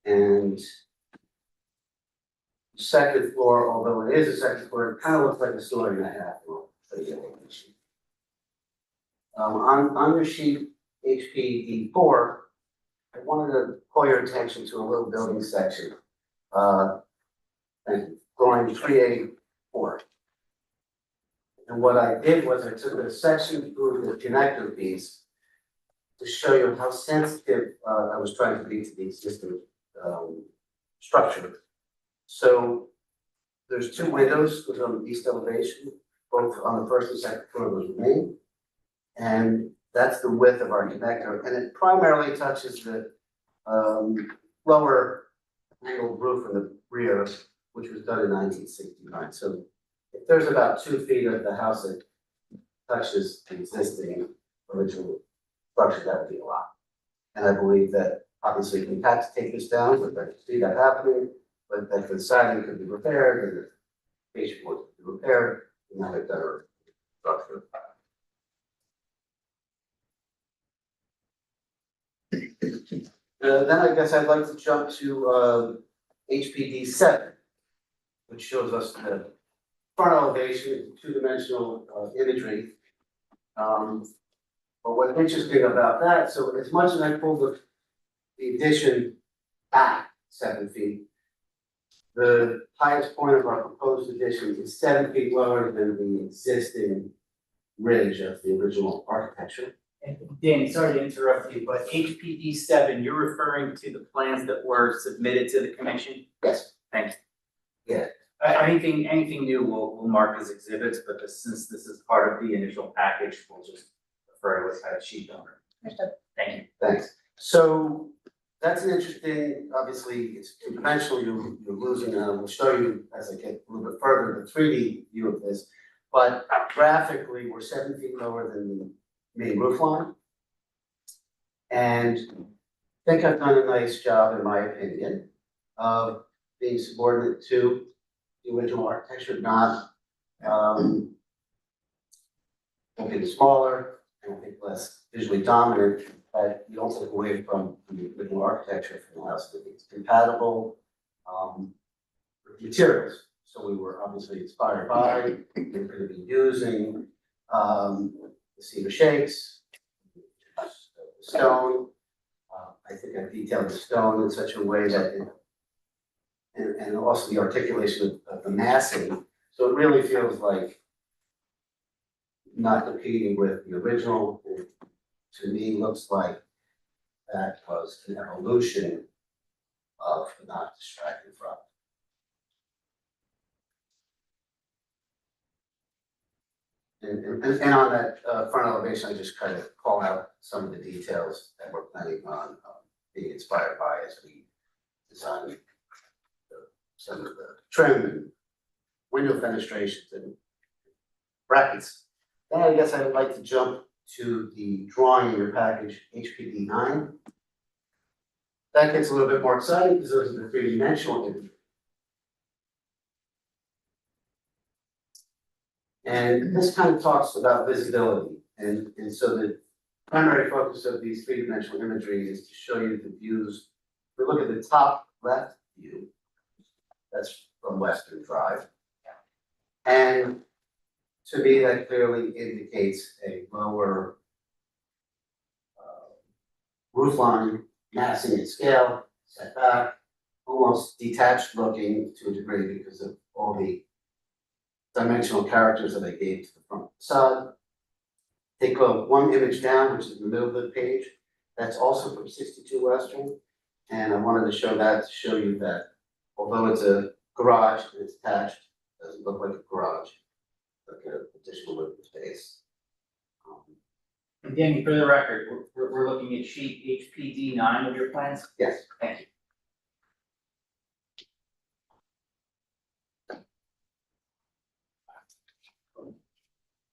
Speaker 12: And the second floor, although it is a second floor, it kind of looks like a story and a half. On the sheet HPD4, I wanted to call your attention to a little building section. Drawing 3A4. And what I did was I took a section through the connector piece to show you how sensitive I was trying to be to the existing structure. So there's 2 windows on the east elevation, both on the first and second floor of the main. And that's the width of our connector. And it primarily touches the lower angled roof in the rear, which was done in 1969. So if there's about 2 feet of the house that touches the existing original structure, that would be a lot. And I believe that obviously we had to take this down, but I see that happening, but that the siding could be repaired and the fascia board could be repaired and have a better structure. Then I guess I'd like to jump to HPD 7, which shows us the front elevation, 2-dimensional imagery. But what's interesting about that, so as much as I pulled the addition back 7 feet, the highest point of our proposed addition is 7 feet lower than the existing ridge of the original architecture.
Speaker 14: And Danny, sorry to interrupt you, but HPD 7, you're referring to the plans that were submitted to the commission?
Speaker 12: Yes.
Speaker 14: Thank
Speaker 12: you. Yeah.
Speaker 14: Anything new we'll mark as exhibits, but since this is part of the initial package, we'll just refer to what's had a sheet number.
Speaker 2: Understood.
Speaker 14: Thank you.
Speaker 12: Thanks. So that's an interesting, obviously, it's two-dimensional, you're losing, and I will show you as I get a little bit further, the 3D view of this. But graphically, we're 7 feet lower than the main roof line. And I think I've done a nice job, in my opinion, of being subordinate to the original architecture, not making it smaller, and I think less visually dominant, but you don't take away from the original architecture from the house. It's compatible with materials. So we were obviously inspired by, we're going to be using the cedar shakes, the stone. I think I detailed the stone in such a way that it and also the articulation of the massing. So it really feels like not competing with the original. It, to me, looks like that was an evolution of not distracting from. And on that front elevation, I just kind of call out some of the details that we're planning on being inspired by as we design some of the trim and window fenestrations and brackets. Then I guess I would like to jump to the drawing in your package, HPD 9. That gets a little bit more exciting because those are the three-dimensional images. And this kind of talks about visibility. And so the primary focus of these three-dimensional imagery is to show you the views. If we look at the top left view, that's from Western Drive. And to me, that clearly indicates a lower roof line, massing and scale, setback, almost detached looking to a degree because of all the dimensional characters that I gave to the front facade. Take one image down, which is in the middle of the page. That's also from 62 Western. And I wanted to show that to show you that although it's a garage and it's attached, it doesn't look like a garage. Like an additional living space.
Speaker 14: And Danny, for the record, we're looking at sheet HPD 9 of your plans?
Speaker 12: Yes.
Speaker 14: Thank you.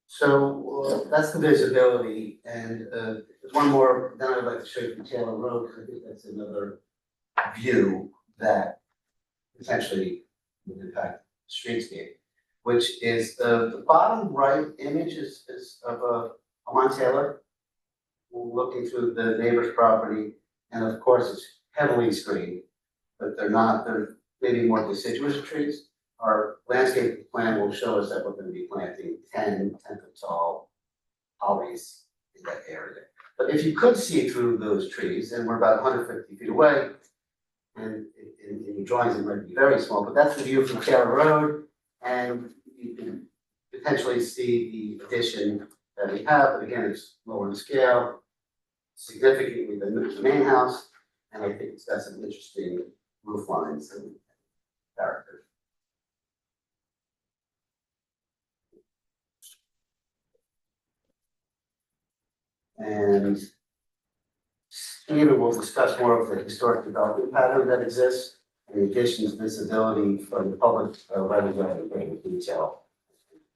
Speaker 12: So that's the visibility, and one more, then I'd like to show you from Taylor Road, because I think that's another view that potentially would impact the streetscape, which is the bottom right image is of I'm on Taylor, looking through the neighbor's property, and of course it's heavily screened, but they're maybe more deciduous trees. Our landscape plan will show us that we're going to be planting 10-foot tall hollies in that area. But if you could see through those trees, and we're about 150 feet away, and in your drawings it might be very small, but that's the view from Taylor Road, and you can potentially see the addition that we have, but again, it's lower in scale, significantly than the main house, and I think it's got some interesting roof lines and characters. And Stephen will discuss more of the historic development pattern that exists, and the additions, visibility from the public, right away, in great detail.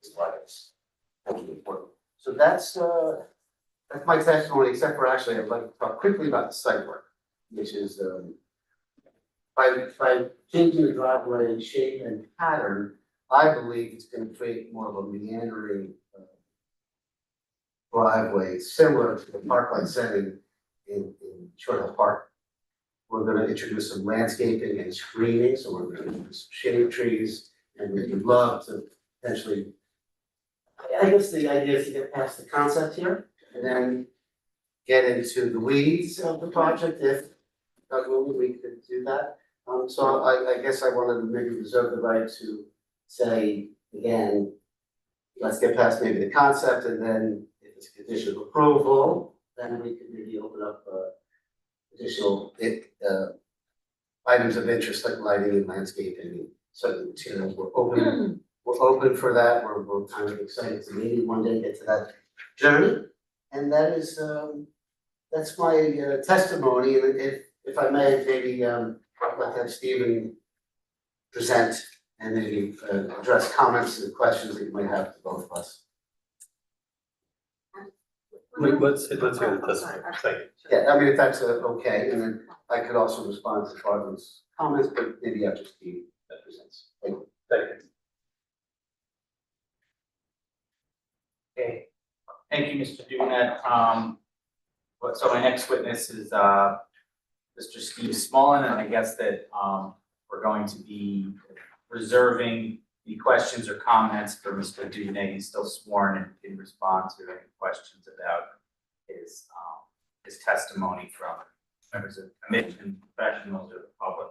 Speaker 12: Is why it's important. So that's my testimony, except for actually, I'd like to talk quickly about the site work, which is by changing the driveway shape and pattern, I believe it's going to create more of a meandering driveway similar to the parkland setting in Short Hill Park. We're going to introduce some landscaping and screening, so we're going to introduce some shade trees, and we would love to potentially. I guess the idea is to get past the concept here and then get into the weeds of the project if God willing we could do that. So I guess I wanted to maybe reserve the right to say again, let's get past maybe the concept, and then if it's a condition of approval, then we could maybe open up additional items of interest like lighting and landscaping and certain materials. We're open for that. We're kind of excited to maybe one day get to that journey. And that is that's my testimony. And if I may, maybe let that Stephen present and maybe address comments and questions that you might have to both of us.
Speaker 9: Let's hear the testimony. Thank you.
Speaker 12: Yeah, I mean, if that's okay, and then I could also respond to Barbara's comments, but maybe after Steve that presents. Thank you.
Speaker 9: Thank you.
Speaker 14: Okay, thank you, Mr. Duvenet. So my next witness is Mr. Steve Smolin, and I guess that we're going to be reserving the questions or comments for Mr. Duvenet. He's still sworn and can respond to any questions about his testimony from members of the commission, professionals, or the public.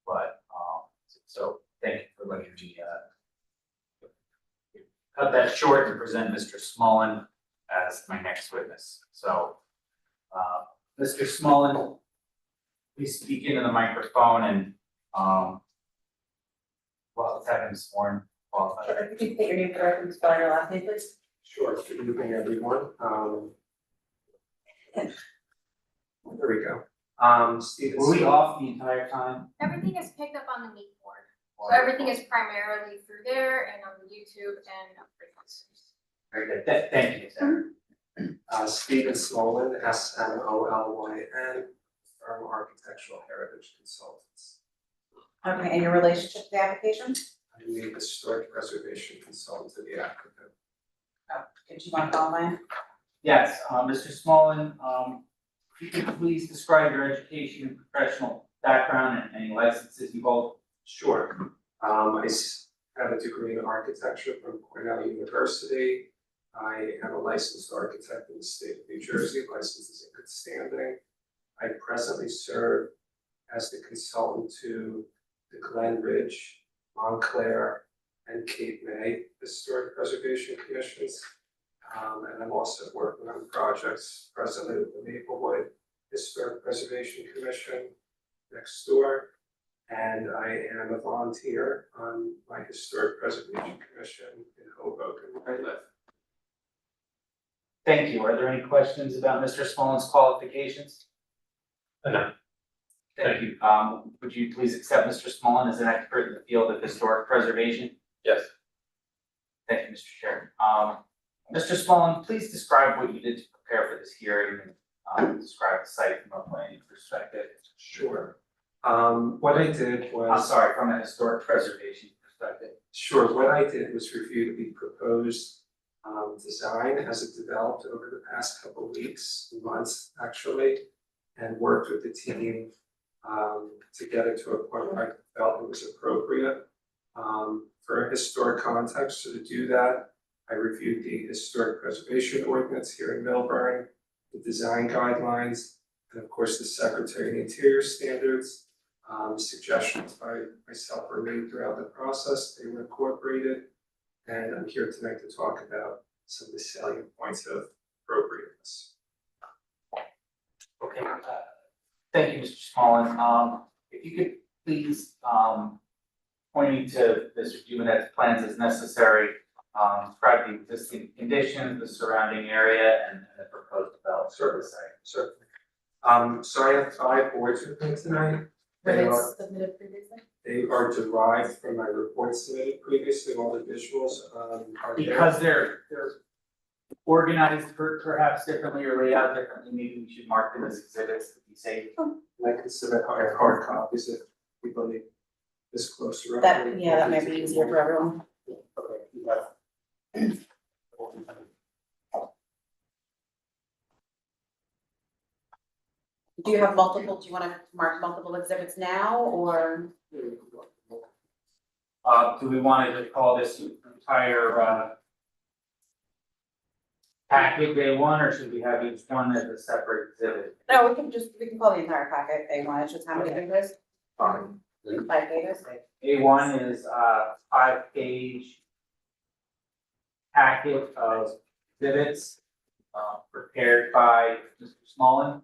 Speaker 14: But cut that short and present Mr. Smolin as my next witness. So, Mr. Smolin, please speak into the microphone and, well, let's have him sworn. Qualified.
Speaker 2: Sure, if you could state your name for the record and spell your last name, please.
Speaker 12: Sure, good evening, everyone. There we go. Stephen.
Speaker 14: Were we off the entire time?
Speaker 15: Everything is picked up on the Meet board. So everything is primarily through there and on YouTube and on frequencies.
Speaker 14: Very good. Thank you, sir.
Speaker 12: Stephen Smolin, SMOLYN, from Architectural Heritage Consultants.
Speaker 2: Okay, and your relationship to the application?
Speaker 12: I'm the historic preservation consultant to the applicant.
Speaker 2: Oh, did you want to qualify?
Speaker 14: Yes, Mr. Smolin, if you could please describe your education and professional background and any licenses you hold.
Speaker 12: Sure. Have a degree in architecture from Cornell University. I am a licensed architect in the state of New Jersey, licenses in good standing. I presently serve as the consultant to the Glen Ridge, Montclair, and Cape May Historic Preservation Commissions. And I'm also working on projects presently with the Maplewood Historic Preservation Commission next door. And I am a volunteer on my Historic Preservation Commission in Hoboken, where I live.
Speaker 14: Thank you. Are there any questions about Mr. Smolin's qualifications?
Speaker 9: No.
Speaker 14: Thank you. Would you please accept Mr. Smolin as an expert in the field of historic preservation?
Speaker 9: Yes.
Speaker 14: Thank you, Mr. Chair. Mr. Smolin, please describe what you did to prepare for this hearing and describe the site from a planning perspective.
Speaker 12: Sure. What I did was.
Speaker 14: I'm sorry, from a historic preservation perspective.
Speaker 12: Sure, what I did was review the proposed design as it developed over the past couple of weeks, months actually, and worked with the team to get it to a point where I felt it was appropriate for a historic context. So to do that, I reviewed the historic preservation ordinance here in Millburn, the design guidelines, and of course the Secretary of the Interior standards. Suggestions by myself were made throughout the process. They were incorporated, and I'm here tonight to talk about some of the salient points of appropriateness.
Speaker 14: Okay, thank you, Mr. Smolin. If you could please, pointing to Mr. Dumanet's plans as necessary, describe the existing conditions, the surrounding area, and the proposed development.
Speaker 12: Certainly. So I have 5 boards with me tonight.
Speaker 2: Submitted previously?
Speaker 12: They are derived from my report submitted previously. All the visuals are there.
Speaker 14: Because they're organized perhaps differently or laid out differently, maybe we should mark them as exhibits to be safe.
Speaker 12: I can submit hard copies if people need this closer.
Speaker 2: That might be easier for everyone.
Speaker 12: Okay.
Speaker 2: Do you have multiple, do you want to mark multiple exhibits now, or?
Speaker 14: Do we want to just call this entire package A1, or should we have each one as a separate exhibit?
Speaker 2: No, we can call the entire packet A1, it's just how many pages? 5 pages.
Speaker 14: A1 is a 5-page packet of exhibits prepared by Mr. Smolin.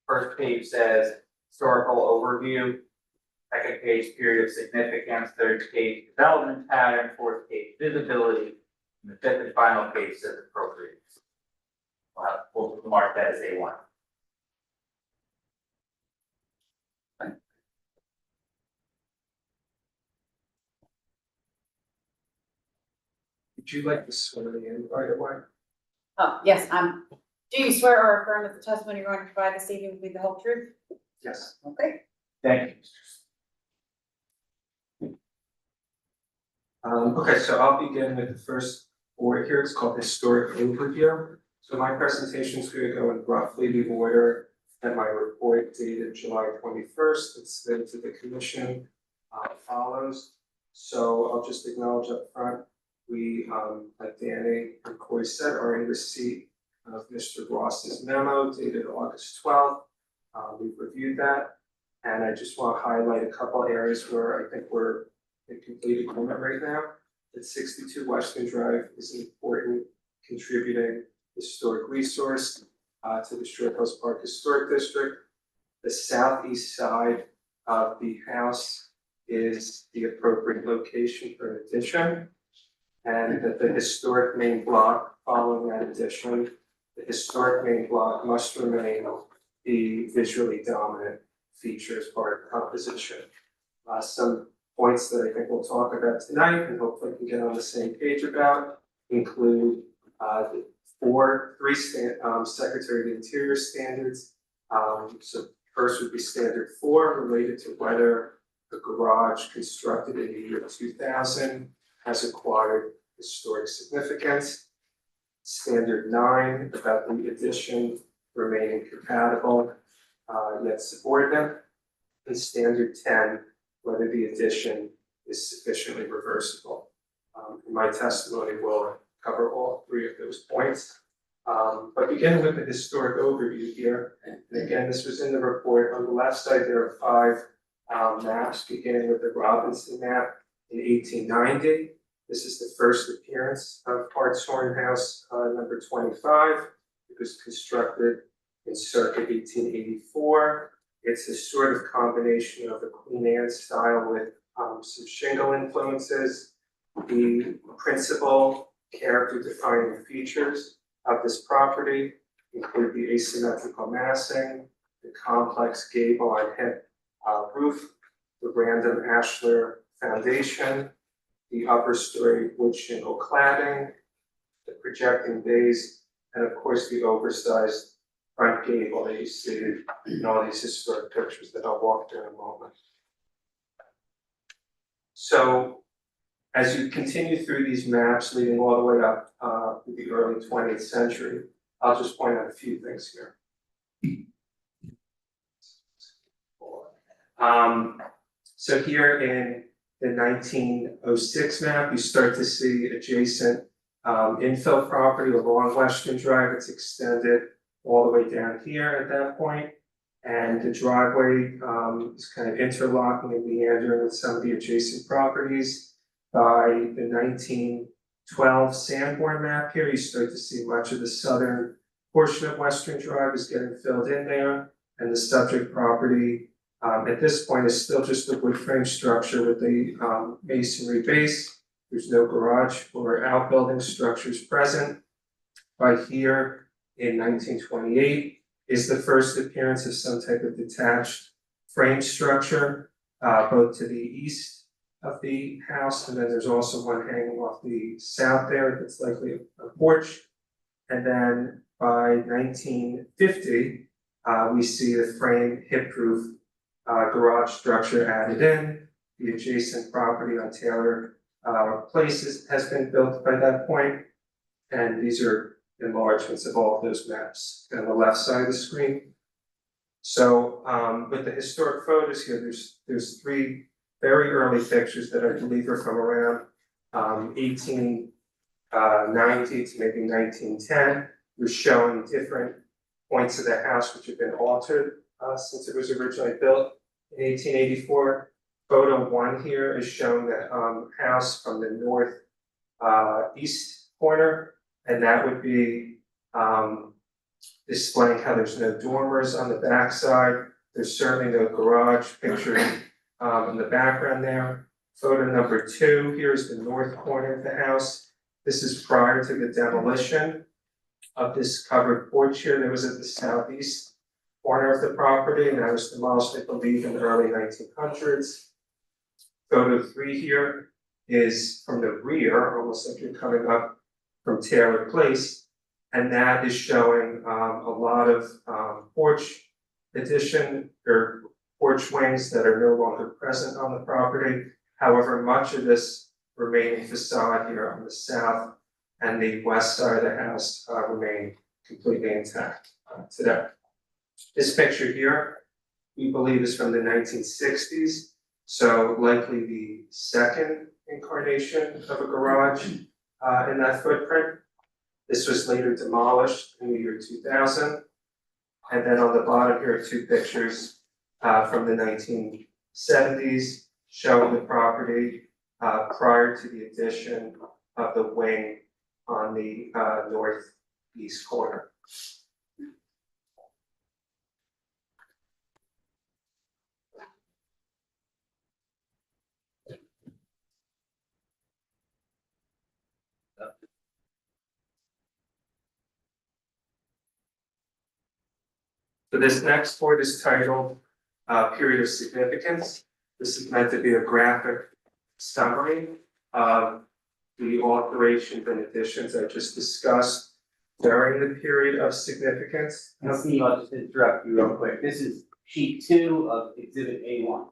Speaker 14: First page says historical overview, second page period of significance, third page development pattern, fourth page visibility, and the fifth and final page says appropriate. We'll mark that as A1.
Speaker 12: Would you like to swear me in right away?
Speaker 2: Oh, yes, do you swear or affirm that the testimony you're going to provide this evening will be the whole truth?
Speaker 12: Yes.
Speaker 2: Okay.
Speaker 14: Thank you, Mr.
Speaker 12: Okay, so I'll begin with the first board here. It's called Historic Overview. So my presentation is going to go in roughly the order that my report dated July 21st. It's submitted to the commission follows. So I'll just acknowledge up front, we, like Danny and Corey said, are in receipt of Mr. Ross's memo dated August 12th. We've reviewed that, and I just want to highlight a couple areas where I think we're in complete agreement right now.
Speaker 11: that 62 Western Drive is an important contributing historic resource to the Short Hills Park Historic District. The southeast side of the house is the appropriate location for an addition. And that the historic main block following that addition, the historic main block must remain the visually dominant feature as part of the composition. Some points that I think we'll talk about tonight and hopefully can get on the same page about include the three Secretary of the Interior standards. So first would be standard 4 related to whether the garage constructed in the year 2000 has acquired historic significance. Standard 9 about the addition remaining compatible yet subordinate. And standard 10 whether the addition is sufficiently reversible. My testimony will cover all 3 of those points. But beginning with the historic overview here, and again, this was in the report. On the left side, there are 5 maps, beginning with the Robinson map in 1890. This is the first appearance of Hartshorn House, number 25. It was constructed in circa 1884. It's a sort of combination of a Queen Anne style with some shingle influences. The principal character-defining features of this property include the asymmetrical massing, the complex gable and hip roof, the random ashlar foundation, the upper story wood shingle cladding, the projecting bays, and of course the oversized front gable that you see in all these historic pictures that I'll walk through in a moment. So as you continue through these maps leading all the way up to the early 20th century, I'll just point out a few things here. So here in the 1906 map, you start to see adjacent infill property along Western Drive. It's extended all the way down here at that point. And the driveway is kind of interlocking and meandering with some of the adjacent properties. By the 1912 Sanborn map here, you start to see much of the southern portion of Western Drive is getting filled in there. And the subject property at this point is still just a wood frame structure with a masonry base. There's no garage or outbuilding structures present. By here, in 1928 is the first appearance of some type of detached frame structure, both to the east of the house, and then there's also one hanging off the south there that's likely a porch. And then by 1950, we see the frame hip-proof garage structure added in. The adjacent property on Taylor Place has been built by that point, and these are enlargements of all of those maps on the left side of the screen. So with the historic photos here, there's 3 very early pictures that I believe are from around 1890 to maybe 1910. We're showing different points of the house which have been altered since it was originally built in 1884. Photo 1 here is showing the house from the north east corner. And that would be displaying how there's no dormers on the backside. There's certainly no garage pictured in the background there. Photo number 2, here's the north corner of the house. This is prior to the demolition of this covered porch here that was at the southeast corner of the property, and that was demolished, I believe, in the early 1900s. Photo 3 here is from the rear, almost like you're coming up from Taylor Place, and that is showing a lot of porch addition or porch wings that are no longer present on the property. However, much of this remaining facade here on the south and the west side of the house remain completely intact today. This picture here, we believe, is from the 1960s, so likely the second incarnation of a garage in that footprint. This was later demolished in the year 2000. And then on the bottom here are 2 pictures from the 1970s showing the property prior to the addition of the wing on the northeast corner. So this next point is titled Period of Significance. This is meant to be a graphic summary of the alterations and additions I just discussed during the period of significance.
Speaker 12: Now, Steve, I'll just interrupt you real quick. This is sheet 2 of exhibit A1.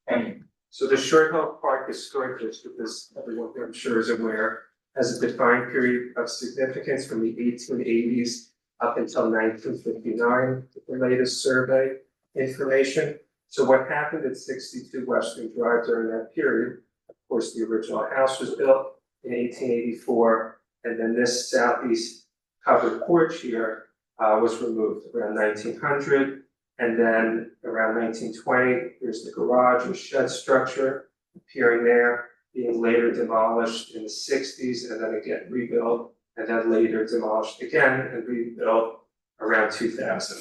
Speaker 12: Thank you.
Speaker 11: So the Short Hill Park Historic District, as everyone I'm sure is aware, has a defined period of significance from the 1880s up until 1959, with the latest survey information. So what happened at 62 Western Drive during that period? Of course, the original house was built in 1884, and then this southeast covered porch here was removed around 1900. And then around 1920, there's the garage or shed structure appearing there, being later demolished in the 60s and then again rebuilt, and then later demolished again and rebuilt around 2000.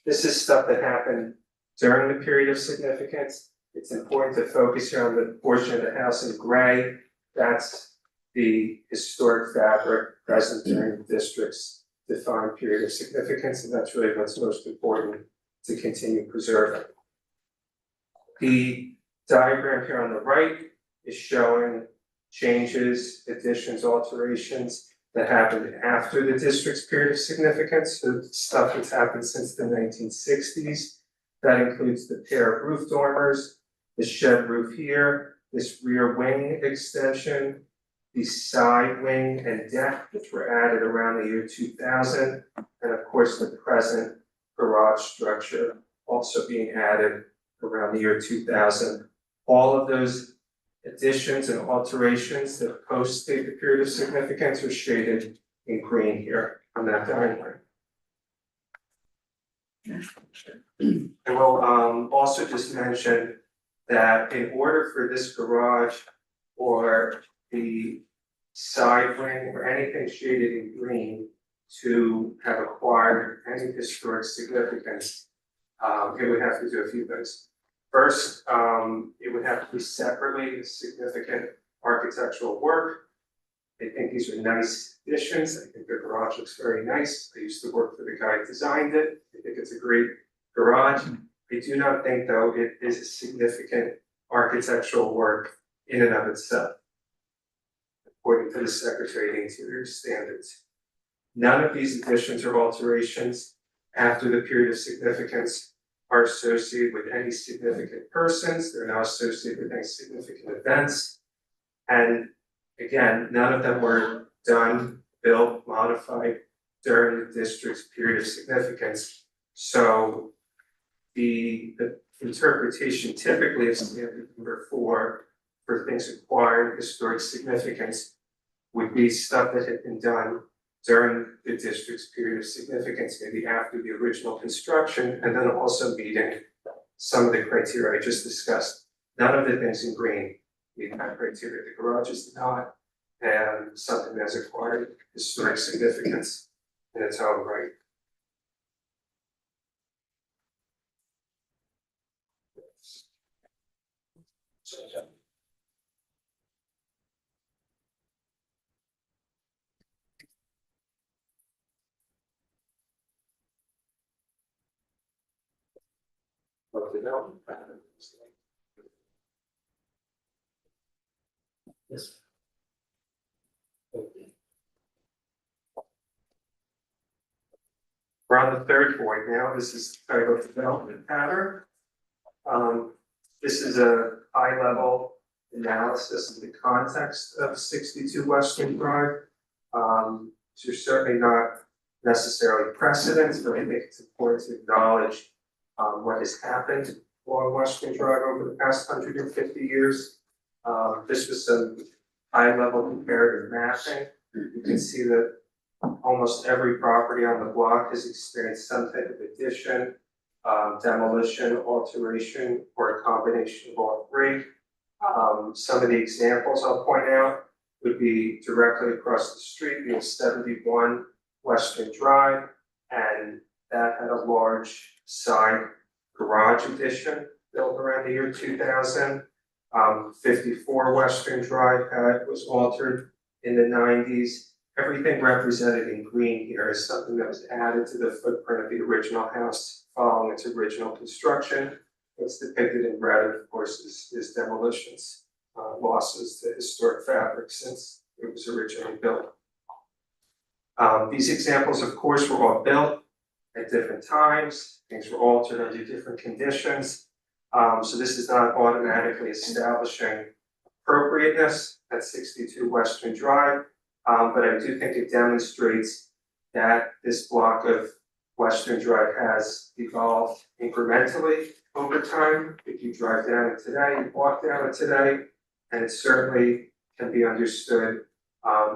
Speaker 11: This is stuff that happened during the period of significance. It's important to focus here on the portion of the house in gray. That's the historic fabric present during the district's defined period of significance, and that's really what's most important to continue preserving. The diagram here on the right is showing changes, additions, alterations that happened after the district's period of significance, so stuff that's happened since the 1960s. That includes the pair of roof dormers, the shed roof here, this rear wing extension, the side wing and deck, which were added around the year 2000, and of course the present garage structure also being added around the year 2000. All of those additions and alterations that post-date the period of significance are shaded in green here on that diagram. I will also just mention that in order for this garage or the side wing or anything shaded in green to have acquired any historic significance, it would have to do a few things. First, it would have to be separately significant architectural work. I think these are nice additions. I think the garage looks very nice. I used to work for the guy who designed it. I think it's a great garage. I do not think, though, it is a significant architectural work in and of itself, according to the Secretary of the Interior standards. None of these additions or alterations after the period of significance are associated with any significant persons. They're not associated with any significant events. And again, none of them were done, built, modified during the district's period of significance. So the interpretation typically of standard number 4 for things acquired historic significance would be stuff that had been done during the district's period of significance, maybe after the original construction, and then also meeting some of the criteria I just discussed. None of the things in green meet that criteria. The garage is not, and something that's acquired historic significance in its own right. Development pattern. Yes. We're on the third point now. This is titled development pattern. This is a high-level analysis of the context of 62 Western Drive. So certainly not necessarily precedents, but I think it's important to acknowledge what has happened along Western Drive over the past 150 years. This was some high-level comparative mapping. You can see that almost every property on the block has experienced some type of addition, demolition, alteration, or a combination of all three. Some of the examples I'll point out would be directly across the street, we have 71 Western Drive, and that had a large side garage addition built around the year 2000. 54 Western Drive was altered in the 90s. Everything represented in green here is something that was added to the footprint of the original house following its original construction. What's depicted in red, of course, is demolitions, losses to historic fabric since it was originally built. These examples, of course, were all built at different times. Things were altered under different conditions. So this is not automatically establishing appropriateness at 62 Western Drive. But I do think it demonstrates that this block of Western Drive has evolved incrementally over time. If you drive down it today, you walk down it today, and it certainly can be understood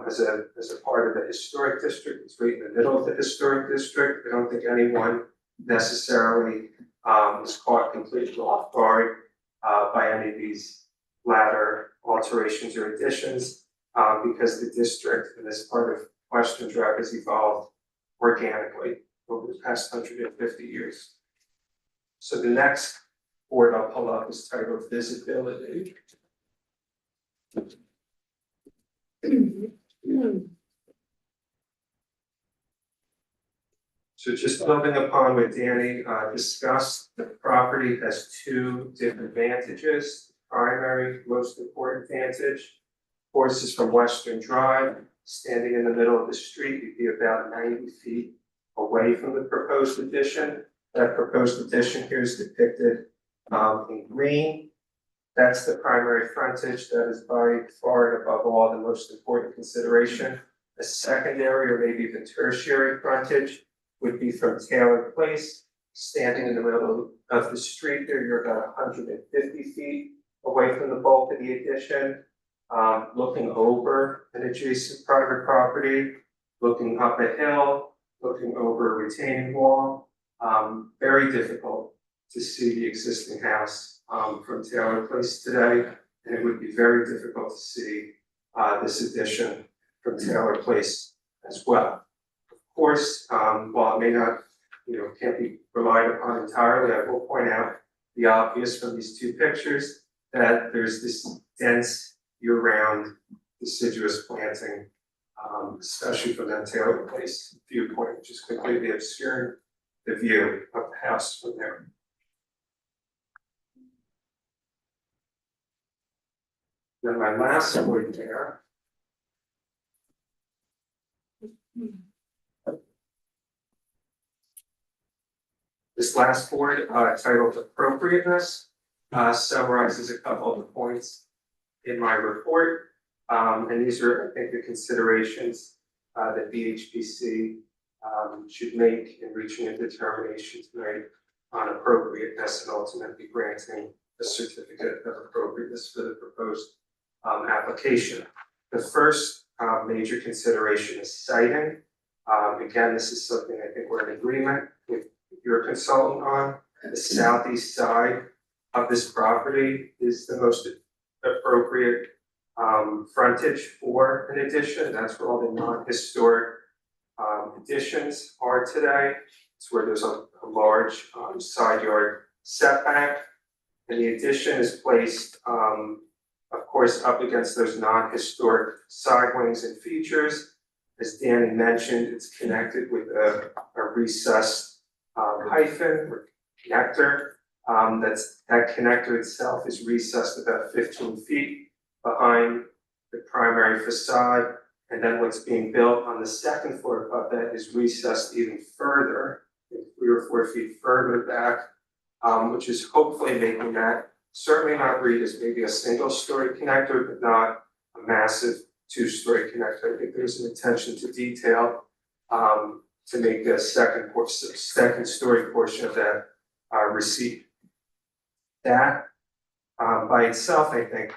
Speaker 11: as a part of the historic district. It's right in the middle of the historic district. I don't think anyone necessarily was caught completely off guard by any of these latter alterations or additions, because the district in this part of Western Drive has evolved organically over the past 150 years. So the next board I'll pull up is titled Visibility. So just building upon what Danny discussed, the property has two different advantages. Primary, most important advantage, of course, is from Western Drive. Standing in the middle of the street, you'd be about 90 feet away from the proposed addition. That proposed addition here is depicted in green. That's the primary frontage. That is by far and above all the most important consideration. A secondary or maybe even tertiary frontage would be from Taylor Place. Standing in the middle of the street there, you're about 150 feet away from the bulk of the addition, looking over an adjacent private property, looking up a hill, looking over a retaining wall. Very difficult to see the existing house from Taylor Place today, and it would be very difficult to see this addition from Taylor Place as well. Of course, while it may not, can't be relied upon entirely, I will point out the obvious from these two pictures that there's this dense year-round deciduous planting, especially from that Taylor Place viewpoint, which is completely obscuring the view of the house from there. Then my last point there. This last board, titled Appropriateness, summarizes a couple of the points in my report. And these are, I think, the considerations that the HPC should make in reaching a determination tonight on appropriateness and ultimately granting a certificate of appropriateness for the proposed application. The first major consideration is siting. Again, this is something I think we're in agreement with your consultant on. The southeast side of this property is the most appropriate frontage for an addition. That's where all the non-historic additions are today. It's where there's a large side yard setback. And the addition is placed, of course, up against those non-historic side wings and features. As Danny mentioned, it's connected with a recessed hyphen or connector. That connector itself is recessed about 15 feet behind the primary facade. And then what's being built on the second floor above that is recessed even further, 3 or 4 feet further back, which is hopefully making that certainly not read as maybe a single-story connector, but not a massive 2-story connector. I think there's an attention to detail to make the second story portion of that receipt. That by itself, I think,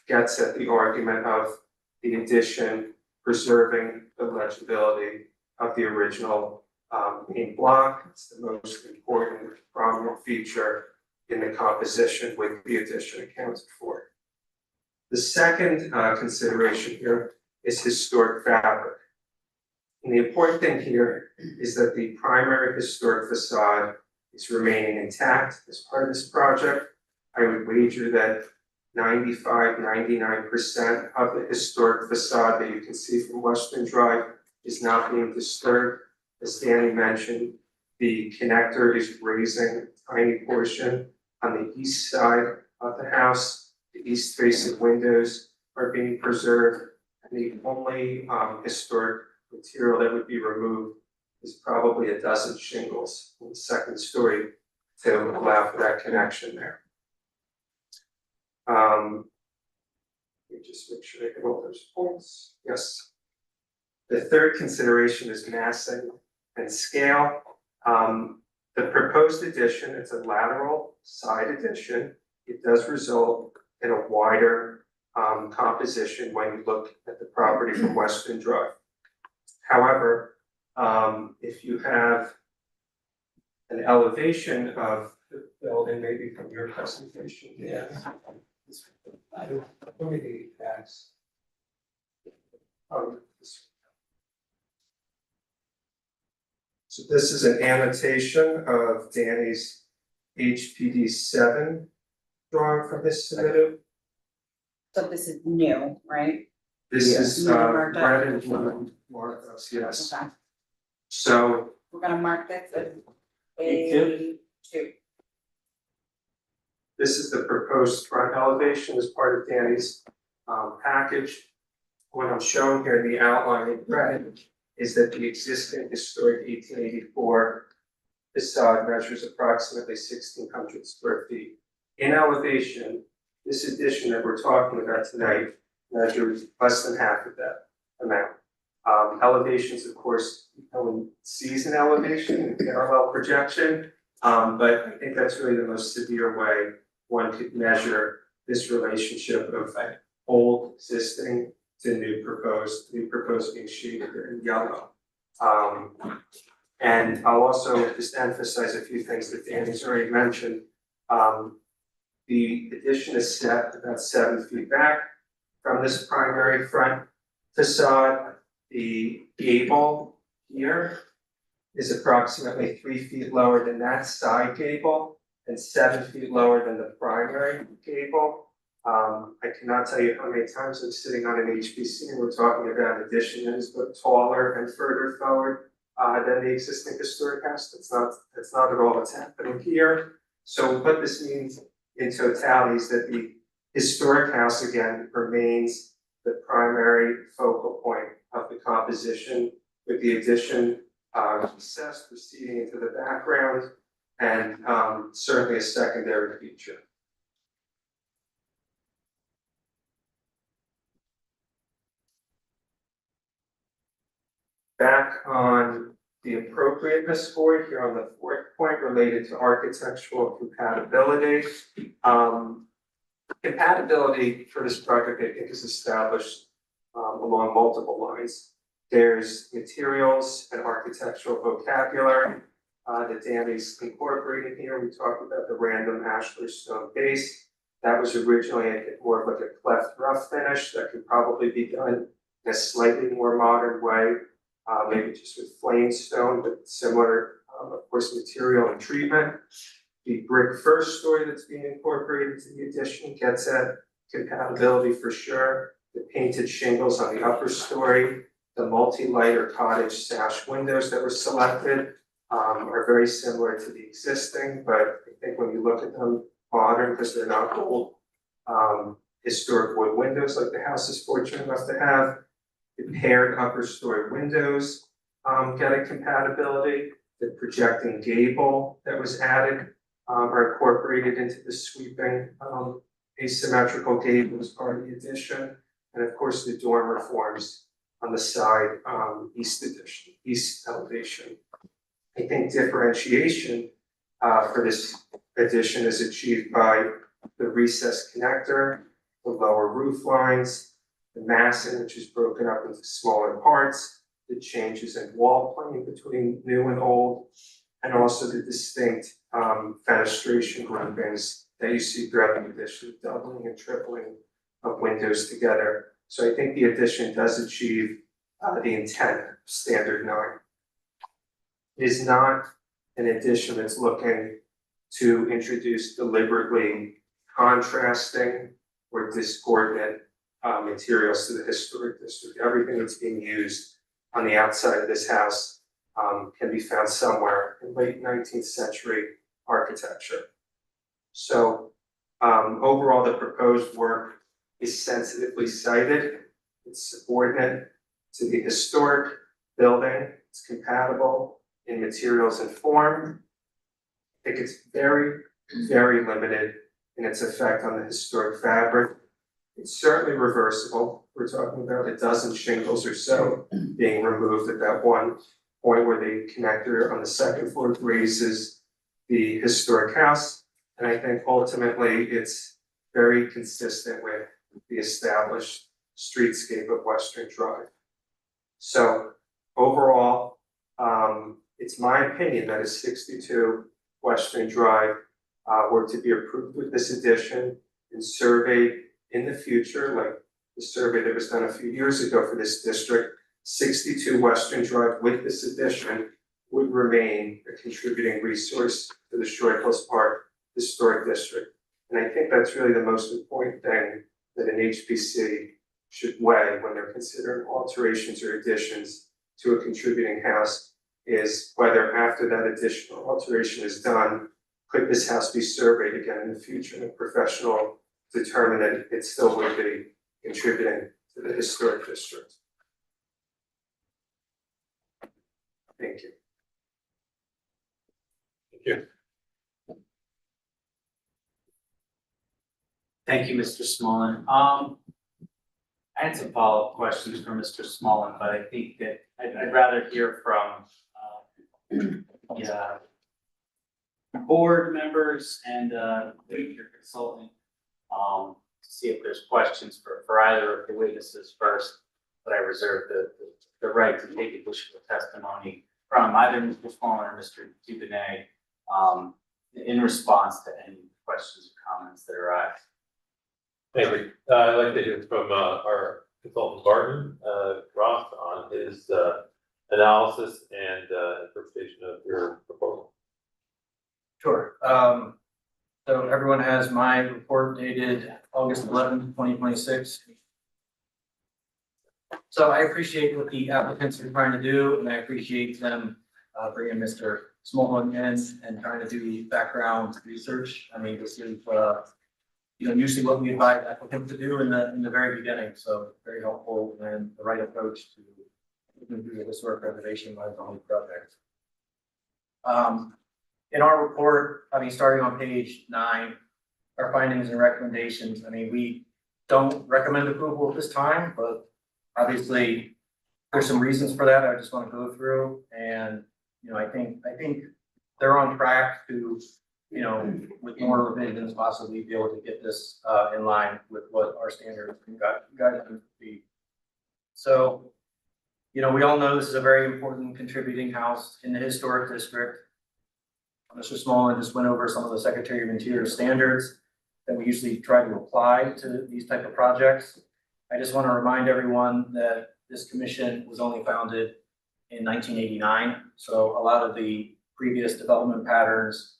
Speaker 11: gets at the argument of the addition preserving the legibility of the original main block. It's the most important prominent feature in the composition with the addition accounted for.
Speaker 16: The second consideration here is historic fabric. And the important thing here is that the primary historic facade is remaining intact as part of this project. I would wager that 99% of the historic facade that you can see from Western Drive is not being disturbed. As Danny mentioned, the connector is raising a tiny portion on the east side of the house. The east facing windows are being preserved. And the only historic material that would be removed is probably a dozen shingles in the second story to allow for that connection there. Let me just make sure I hit all those points. Yes. The third consideration is massing and scale. The proposed addition, it's a lateral side addition. It does result in a wider composition when you look at the property from Western Drive. However, if you have an elevation of the building, maybe from your presentation, yeah. I don't, let me pass. So this is an annotation of Danny's HPD 7 drawing from his submitted.
Speaker 2: So this is new, right?
Speaker 16: This is
Speaker 2: Marked up.
Speaker 16: red and blue markups, yes.
Speaker 2: Okay,
Speaker 16: So
Speaker 2: we're gonna mark this as
Speaker 16: A2.
Speaker 2: A2.
Speaker 16: this is the proposed front elevation as part of Danny's package. What I'm showing here in the outline in red is that the existing historic 1884 facade measures approximately 1,600 square feet. In elevation, this addition that we're talking about tonight measures less than half of that amount. Elevations, of course, no one sees an elevation in parallel projection, but I think that's really the most severe way one could measure this relationship of old existing to new proposed being shaded in yellow. And I'll also just emphasize a few things that Danny's already mentioned. The addition is set about 7 feet back from this primary front facade. The gable here is approximately 3 feet lower than that side gable and 7 feet lower than the primary gable. I cannot tell you how many times I'm sitting on an HPC and we're talking about addition that is both taller and further forward than the existing historic house. That's not at all what's happening here. So what this means in totality is that the historic house again remains the primary focal point of the composition, with the addition recessed proceeding into the background and certainly a secondary feature. Back on the appropriateness board here on the fourth point related to architectural compatibility. Compatibility for this project, I think, is established along multiple lines. There's materials and architectural vocabulary that Danny's incorporated here. We talked about the random ashlar stone base. That was originally more of like a cleft rough finish that could probably be done in a slightly more modern way. Maybe just with flame stone, but similar, of course, material and treatment. The brick first story that's being incorporated to the addition gets at compatibility for sure. The painted shingles on the upper story, the multi-light or cottage sash windows that were selected are very similar to the existing, but I think when you look at them modern, because they're not old historic wood windows like the house is fortunate enough to have. The paired upper story windows get a compatibility. The projecting gable that was added are incorporated into the sweeping asymmetrical gable as part of the addition. And of course, the dormer forms on the side east elevation. I think differentiation for this addition is achieved by the recessed connector, the lower roof lines, the massing, which is broken up into smaller parts, the changes in wall plane between new and old, and also the distinct fenestration groupings that you see throughout the addition, doubling and tripling of windows together. So I think the addition does achieve the intent of standard 9. It is not an addition that's looking to introduce deliberately contrasting or discordant materials to the historic district. Everything that's being used on the outside of this house can be found somewhere in late 19th century architecture. So overall, the proposed work is sensitively sited, it's subordinate to the historic building, it's compatible in materials and form. I think it's very, very limited in its effect on the historic fabric. It's certainly reversible. We're talking about a dozen shingles or so being removed at that one point where the connector on the second floor grazes the historic house. And I think ultimately it's very consistent with the established streetscape of Western Drive. So overall, it's my opinion that if 62 Western Drive were to be approved with this addition and surveyed in the future, like the survey that was done a few years ago for this district, 62 Western Drive with this addition would remain a contributing resource to the Short Hills Park Historic District. And I think that's really the most important thing that an HPC should weigh when they're considering alterations or additions to a contributing house, is whether after that additional alteration is done, could this house be surveyed again in the future and a professional determine that it still would be contributing to the historic district. Thank you.
Speaker 9: Thank you.
Speaker 5: Thank you, Mr. Smolin. I had some follow-up questions for Mr. Smolin, but I think that I'd rather hear from board members and your consultant to see if there's questions for either of the witnesses first. But I reserve the right to take additional testimony from either Mr. Smolin or Mr. Dubonnet in response to any questions or comments that arise.
Speaker 9: Thank you. I'd like to hear from our consultant Barton Roth on his analysis and interpretation of your proposal.
Speaker 5: Sure. So everyone has my report dated August 11th, 2026. So I appreciate what the applicants are trying to do, and I appreciate them bringing Mr. Smolin in and trying to do the background research. I mean, this is usually what we advise applicants to do in the very beginning. So very helpful and the right approach to do the historic preservation of the whole project. In our report, I mean, starting on page 9, our findings and recommendations, I mean, we don't recommend approval at this time, but obviously there's some reasons for that I just want to go through. And, I think they're on track to, with more revisions possibly be able to get this in line with what our standards and guidelines would be. So, we all know this is a very important contributing house in the historic district. Mr. Smolin just went over some of the Secretary of Interior standards that we usually try to apply to these type of projects. I just want to remind everyone that this commission was only founded in 1989. So a lot of the previous development patterns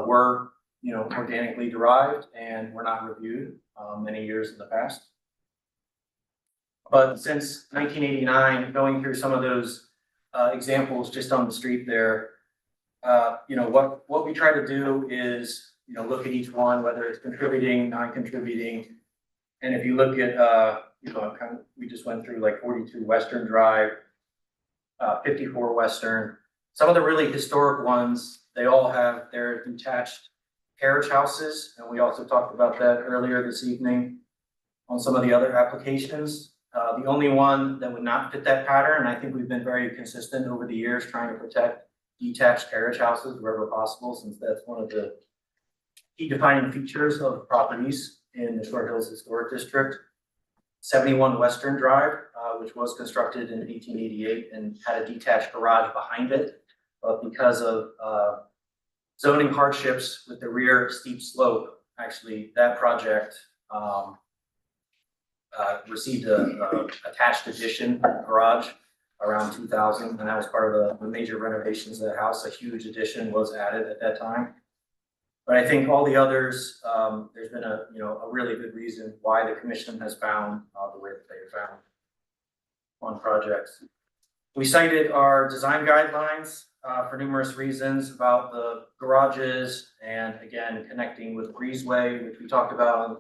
Speaker 5: were, organically derived and were not reviewed many years in the past. But since 1989, going through some of those examples just on the street there, what we try to do is, look at each one, whether it's contributing, non-contributing. And if you look at, we just went through like 42 Western Drive, 54 Western. Some of the really historic ones, they all have their detached carriage houses. And we also talked about that earlier this evening on some of the other applications. The only one that would not fit that pattern, and I think we've been very consistent over the years trying to protect detached carriage houses wherever possible, since that's one of the key defining features of properties in the Short Hills Historic District. 71 Western Drive, which was constructed in 1888 and had a detached garage behind it. But because of zoning hardships with the rear steep slope, actually that project received a attached addition garage around 2000, and that was part of the major renovations of the house. A huge addition was added at that time. But I think all the others, there's been a really good reason why the commission has found the way that they have found on projects. We cited our design guidelines for numerous reasons about the garages and again, connecting with breezeway, which we talked about on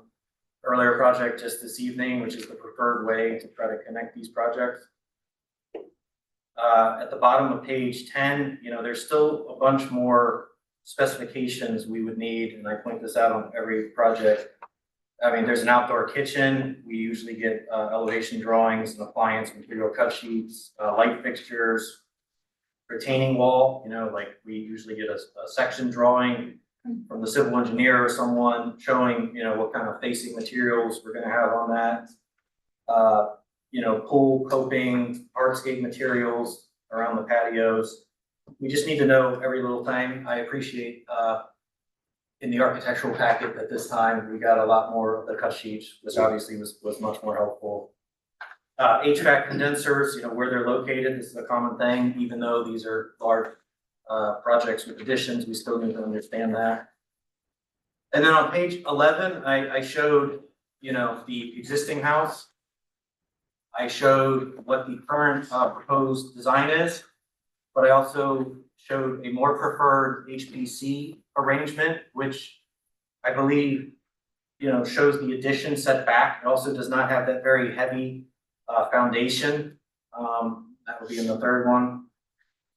Speaker 5: earlier project just this evening, which is the preferred way to try to connect these projects. At the bottom of page 10, there's still a bunch more specifications we would need, and I point this out on every project. I mean, there's an outdoor kitchen. We usually get elevation drawings and appliance material cut sheets, light fixtures, retaining wall, like we usually get a section drawing from the civil engineer or someone showing, what kind of facing materials we're gonna have on that. Pool coping, hardscape materials around the patios. We just need to know every little thing. I appreciate in the architectural packet at this time, we got a lot more of the cut sheets, which obviously was much more helpful. HVAC condensers, where they're located, this is a common thing, even though these are large projects with additions, we still need to understand that. And then on page 11, I showed, the existing house. I showed what the current proposed design is, but I also showed a more preferred HPC arrangement, which I believe, shows the addition set back. It also does not have that very heavy foundation. That would be in the third one.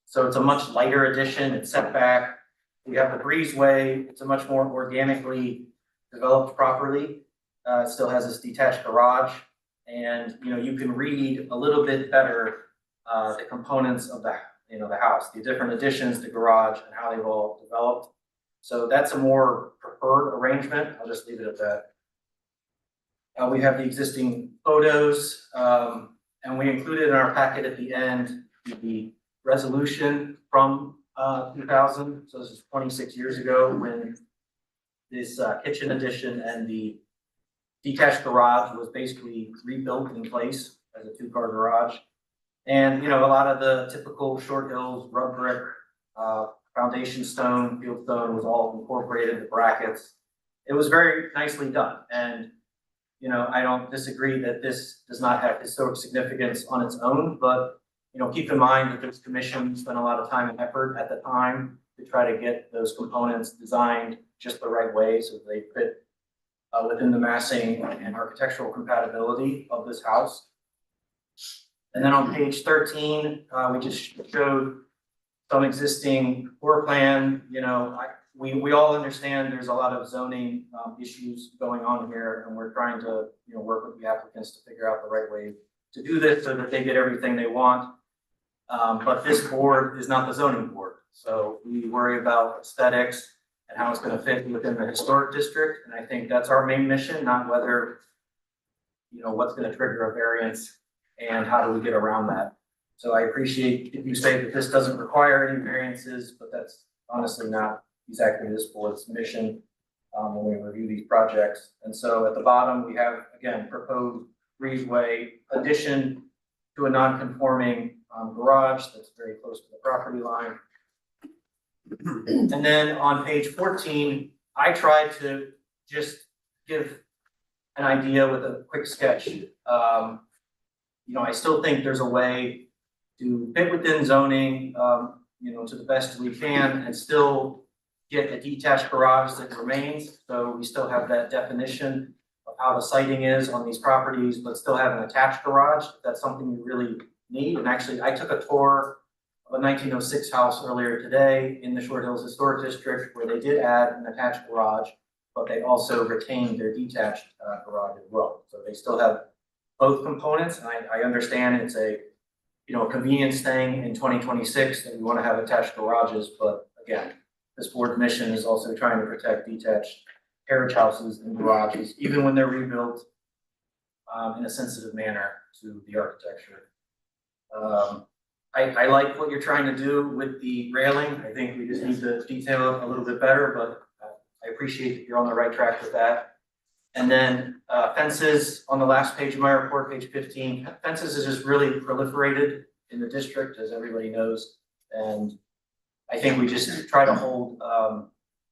Speaker 5: So it's a much lighter addition. It's set back. We have the breezeway. It's a much more organically developed property. It still has this detached garage. And, you can read a little bit better the components of the house, the different additions, the garage, and how they've all developed. So that's a more preferred arrangement. I'll just leave it at that. We have the existing photos, and we included in our packet at the end the resolution from 2000. So this is 26 years ago when this kitchen addition and the detached garage was basically rebuilt in place as a two-car garage. And, a lot of the typical Short Hills rub brick, foundation stone, field stone was all incorporated, the brackets. It was very nicely done. And, I don't disagree that this does not have historic significance on its own, but, keep in mind that this commission spent a lot of time and effort at the time to try to get those components designed just the right way so they fit within the massing and architectural compatibility of this house. And then on page 13, we just showed some existing floor plan. We all understand there's a lot of zoning issues going on here, and we're trying to work with the applicants to figure out the right way to do this so that they get everything they want. But this board is not the zoning board, so we worry about aesthetics and how it's going to fit within the historic district. And I think that's our main mission, not whether, what's going to trigger a variance and how do we get around that. So I appreciate if you say that this doesn't require any variances, but that's honestly not exactly this board's mission when we review these projects. And so at the bottom, we have, again, proposed breezeway addition to a non-conforming garage that's very close to the property line. And then on page 14, I tried to just give an idea with a quick sketch. I still think there's a way to fit within zoning, to the best we can and still get a detached garage that remains. So we still have that definition of how the siting is on these properties, but still have an attached garage. If that's something you really need. And actually, I took a tour of a 1906 house earlier today in the Short Hills Historic District where they did add an attached garage, but they also retained their detached garage as well. So they still have both components. And I understand it's a convenience thing in 2026 that we want to have attached garages, but again, this board's mission is also trying to protect detached carriage houses and garages, even when they're rebuilt in a sensitive manner to the architecture. I like what you're trying to do with the railing. I think we just need to detail it a little bit better, but I appreciate that you're on the right track with that. And then fences on the last page of my report, page 15, fences is just really proliferated in the district, as everybody knows. And I think we just try to hold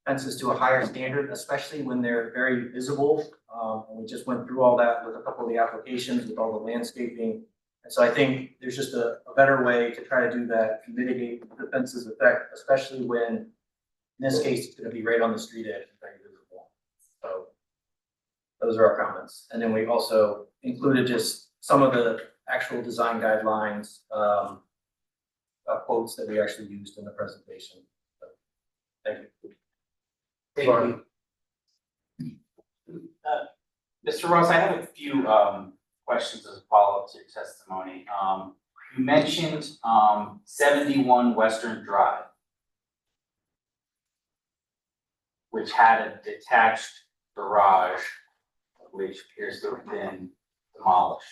Speaker 5: fences to a higher standard, especially when they're very visible. And we just went through all that with a couple of the applications, with all the landscaping. And so I think there's just a better way to try to do that, to mitigate the fence's effect, especially when, in this case, it's gonna be right on the street edge, very visible. So those are our comments. And then we also included just some of the actual design guidelines, quotes that we actually used in the presentation. So, thank you.
Speaker 14: Thank you. Mr. Ross, I have a few questions as a follow-up to your testimony. You mentioned 71 Western Drive, which had a detached garage, which appears to have been demolished.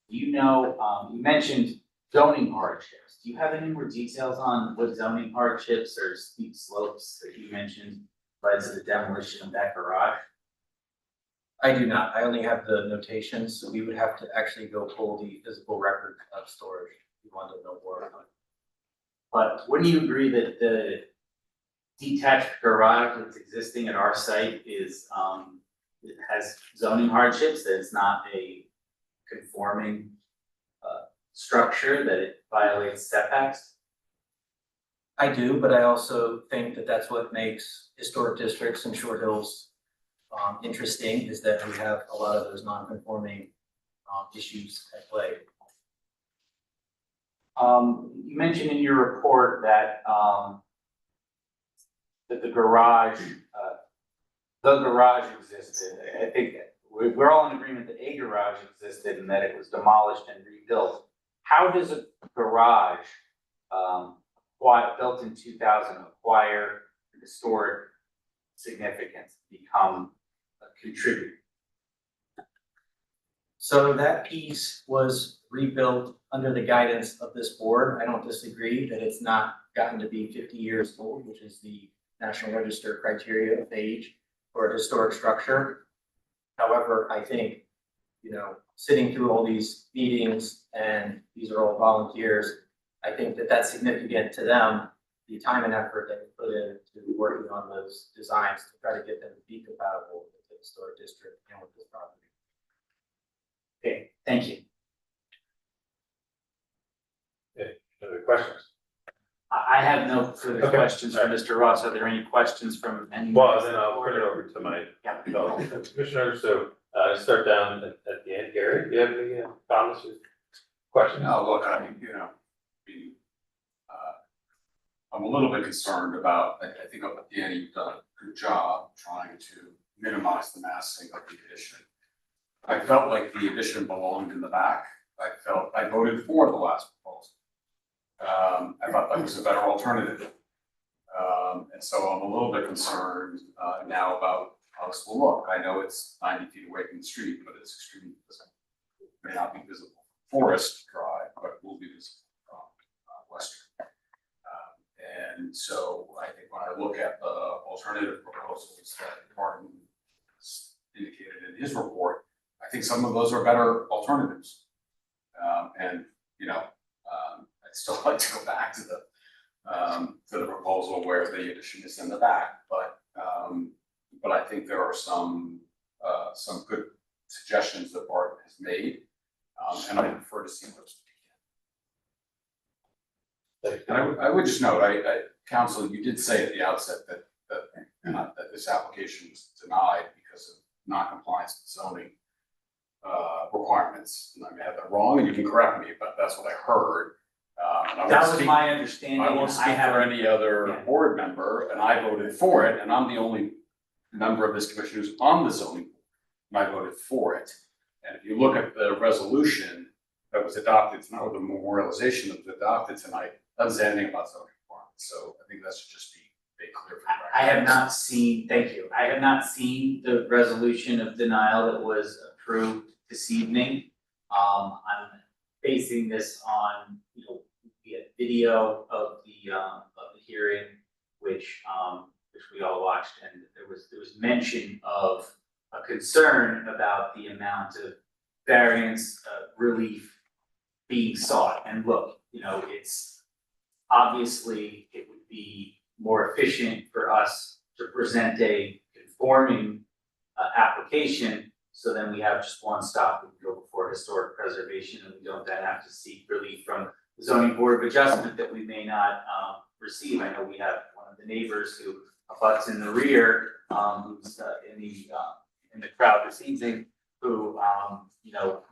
Speaker 14: You know, you mentioned zoning hardships. Do you have any more details on what zoning hardships or steep slopes that you mentioned led to the demolition of that garage?
Speaker 5: I do not. I only have the notations, so we would have to actually go pull the physical record of storage if you wanted to know more about it.
Speaker 14: But wouldn't you agree that the detached garage that's existing at our site is, it has zoning hardships, that it's not a conforming structure, that it violates setbacks?
Speaker 5: I do, but I also think that that's what makes historic districts and Short Hills interesting, is that we have a lot of those non-conforming issues at play.
Speaker 14: You mentioned in your report that that the garage existed. I think we're all in agreement that a garage existed and that it was demolished and rebuilt. How does a garage built in 2000 acquire historic significance, become a contributor?
Speaker 5: So that piece was rebuilt under the guidance of this board. I don't disagree that it's not gotten to be 50 years old, which is the National Register criteria of age for a historic structure. However, I think, you know, sitting through all these meetings, and these are all volunteers, I think that that's significant to them, the time and effort that we put into working on those designs to try to get them to be compatible with the historic district and with this property.
Speaker 14: Okay, thank you.
Speaker 9: Other questions?
Speaker 14: I have no further
Speaker 9: Okay.
Speaker 14: questions for Mr. Ross. Are there any questions from anyone?
Speaker 9: Well, then I'll turn it over to my
Speaker 14: Yeah.
Speaker 9: fellow commissioners. So start down at the end. Gary, do you have any comments or questions?
Speaker 4: No, look, I'm a little bit concerned about, I think Danny, you've done a good job trying to minimize the massing of the addition. I felt like the addition belonged in the back. I voted for the last proposal. I thought that was a better alternative. And so I'm a little bit concerned now about how this will look. I know it's 90 feet away from the street, but it's extremely visible. It may not be visible from Forest Drive, but it will be visible from Western. And so I think when I look at the alternative proposals that Martin indicated in his report, I think some of those are better alternatives. And, you know, I'd still like to go back to the proposal where the addition is in the back, but I think there are some good suggestions that Martin has made, and I prefer to see those. And I would just note, Council, you did say at the outset that this application was denied because of non-compliance with zoning requirements. And I may have that wrong, and you can correct me, but that's what I heard.
Speaker 14: That was my understanding.
Speaker 4: I won't speak for any other board member, and I voted for it, and I'm the only member of this commission who's on the zoning board, and I voted for it. And if you look at the resolution that was adopted tonight, or the memorialization that was adopted tonight, doesn't say anything about zoning requirements, so I think that should just be made clear for the record.
Speaker 14: I have not seen, thank you, I have not seen the resolution of denial that was approved this evening. I'm basing this on, you know, the video of the hearing, which we all watched, and there was mention of a concern about the amount of variance, relief being sought. And look, you know, it's obviously, it would be more efficient for us to present a conforming application, so then we have just one stop, we can go before historic preservation, and we don't then have to seek relief from the zoning board of adjustment that we may not receive. I know we have one of the neighbors who abuts in the rear, who's in the crowd this evening, who you know,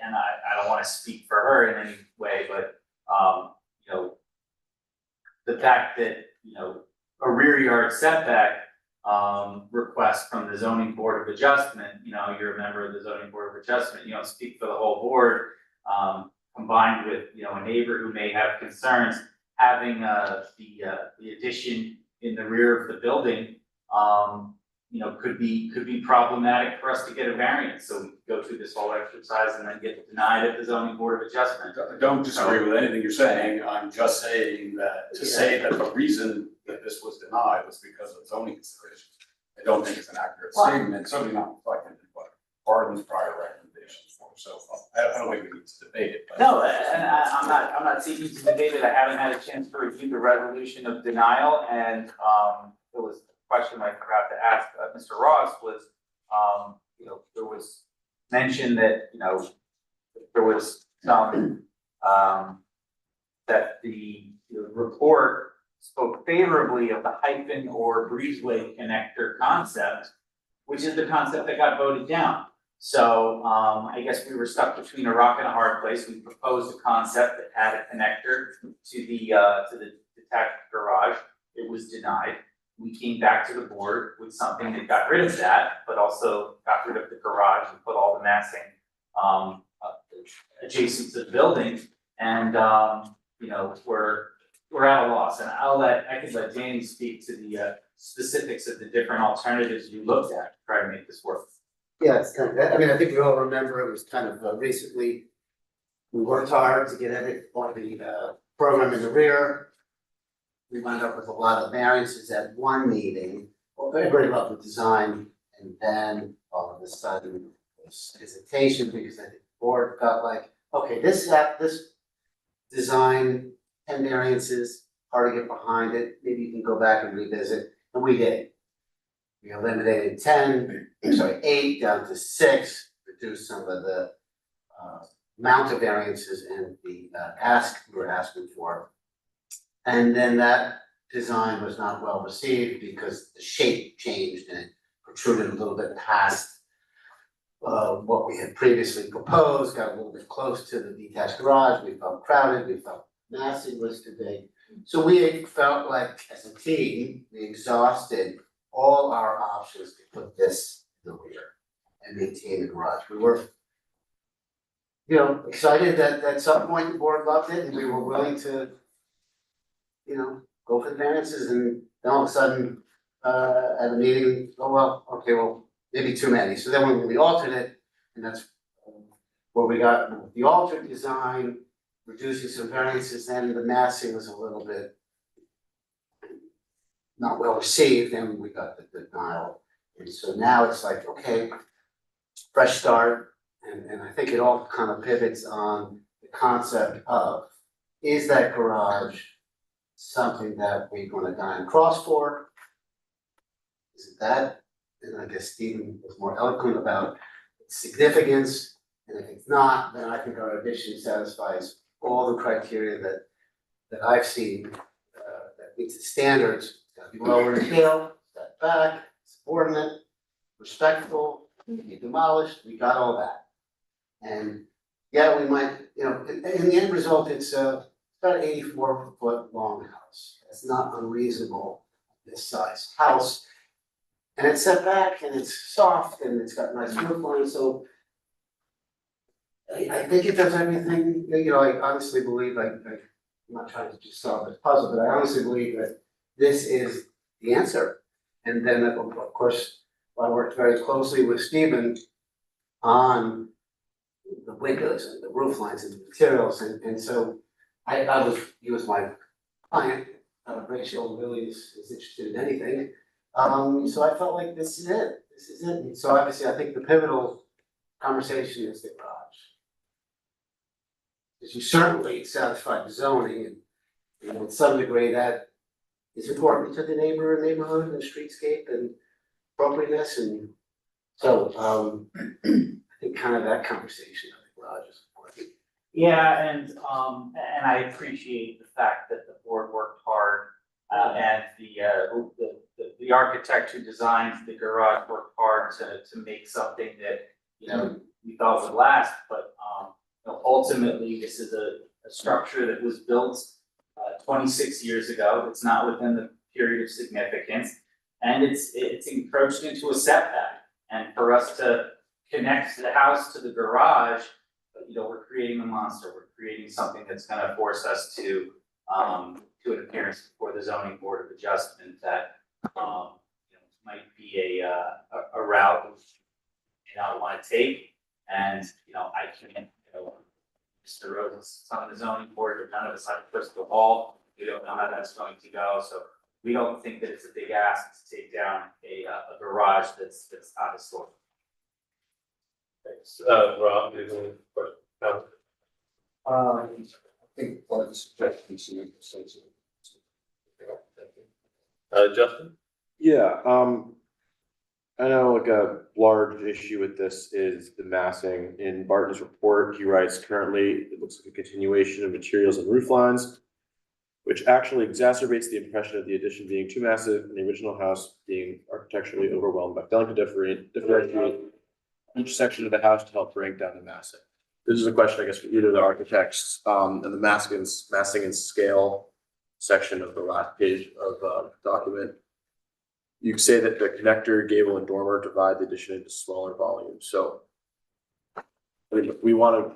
Speaker 14: and I don't wanna speak for her in any way, but you know, the fact that, you know, a rear yard setback request from the zoning board of adjustment, you know, you're a member of the zoning board of adjustment, you don't speak for the whole board, combined with, you know, a neighbor who may have concerns, having the addition in the rear of the building, you know, could be problematic for us to get a variance. So we go through this whole exercise and then get denied at the zoning board of adjustment.
Speaker 4: I don't disagree with anything you're saying, I'm just saying that, to say that the reason that this was denied was because of zoning considerations, I don't think it's an accurate statement, certainly not reflected in what Barton's prior recommendations were, so I don't think we need to debate it. But
Speaker 14: No, and I'm not seeking to debate it, I haven't had a chance to review the resolution of denial, and there was a question I forgot to ask Mr. Ross was, you know, there was mention that, you know, there was some, that the report spoke favorably of the hyphen or breezeway connector concept, which is the concept that got voted down. So I guess we were stuck between a rock and a hard place. We proposed a concept that had a connector to the detached garage. It was denied. We came back to the board with something that got rid of that, but also got rid of the garage and put all the massing adjacent to the building. And you know, we're at a loss, and I can let Danny speak to the specifics of the different alternatives you looked at to try to make this work.
Speaker 12: Yeah, it's kind of, I mean, I think we all remember it was kind of recently, we worked hard to get the program in the rear. We wound up with a lot of variances at one meeting, well, very rough with design, and then all of a sudden, there was hesitation because I think the board felt like, okay, this design, 10 variances, hard to get behind it, maybe you can go back and revisit, and we did. We eliminated 8 down to 6, reduced some of the amount of variances and the ask we were asking for. And then that design was not well received because the shape changed and it protruded a little bit past what we had previously proposed, got a little bit close to the detached garage, we felt crowded, we felt massing was too big. So we felt like, as a team, we exhausted all our options to put this in the rear and maintain the garage. We were, you know, excited that at some point the board loved it and we were willing to, you know, go for the variances, and then all of a sudden, at a meeting, oh, well, okay, well, maybe too many. So then when we altered it, and that's where we got the altered design, reducing some variances, then the massing was a little bit not well received, and we got the denial. And so now it's like, okay, fresh start, and I think it all kind of pivots on the concept of, is that garage something that we're gonna die and cross for? Is it that? And I guess Stephen was more eloquent about its significance, and if it's not, then I think our addition satisfies all the criteria that I've seen, that meets the standards. It's gotta be lower in scale, step back, subordinate, respectful, be demolished, we got all that. And yeah, we might, you know, in the end result, it's about an 84-foot long house. It's not unreasonable, this size house. And it's set back and it's soft and it's got nice roof lines, so I think it does everything, you know, I honestly believe, I'm not trying to just solve this puzzle, but I honestly believe that this is the answer. And then, of course, I worked very closely with Stephen on the windows and the roof lines and the materials, and so he was my client, Rachel really is interested in anything. So I felt like this is it. this is it. And so obviously, I think the pivotal conversation is the garage. Because you certainly satisfied the zoning and, you know, in some degree that is important to the neighborhood and streetscape and appropriateness and so, I think kind of that conversation of the garage is important.
Speaker 14: Yeah, and I appreciate the fact that the board worked hard, and the architect who designed the garage worked hard to make something that, you know, we thought would last, but, you know, ultimately, this is a structure that was built 26 years ago. It's not within the period of significance, and it's encroached into a setback. And for us to connect the house to the garage, you know, we're creating a monster. We're creating something that's gonna force us to an appearance before the zoning board of adjustment that, you know, might be a route we may not wanna take. And, you know, I can't, you know, Mr. Rose is on the zoning board, but none of us have a crystal ball. We don't know how that's going to go, so we don't think that it's a big ask to take down a garage that's not historic.
Speaker 9: Thanks, Rob, do you have any questions?
Speaker 10: I think one of the suggestions you said.
Speaker 9: Justin?
Speaker 8: Yeah, I know like a large issue with this is the massing. In Barton's report, he writes currently, it looks like a continuation of materials and roof lines, which actually exacerbates the impression of the addition being too massive and the original house being architecturally overwhelmed by failing to differentiate each section of the house to help break down the massing. This is a question, I guess, for either the architects, and the massing and scale section of the last page of the document. You say that the connector, gable, and dormer divide the addition into smaller volumes, so we want to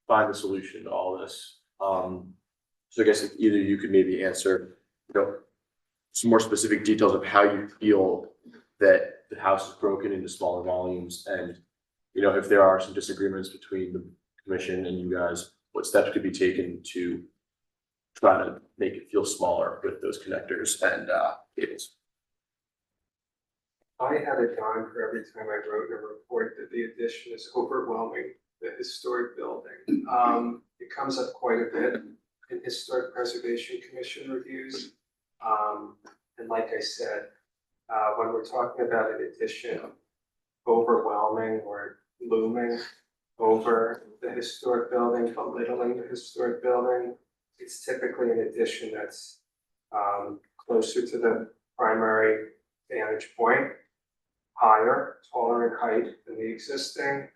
Speaker 8: find a solution to all this. So I guess if either you could maybe answer, you know, some more specific details of how you feel that the house is broken into smaller volumes, and, you know, if there are some disagreements between the commission and you guys, what steps could be taken to try to make it feel smaller with those connectors and cables.
Speaker 16: I had a dime for every time I wrote a report that the addition is overwhelming the historic building. It comes up quite a bit in Historic Preservation Commission reviews. And like I said, when we're talking about an addition overwhelming or looming over the historic building, belittling the historic building, it's typically an addition that's closer to the primary vantage point, higher, taller in height than the existing,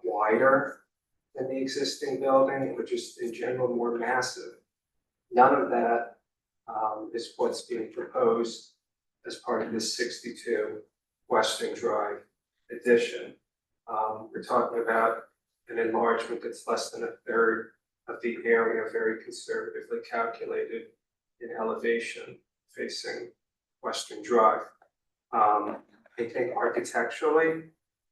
Speaker 16: wider than the existing building, which is in general more massive. None of that is what's being proposed as part of this 62 Western Drive addition. We're talking about an enlargement that's less than a third of the area, very conservatively calculated in elevation facing Western Drive. I think architecturally,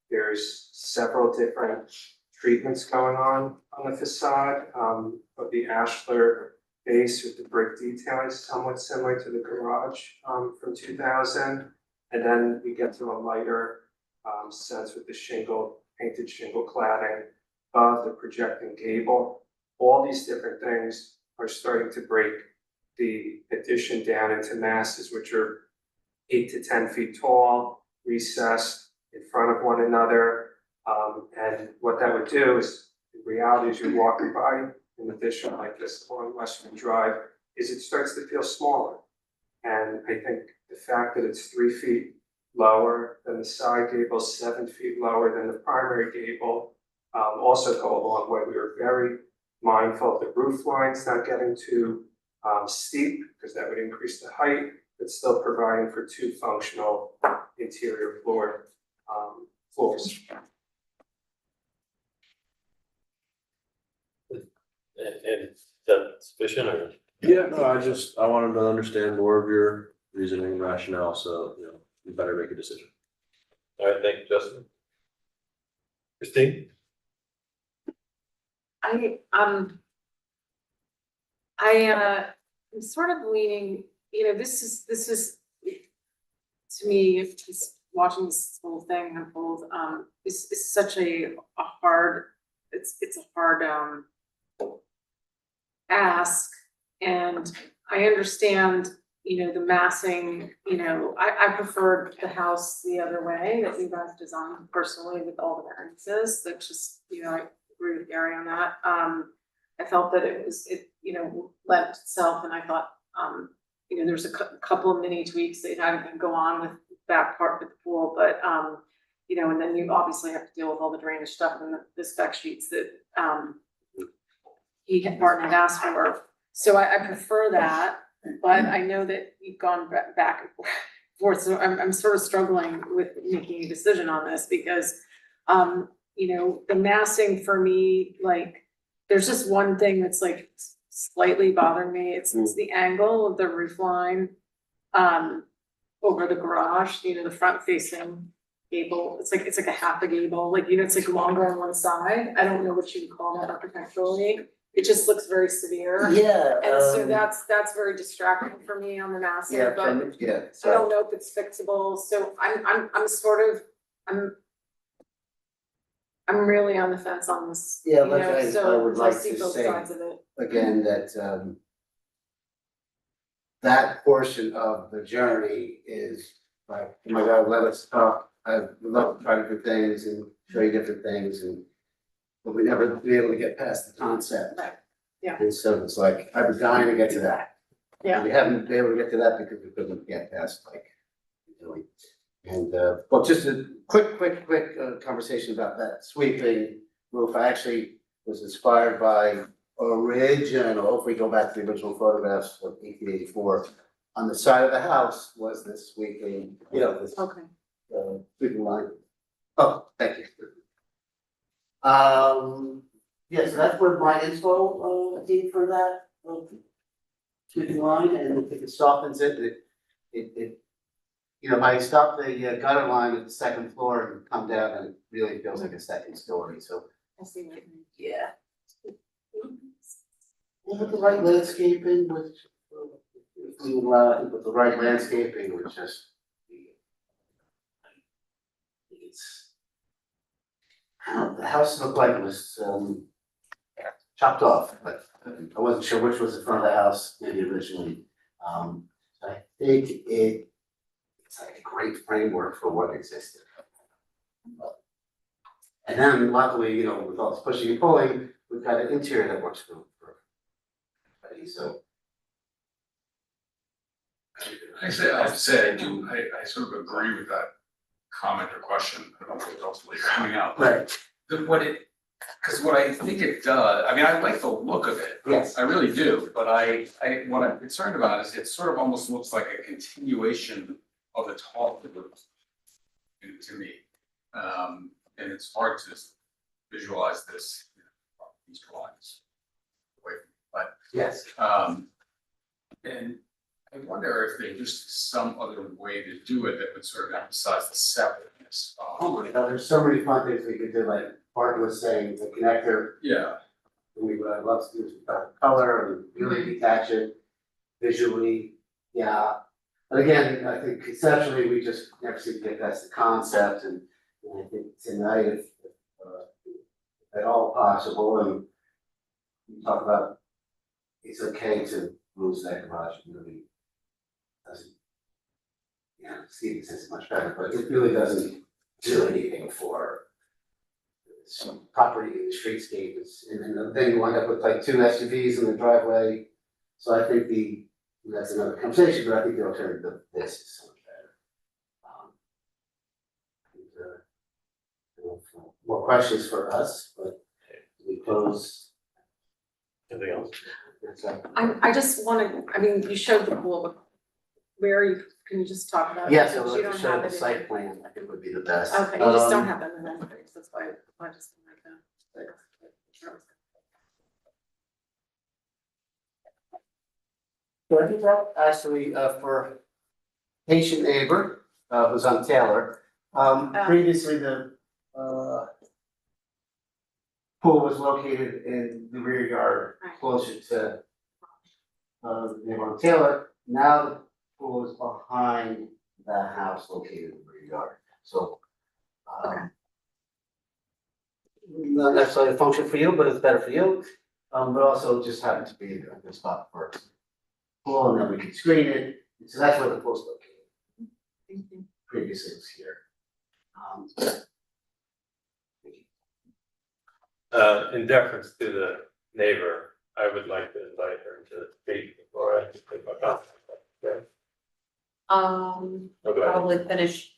Speaker 16: there's several different treatments going on the facade. Of the ashlar base with the brick detailing is somewhat similar to the garage from 2000. And then we get to a lighter sense with the painted shingle cladding above the projecting gable. All these different things are starting to break the addition down into masses, which are 8 to 10 feet tall, recessed in front of one another. And what that would do is, in reality, as you're walking by an addition like this along Western Drive, is it starts to feel smaller. And I think the fact that it's 3 feet lower than the side gable, 7 feet lower than the primary gable, also go a long way. We were very mindful of the roof lines not getting too steep, because that would increase the height, but still providing for 2 functional interior floors.
Speaker 9: And is that sufficient or?
Speaker 8: Yeah, no, I wanted to understand more of your reasoning and rationale, so, you know, you better make a decision.
Speaker 9: All right, thank you, Justin. Christine?
Speaker 7: I'm sort of leaning, you know, this is, to me, it's watching this whole thing unfold, is such a hard, it's a hard, ask. And I understand, you know, the massing, you know, I preferred the house the other way that you guys designed personally with all the variances, that just, you know, I agree with Gary on that. I felt that it, you know, lent itself, and I thought, you know, there's a couple of mini tweaks that had to go on with that part with the pool, but, you know, and then you obviously have to deal with all the drainage stuff and the spec sheets that, Martin had asked for. So I prefer that, but I know that you've gone back and forth, so I'm sort of struggling with making a decision on this because, you know, the massing for me, like, there's just one thing that's like slightly bothering me. It's the angle of the roof line, over the garage, you know, the front facing gable. It's like a half a gable, like, you know, it's like longer on one side. I don't know what you would call that architecturally. It just looks very severe.
Speaker 3: Yeah.
Speaker 7: And so that's very distracting for me on the massing,
Speaker 3: Yeah,
Speaker 7: but I don't know if it's fixable, so I'm sort of, I'm really on the fence on this,
Speaker 12: Yeah,
Speaker 7: you
Speaker 12: but
Speaker 7: know,
Speaker 12: I would
Speaker 7: so I
Speaker 12: like
Speaker 7: see
Speaker 12: to
Speaker 7: both
Speaker 12: say
Speaker 7: sides of it.
Speaker 12: again, that that portion of the journey is like, oh my God, let us talk. I would love to try different things and show you different things, and but we never be able to get past the concept.
Speaker 7: Right, yeah.
Speaker 12: And so it's like, I was dying to get to that.
Speaker 7: Yeah.
Speaker 12: We haven't been able to get to that because we couldn't get past like doing. And well, just a quick conversation about that sweeping roof. I actually was inspired by original, if we go back to the original photographs of 1884, on the side of the house was this sweeping, you know, this
Speaker 7: Okay.
Speaker 12: sweeping line. Oh, thank you. Yes, that's what my info did for that sweeping line, and if it softens it, it you know, if I stop the gutter line at the second floor and come down, and it really feels like a second story, so.
Speaker 7: I see what you mean.
Speaker 12: Yeah. With the right landscaping, with, if we with the right landscaping, which just. It's. The house looked like it was, chopped off, but I wasn't sure which was the front of the house, maybe originally. I think it's like a great framework for what existed. And then luckily, you know, with all this pushing and pulling, we've got an interior that works for everybody, so.
Speaker 4: Actually, I have to say, I sort of agree with that comment or question, I don't know if it's ultimately coming out.
Speaker 12: Right.
Speaker 4: Because what I think it does, I mean, I like the look of it.
Speaker 12: Yes.
Speaker 4: I really do, but what I'm concerned about is it sort of almost looks like a continuation of the top of the roof to me. And it's hard to visualize this, you know, these drawings away from me, but.
Speaker 12: Yes.
Speaker 4: And I wonder if there's just some other way to do it that would sort of emphasize the separateness.
Speaker 12: Oh my God, there's so many fun things we could do, like Martin was saying, the connector.
Speaker 4: Yeah.
Speaker 12: What I'd love to do is color and really detach it visually, yeah. But again, I think conceptually, we just never seem to get past the concept, and I think tonight, if at all possible, and we talk about it's okay to lose that garage, it really doesn't, you know, Steve says much better, but it really doesn't do anything for some property in the streetscape, and then you wind up with like 2 SUVs in the driveway. So I think that's another conversation, but I think the alternative to this is so much better. More questions for us, but we close. Anything else?
Speaker 7: I just wanna, I mean, you showed the pool, but where are you, can you just talk about it?
Speaker 12: Yes, I
Speaker 7: Because
Speaker 12: would
Speaker 7: you
Speaker 12: like to
Speaker 7: don't
Speaker 12: show
Speaker 7: have
Speaker 12: the
Speaker 7: it in
Speaker 12: site
Speaker 7: your-
Speaker 12: plan, I think would be the best.
Speaker 7: Okay, you just don't have them in the renderings, that's why I just like that.
Speaker 12: So I think that actually, for patient neighbor, was on Taylor. Previously the, pool was located in the rear yard,
Speaker 7: Right.
Speaker 12: closer to, the neighbor on Taylor. Now the pool is behind the house located in the rear yard, so. Not necessarily a function for you, but it's better for you, but also just happens to be a good spot for us. Pool, and then we can screen it, so that's where the pool's located. Previously it was here.
Speaker 9: In deference to the neighbor, I would like to invite her to speak before I take my comment. Okay? Okay.
Speaker 2: Probably finish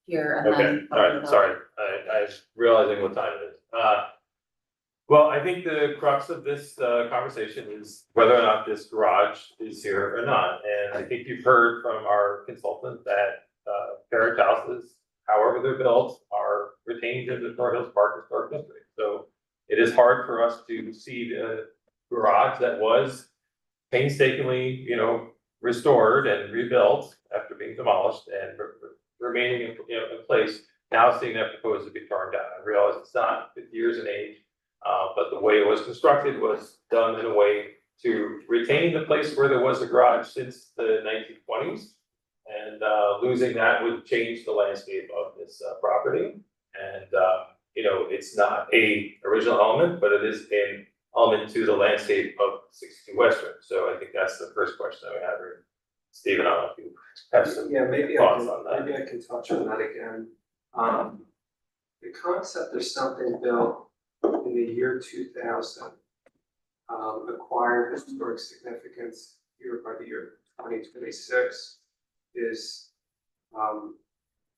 Speaker 2: here and then.
Speaker 9: Okay, all right, sorry, I was realizing what time it is. Well, I think the crux of this conversation is whether or not this garage is here or not. And I think you've heard from our consultant that carriage houses, however they're built, are retained in the Short Hills Park Historic District. So it is hard for us to see the garage that was painstakingly, restored and rebuilt after being demolished and remaining in place, now seeing that proposed to be torn down. I realize it's not 50 years in age, but the way it was constructed was done in a way to retain the place where there was a garage since the 1920s. And losing that would change the landscape of this property. And it's not a original element, but it is an element to the landscape of 62 Western. So I think that's the first question that we have here. Stephen, I don't know if you have some
Speaker 16: Yeah, maybe
Speaker 9: thoughts on that.
Speaker 16: maybe I can touch on that again. The concept of something built in the year 2000, acquired historic significance here by the year 2026 is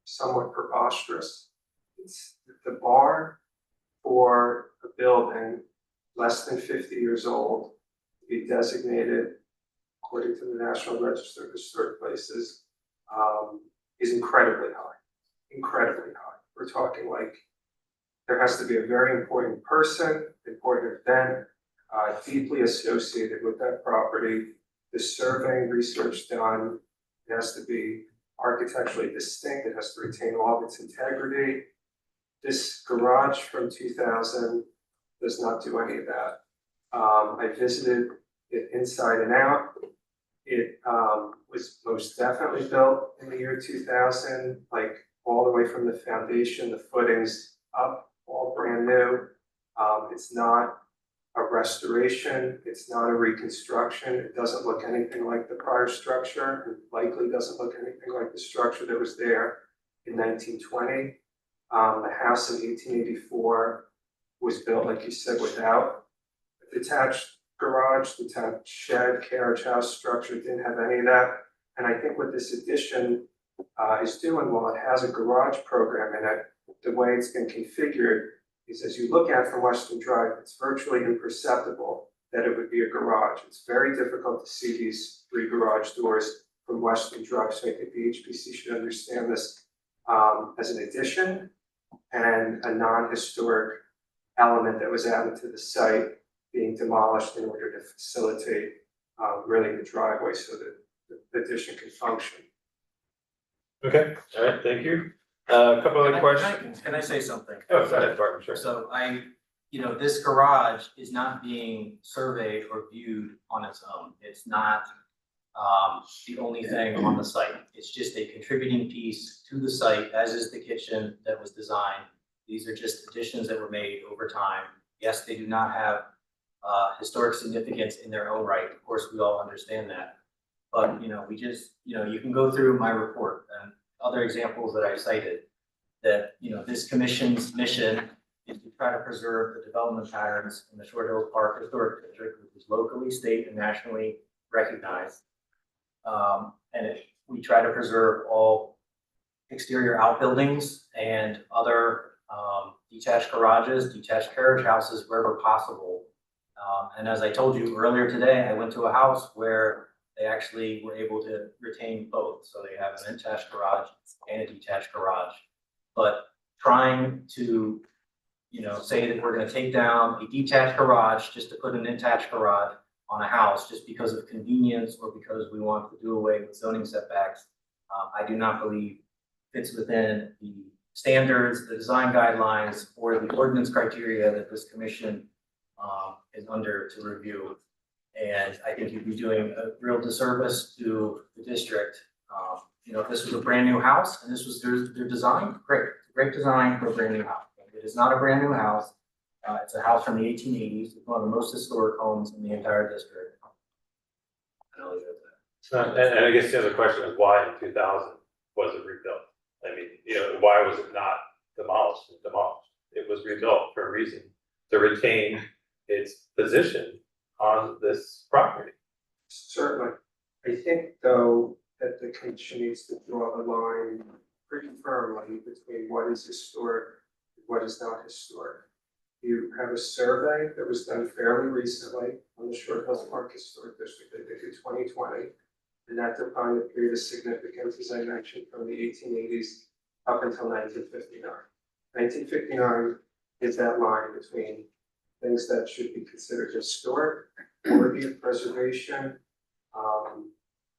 Speaker 16: somewhat preposterous. It's the bar for a building less than 50 years old to be designated according to the National Register of Historic Places, is incredibly high, incredibly high. We're talking like, there has to be a very important person, important event, deeply associated with that property. The surveying research done, it has to be architecturally distinct, it has to retain all of its integrity. This garage from 2000 does not do any of that. I visited it inside and out. It was most definitely built in the year 2000, like all the way from the foundation, the footings up, all brand new. It's not a restoration, it's not a reconstruction. It doesn't look anything like the prior structure. It likely doesn't look anything like the structure that was there in 1920. The house in 1884 was built, like you said, without a detached garage, detached shed, carriage house structure, didn't have any of that. And I think what this addition is doing, while it has a garage program in it, the way it's been configured is as you look at from Western Drive, it's virtually imperceptible that it would be a garage. It's very difficult to see these three garage doors from Western Drive. So I think the HPC should understand this as an addition and a non-historic element that was added to the site being demolished in order to facilitate really the driveway so that the addition can function.
Speaker 9: Okay, all right, thank you. A couple other questions.
Speaker 5: Can I say something?
Speaker 9: Oh, go ahead, Barton, sure.
Speaker 5: So this garage is not being surveyed or viewed on its own. It's not the only thing on the site. It's just a contributing piece to the site, as is the kitchen that was designed. These are just additions that were made over time. Yes, they do not have historic significance in their own right. Of course, we all understand that. But, you can go through my report and other examples that I cited that, this commission's mission is to try to preserve the development patterns in the Short Hills Park Historic District, which is locally, state, and nationally recognized. We try to preserve all exterior outbuildings and other detached garages, detached carriage houses wherever possible. And as I told you earlier today, I went to a house where they actually were able to retain both. So they have an attached garage and a detached garage. But trying to, say that we're going to take down a detached garage just to put an attached garage on a house just because of convenience or because we want to do away with zoning setbacks, I do not believe fits within the standards, the design guidelines, or the ordinance criteria that this commission is under to review. And I think you'd be doing a real disservice to the district you know, if this was a brand new house and this was their design, great, great design for a brand new house. It is not a brand new house. It's a house from the 1880s. It's one of the most historic homes in the entire district. And I'll leave it at that.
Speaker 9: And I guess the other question is why in 2000 was it rebuilt? I mean, you know, why was it not demolished? It was rebuilt for a reason, to retain its position on this property.
Speaker 16: Certainly. I think though that the commission needs to draw the line pretty firmly between what is historic and what is not historic. You have a survey that was done fairly recently on the Short Hills Park Historic District, I think in 2020. And that defined the period of significance, as I mentioned, from the 1880s up until 1959. 1959 is that line between things that should be considered historic, worthy of preservation,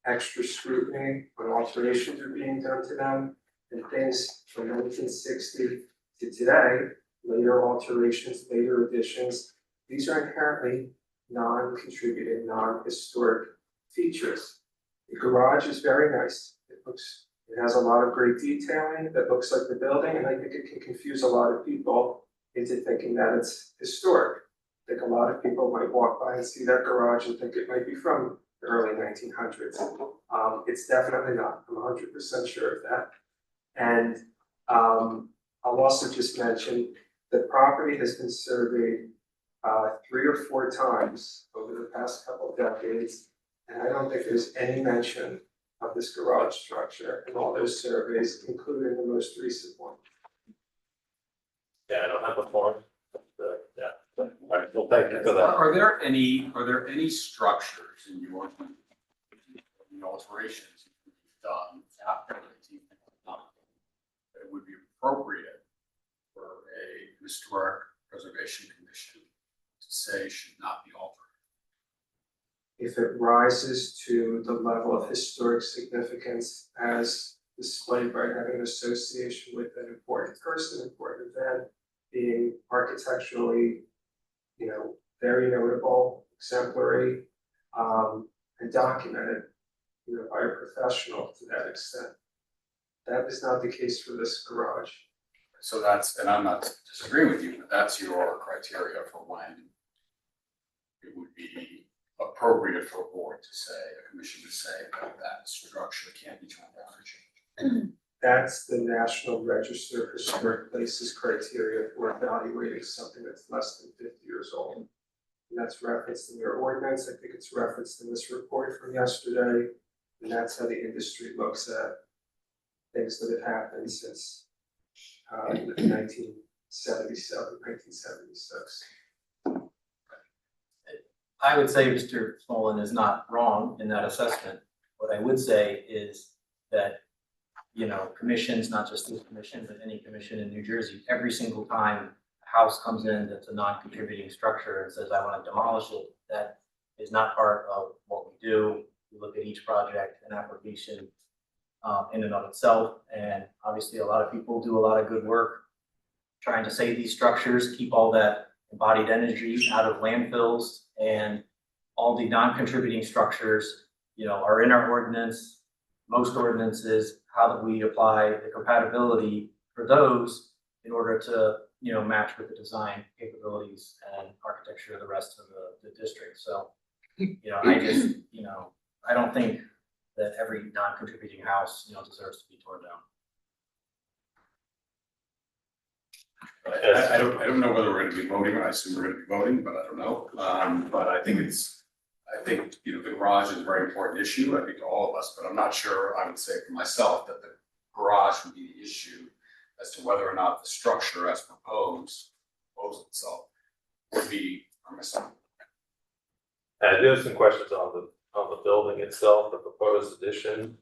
Speaker 16: extra scrutiny when alterations are being done to them, and things from 1960 to today, later alterations, later additions. These are inherently non-contributing, non-historic features. The garage is very nice. It has a lot of great detailing that looks like the building, and I think it can confuse a lot of people into thinking that it's historic. I think a lot of people might walk by and see that garage and think it might be from the early 1900s. It's definitely not. I'm 100% sure of that. And I'll also just mention the property has been surveyed 3 or 4 times over the past couple of decades, and I don't think there's any mention of this garage structure in all those surveys, including the most recent one.
Speaker 9: Yeah, I don't have a form. Yeah. All right, well, thank you for that.
Speaker 4: Are there any structures in your, the alterations you've done after 1959 that it would be appropriate for a historic preservation commission to say should not be altered?
Speaker 16: If it rises to the level of historic significance as displayed by having an association with an important person, important event, being architecturally, you know, very notable, exemplary, and documented, you know, by a professional to that extent. That is not the case for this garage.
Speaker 4: So that's, and I'm not disagreeing with you, but that's your criteria for when it would be appropriate for a board to say, a commission to say that structure can't be torn down or changed.
Speaker 16: That's the National Register of Historic Places criteria for evaluating something that's less than 50 years old. And that's referenced in your ordinance. I think it's referenced in this report from yesterday. And that's how the industry looks at things that have happened since 1977, 1976.
Speaker 5: I would say Mr. Smolin is not wrong in that assessment. What I would say is that, you know, commissions, not just this commission, but any commission in New Jersey, every single time a house comes in that's a non-contributing structure and says, I want to demolish it, that is not part of what we do. We look at each project and application in and of itself. And obviously a lot of people do a lot of good work trying to save these structures, keep all that embodied energy out of landfills, and all the non-contributing structures, you know, are in our ordinance. Most ordinances, how that we apply the compatibility for those in order to, you know, match with the design capabilities and architecture of the rest of the district. So, you know, I just, you know, I don't think that every non-contributing house, you know, deserves to be torn down.
Speaker 4: I don't know whether we're gonna be voting, I assume we're gonna be voting, but I don't know. But I think you know, the garage is a very important issue, I think to all of us, but I'm not sure, I would say for myself, that the garage would be the issue as to whether or not the structure as proposed itself would be permissible.
Speaker 9: I do have some questions on the building itself, the proposed addition.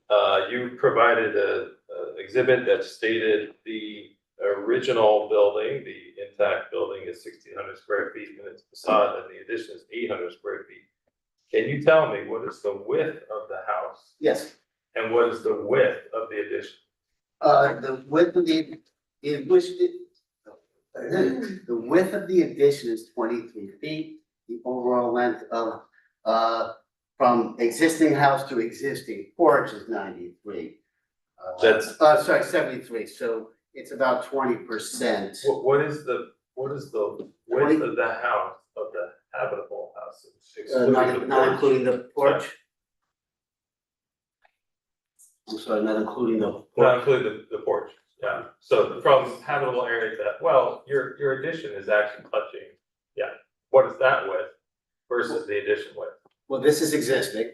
Speaker 9: You provided a exhibit that stated the original building, the intact building is 1,600 square feet and its facade, and the addition is 800 square feet. Can you tell me what is the width of the house?
Speaker 12: Yes.
Speaker 9: And what is the width of the addition?
Speaker 12: The width of the width of the addition is 23 feet. The overall length of, from existing house to existing porch is 93.
Speaker 9: That's-
Speaker 12: Sorry, 73, so it's about 20%.
Speaker 9: What is the width of the house, of the habitable house? excluding the
Speaker 12: Not
Speaker 9: porch?
Speaker 12: including the porch? I'm sorry, not including the
Speaker 9: Not
Speaker 12: porch.
Speaker 9: including the porch, yeah. So from habitable area to that, well, your addition is actually touching, yeah. What is that width versus the addition width?
Speaker 12: Well, this is existing.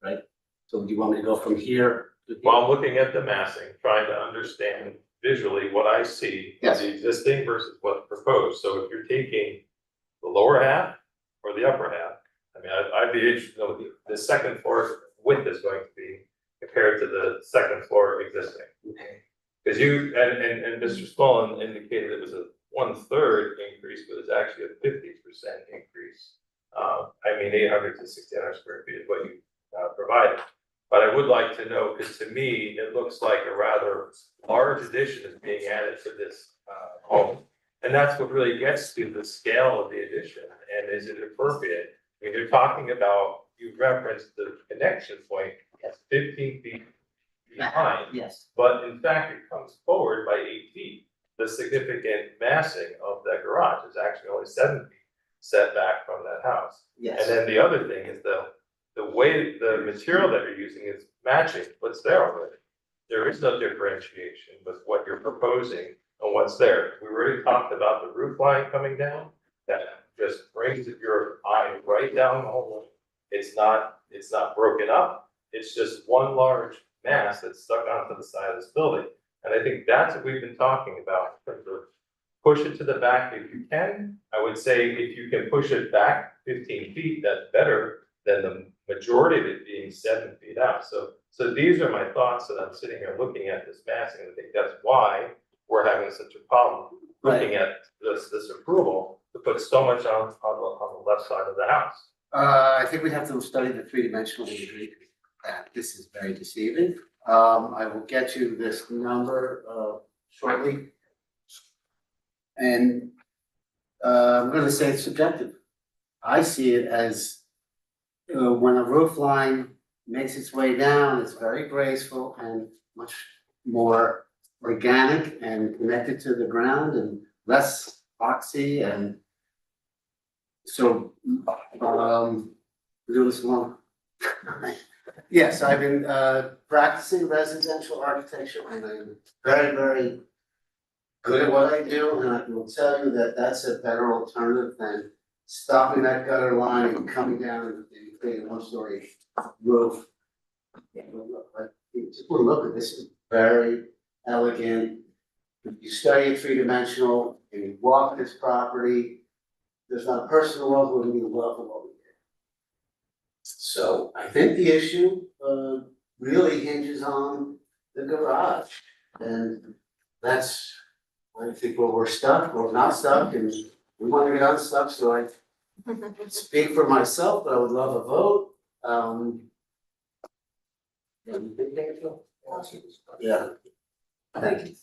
Speaker 12: Right? So do you want me to go from here to here?
Speaker 9: While I'm looking at the massing, trying to understand visually what I see,
Speaker 12: Yes.
Speaker 9: the existing versus what's proposed. So if you're taking the lower half or the upper half, I mean, I'd be interested to know what the second floor width is going to be compared to the second floor existing.
Speaker 12: Okay.
Speaker 9: Because you, and Mr. Smullen indicated it was a 1/3 increase, but it's actually a 50% increase. I mean, 800 to 1,600 square feet is what you provided. But I would like to know, because to me, it looks like a rather large addition is being added to this home. And that's what really gets to the scale of the addition, and is it appropriate? When you're talking about, you referenced the connection point, it's 15 feet behind.
Speaker 12: Yes.
Speaker 9: But in fact, it comes forward by 8 feet. The significant massing of that garage is actually only 7 feet set back from that house.
Speaker 12: Yes.
Speaker 9: And then the other thing is the way the material that you're using is matching what's there already. There is no differentiation with what you're proposing and what's there. We already talked about the roof line coming down, that just brings your eye right down the whole. It's not broken up, it's just one large mass that's stuck onto the side of this building. And I think that's what we've been talking about, in terms of push it to the back if you can. I would say if you can push it back 15 feet, that's better than the majority of it being 7 feet out. So these are my thoughts that I'm sitting here looking at this massing. I think that's why we're having such a problem looking at this approval to put so much on the left side of the house.
Speaker 12: I think we have to study the three-dimensional imagery. This is very deceiving. I will get you this number shortly. And I'm gonna say it's subjective. I see it as when a roof line makes its way down, it's very graceful and much more organic and connected to the ground and less boxy, and so we're doing this long. Yes, I've been practicing residential architecture and I'm very, very good at what I do, and I will tell you that that's a better alternative than stopping that gutter line and coming down and creating a one-story roof. Yeah, look at this, is very elegant. If you study it three-dimensional and you walk this property, there's not a person in the world who would be love of what we did. So I think the issue really hinges on the garage, and that's, I think, where we're stuck or not stuck, and we want to get unstuck, so I speak for myself, but I would love a vote. Yeah, thank you.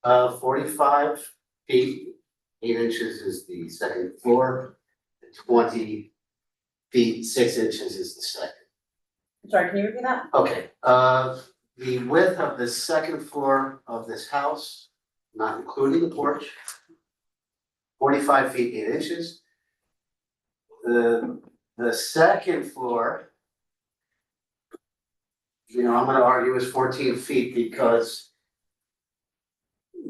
Speaker 12: 45 feet, 8 inches is the second floor, 20 feet, 6 inches is the second.
Speaker 2: Sorry, can you repeat that?
Speaker 12: Okay, the width of the second floor of this house, not including the porch, 45 feet, 8 inches. The second floor, you know, I'm gonna argue is 14 feet because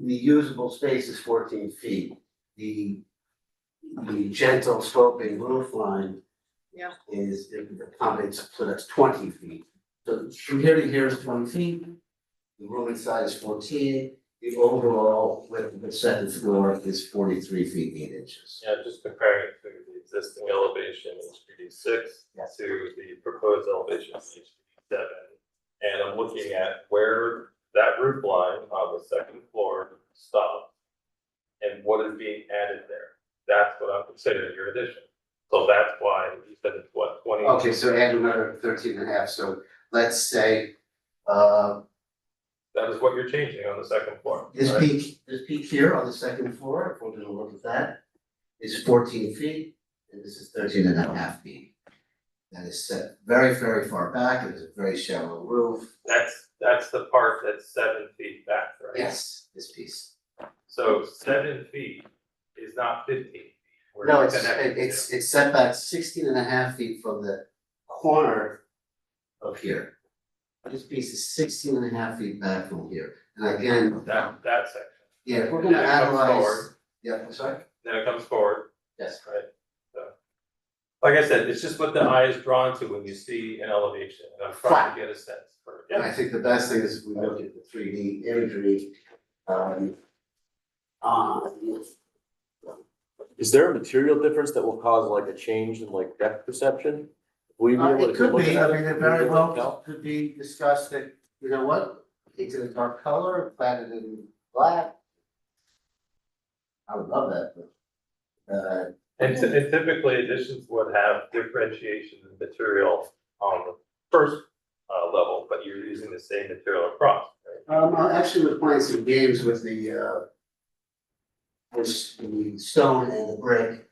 Speaker 12: the usable space is 14 feet. The gentle sloping roof line
Speaker 7: Yeah.
Speaker 12: is, it accommodates, so that's 20 feet. So from here to here is 20 feet, the room inside is 14, the overall width of the second floor is 43 feet, 8 inches.
Speaker 9: Yeah, just comparing it to the existing elevation HPD 6
Speaker 12: Yes.
Speaker 9: to the proposed elevation HPD 7. And I'm looking at where that roof line on the second floor stops and what is being added there. That's what I'm considering your addition. So that's why you said it's what, 20?
Speaker 12: Okay, so add another 13 and a half, so let's say,
Speaker 9: That is what you're changing on the second floor.
Speaker 12: this
Speaker 9: right?
Speaker 12: peak here on the second floor, if we're gonna look at that, is 14 feet, and this is 13 and a half feet.
Speaker 10: that is set very, very far back, it is a very shallow roof.
Speaker 9: That's the part that's 7 feet back, right?
Speaker 10: Yes, this piece.
Speaker 9: So 7 feet is not 15 feet. Where
Speaker 10: No,
Speaker 9: it's connected to.
Speaker 10: it's set back 16.5 feet from the corner of here. This piece is 16.5 feet back from here, and again,
Speaker 9: That section.
Speaker 10: yeah, if we're
Speaker 9: And
Speaker 10: gonna
Speaker 9: then it comes
Speaker 10: analyze.
Speaker 9: forward.
Speaker 10: Yeah, I'm sorry?
Speaker 9: Then it comes forward,
Speaker 10: Yes.
Speaker 9: right? So, like I said, it's just what the eye is drawn to when you see an elevation, and I'm trying to get a sense for,
Speaker 10: I think the best thing is if we look at the 3D imagery,
Speaker 8: Is there a material difference that will cause like a change in like depth perception? Will you be able to
Speaker 10: it could
Speaker 8: look
Speaker 10: be,
Speaker 8: at
Speaker 10: I mean, it
Speaker 8: Will you
Speaker 10: very
Speaker 8: be able
Speaker 10: well
Speaker 8: to tell?
Speaker 10: could be discussed that, you know what, it's in a dark color, planted in black. I would love that, but,
Speaker 9: and typically additions would have differentiation in material on the first level, but you're using the same material across, right?
Speaker 10: I actually was playing some games with the stone and the brick.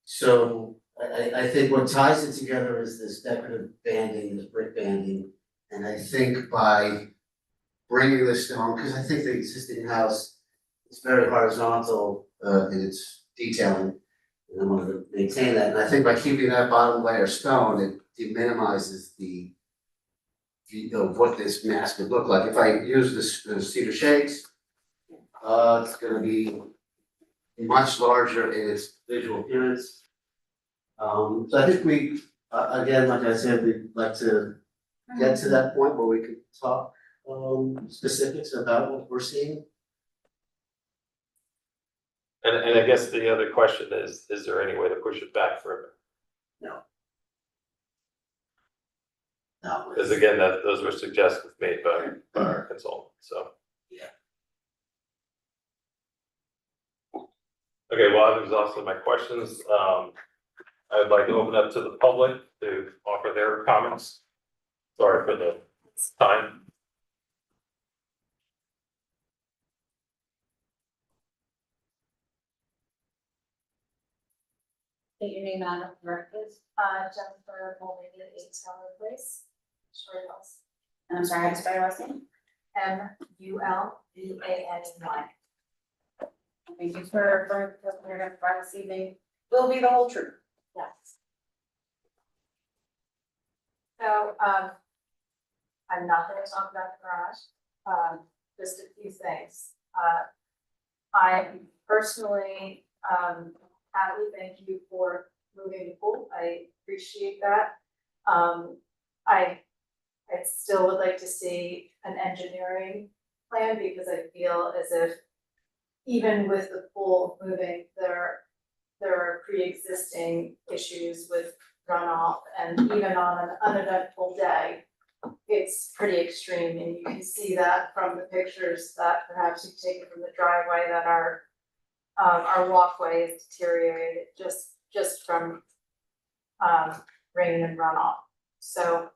Speaker 10: So I think what ties it together is this decorative banding, this brick banding, and I think by bringing the stone, because I think the existing house is very horizontal in its detailing, and I want to maintain that, and I think by keeping that bottom layer stone, it minimizes the what this mass would look like. If I use the cedar shakes, it's gonna be much larger in its visual appearance. So I think we, again, like I said, we'd like to get to that point where we could talk specifics about what we're seeing.
Speaker 9: And I guess the other question is there any way to push it back further?
Speaker 10: No.
Speaker 9: Because again, those were suggestions made by our consultant, so.
Speaker 10: Yeah.
Speaker 9: Okay, well, I've exhausted my questions. I'd like to open up to the public to offer their comments. Sorry for the time.
Speaker 2: State your name and address, please.
Speaker 15: Jennifer Mulvaney, 8 Tower Place, Short Hills.
Speaker 2: And I'm sorry, how to spell your last name?
Speaker 15: MULVANEY.
Speaker 2: Thank you for the testimony you're going to provide this evening. Will be the whole truth.
Speaker 15: Yes. So, I'm not gonna talk about the garage, just a few things. I personally, happy, thank you for moving the pool, I appreciate that. I still would like to see an engineering plan, because I feel as if even with the pool moving, there are pre-existing issues with runoff, and even on an uneventful day, it's pretty extreme, and you can see that from the pictures that perhaps you've taken from the driveway, that our walkway is deteriorated just from rain and runoff. So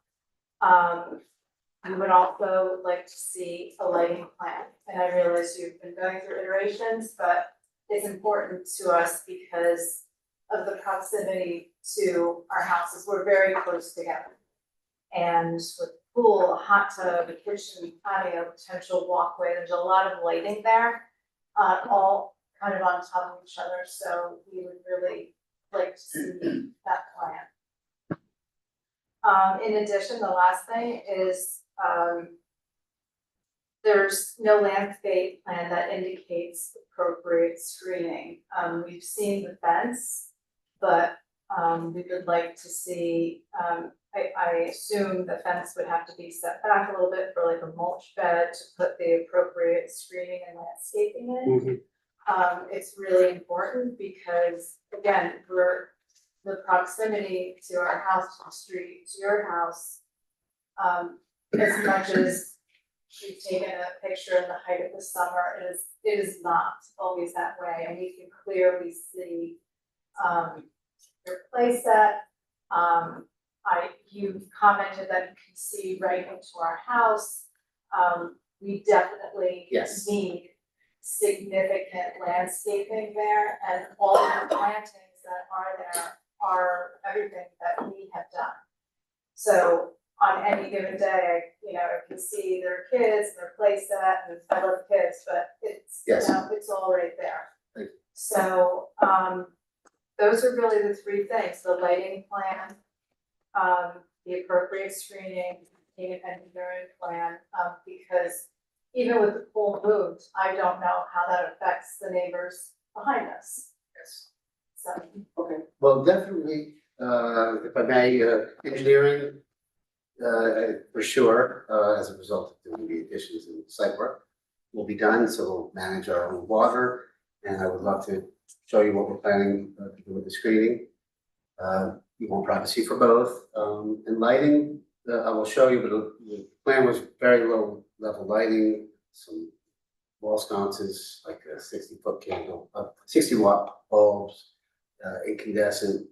Speaker 15: we would also like to see a lighting plan, and I realize you've been going through iterations, but it's important to us because of the proximity to our houses. We're very close together. And with the pool, a hot tub, a kitchen, patio, potential walkway, there's a lot of lighting there, all kind of on top of each other, so we would really like to see that plan. In addition, the last thing is, there's no landscape plan that indicates appropriate screening. We've seen the fence, but we would like to see, I assume the fence would have to be set back a little bit for like a mulch bed to put the appropriate screening and landscaping in. It's really important because, again, the proximity to our house, to the street, to your house, as much as we've taken a picture in the height of the summer, it is not always that way, and we can clearly see your place set. You commented that you can see right into our house. We definitely need significant landscaping there, and all of the plantings that are there are everything that we have done. So on any given day, I can see their kids, their play set, and I love kids, but it's,
Speaker 10: Yes.
Speaker 15: it's all right there.
Speaker 10: Thank you.
Speaker 15: So, those are really the three things, the lighting plan, the appropriate screening, and engineering plan, because even with the pool moved, I don't know how that affects the neighbors behind us.
Speaker 10: Yes.
Speaker 15: So,
Speaker 17: Okay, well, definitely, if I may, engineering, for sure, as a result of doing the additions and site work will be done, so we'll manage our own water. And I would love to show you what we're planning to do with the screening. You want privacy for both, and lighting, I will show you, but the plan was very low level lighting, some wall sconces, like a 60-foot candle, 60-watt bulbs, incandescent,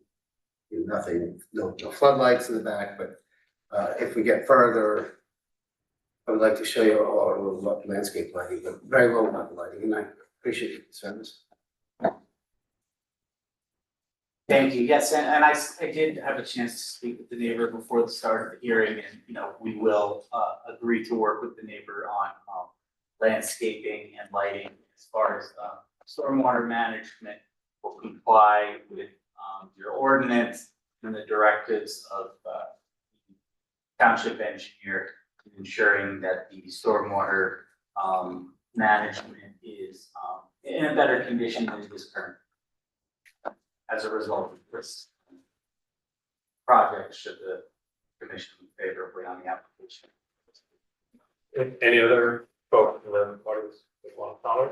Speaker 17: nothing, no floodlights in the back, but if we get further, I would like to show you our landscape lighting, but very low level lighting, and I appreciate your concerns.
Speaker 14: Thank you. Yes, and I did have a chance to speak with the neighbor before the start of the hearing, and, we will, agree to work with the neighbor on, landscaping and lighting as far as, stormwater management will comply with, your ordinance and the directives of, township engineer, ensuring that the stormwater, management is, in a better condition than it is currently. As a result of this project, should the commission move favorably on the application.
Speaker 9: Any other folks in the audience that want to comment?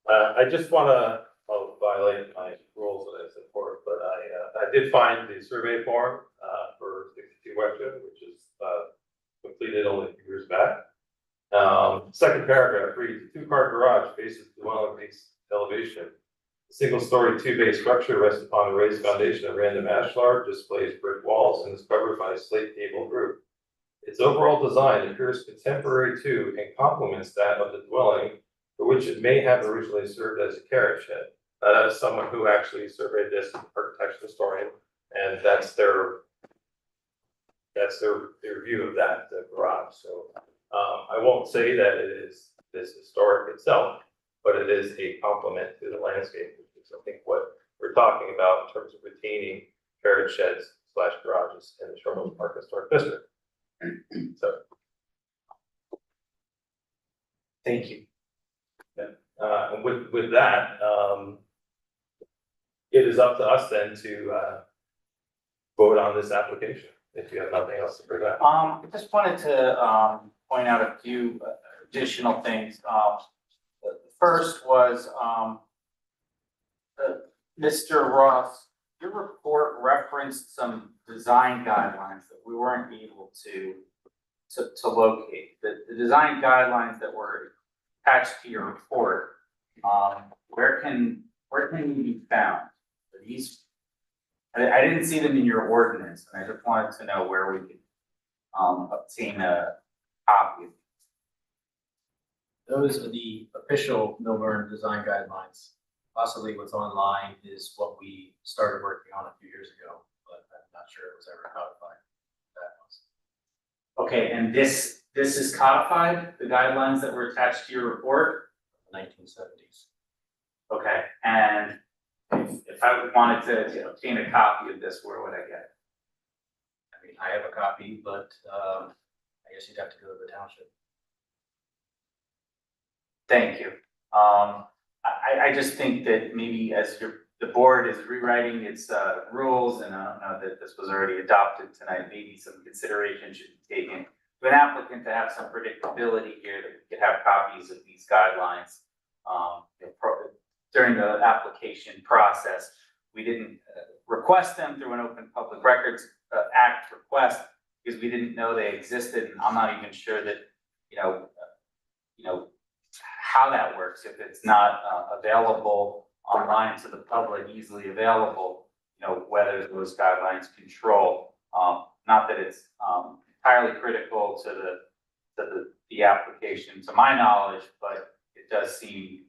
Speaker 9: I just wanna, I'll violate my rules that I support, but I did find the survey form, for 62 Western, which is, completed only a few years back. Second paragraph reads, a 2-car garage faces the dwelling-based elevation. A single-story 2-bay structure rests upon a raised foundation of random ashlar, displays brick walls, and is covered by a slate gable roof. Its overall design appears contemporary to and complements that of the dwelling, for which it may have originally served as a carriage shed. As someone who actually surveyed this, architectural historian, and that's their view of that garage. So I won't say that it is this historic itself, but it is a complement to the landscape, which is I think what we're talking about in terms of retaining carriage sheds / garages in the Sherman Park Historic District. So.
Speaker 14: Thank you.
Speaker 9: And with that, it is up to us then to vote on this application, if you have nothing else to bring up.
Speaker 14: I just wanted to point out a few additional things. The first was Mr. Ross, your report referenced some design guidelines that we weren't able to locate. The design guidelines that were attached to your report, where can you be found? Are these, I didn't see them in your ordinance, and I just wanted to know where we could obtain a copy of.
Speaker 5: Those are the official Milburn design guidelines. Possibly what's online is what we started working on a few years ago, but I'm not sure it was ever codified. That was.
Speaker 14: Okay, and this is codified, the guidelines that were attached to your report?
Speaker 5: 1970s.
Speaker 14: Okay, and if I wanted to obtain a copy of this, where would I get it?
Speaker 5: I mean, I have a copy, but I guess you'd have to go to the township.
Speaker 14: Thank you. I just think that maybe as the board is rewriting its rules, and I don't know that this was already adopted tonight, maybe some consideration should be taken to an applicant to have some predictability here, that we could have copies of these guidelines during the application process. We didn't request them through an Open Public Records Act request because we didn't know they existed, and I'm not even sure that how that works, if it's not available online to the public, easily available, whether those guidelines control. Not that it's entirely critical to the application, to my knowledge, but it does seem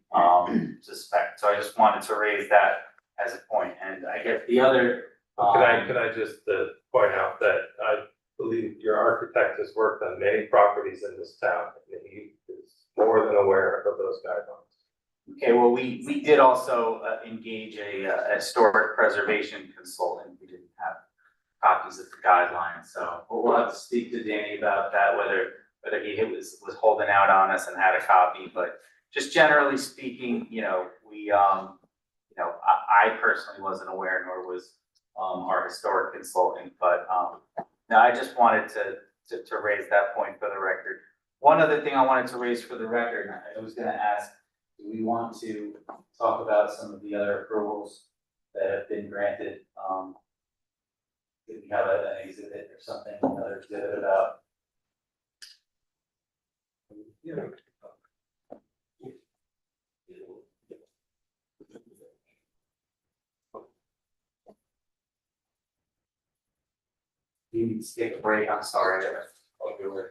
Speaker 14: suspect. So I just wanted to raise that as a point, and I guess the other,
Speaker 9: Can I just point out that I believe your architect has worked on many properties in this town, and he is more than aware of those guidelines.
Speaker 14: okay, well, we did also engage a historic preservation consultant. We didn't have copies of the guidelines, so we'll have to speak to Danny about that, whether he was holding out on us and had a copy, but just generally speaking, we, I personally wasn't aware, nor was our historic consultant, but no, I just wanted to raise that point for the record. One other thing I wanted to raise for the record, I was gonna ask, do we want to talk about some of the other approvals that have been granted? Do we have an exhibit or something, another exhibit about? You need to take a break, I'm sorry. I'll do it.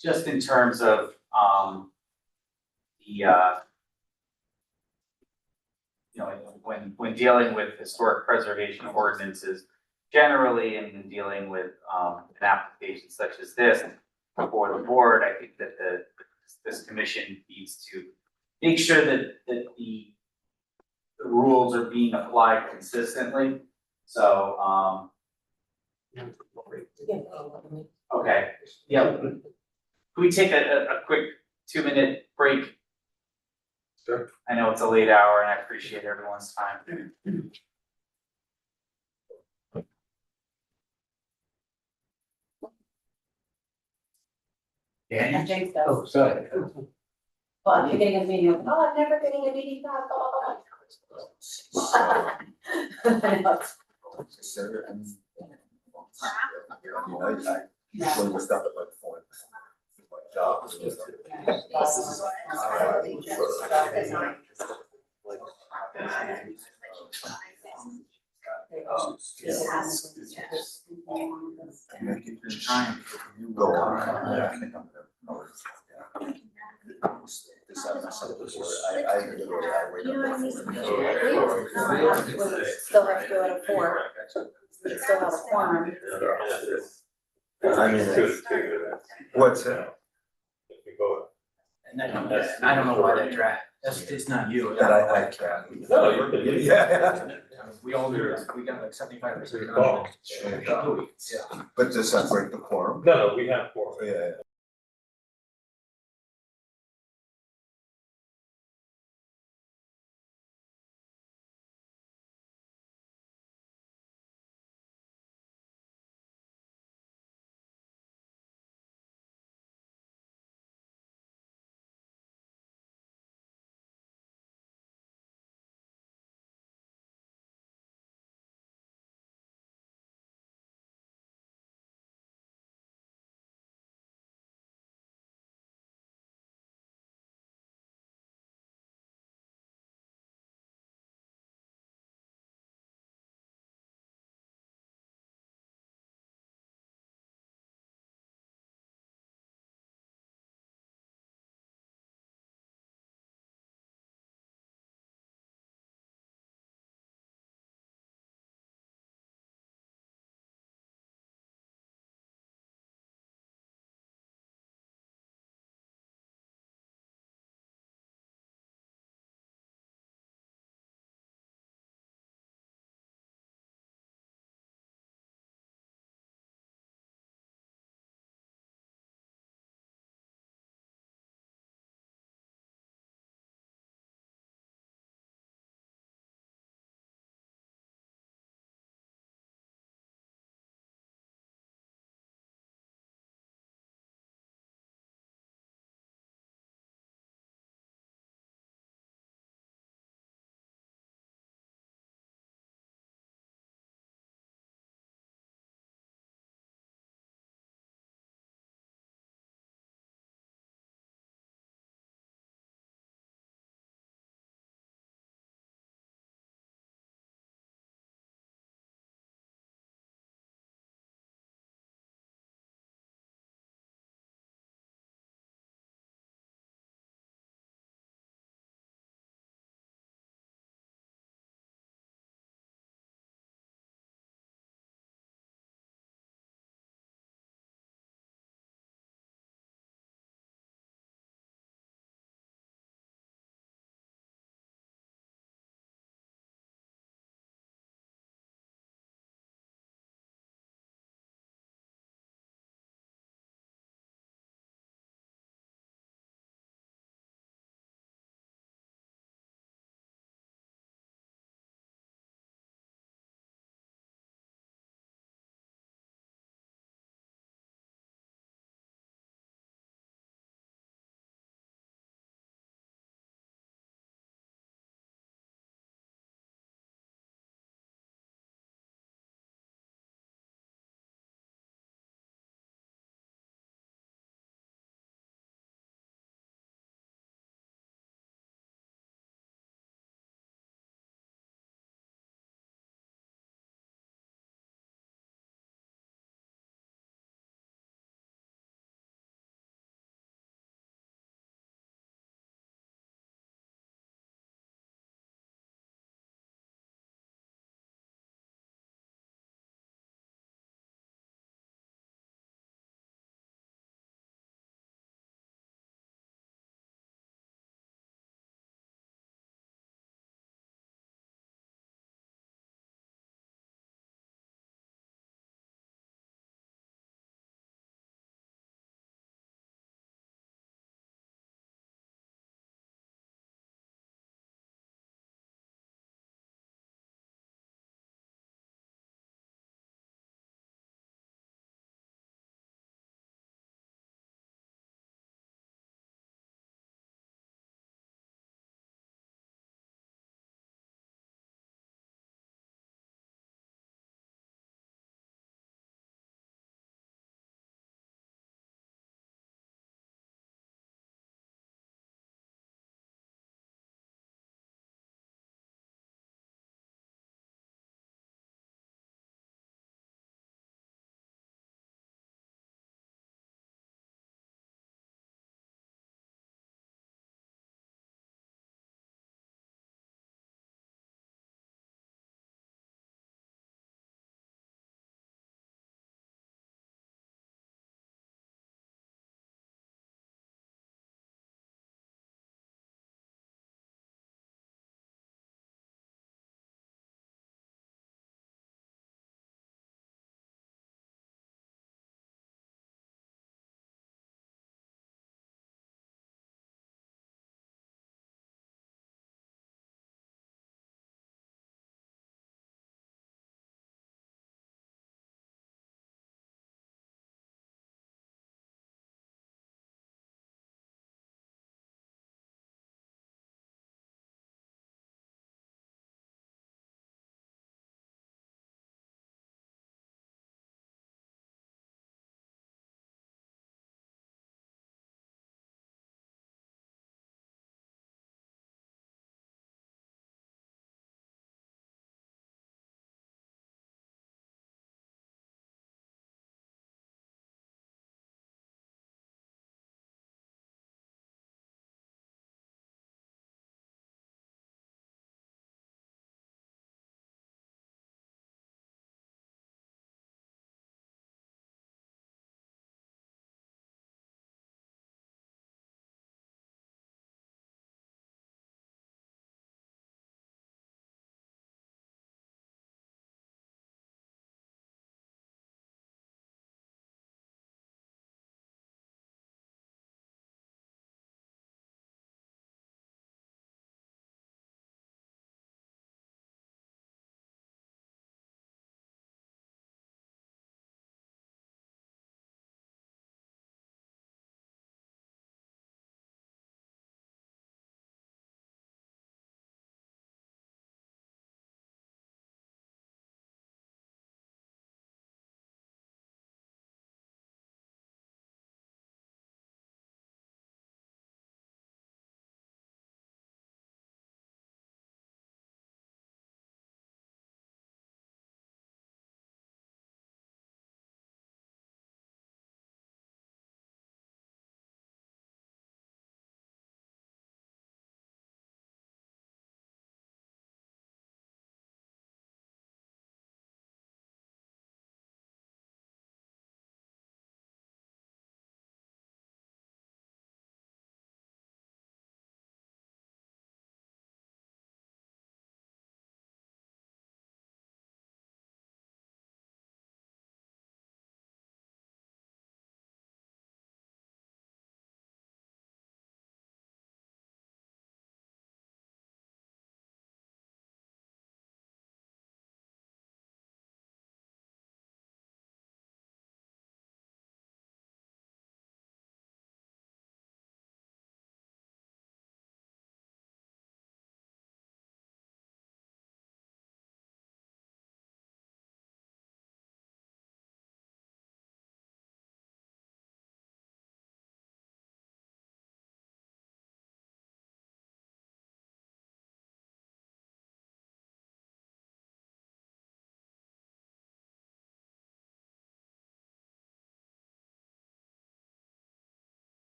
Speaker 14: Just in terms of, when dealing with historic preservation ordinances, generally, and in dealing with, an application such as this before the board, I think that this commission needs to make sure that the rules are being applied consistently, so, okay, yeah. Can we take a quick 2-minute break?
Speaker 9: Sure.
Speaker 14: I know it's a late hour and I appreciate everyone's time.
Speaker 2: I think so.
Speaker 17: Oh, sorry.
Speaker 2: Well, at the beginning of the meeting, like, oh, I'm never getting a meeting back, blah, blah, blah. I know, it's-
Speaker 10: Usually we're stuck at like 4. Go on. Yeah, I think I'm gonna.
Speaker 2: Still have to go at a 4. We still have a quorum.
Speaker 10: I mean, what's that?
Speaker 5: And I don't know why that draft, it's not you.
Speaker 10: That I can't.
Speaker 9: No, you're good.
Speaker 10: Yeah.
Speaker 5: We got like 75%.
Speaker 10: Yeah. But does that break the quorum?
Speaker 9: No, we have 4.
Speaker 10: Yeah.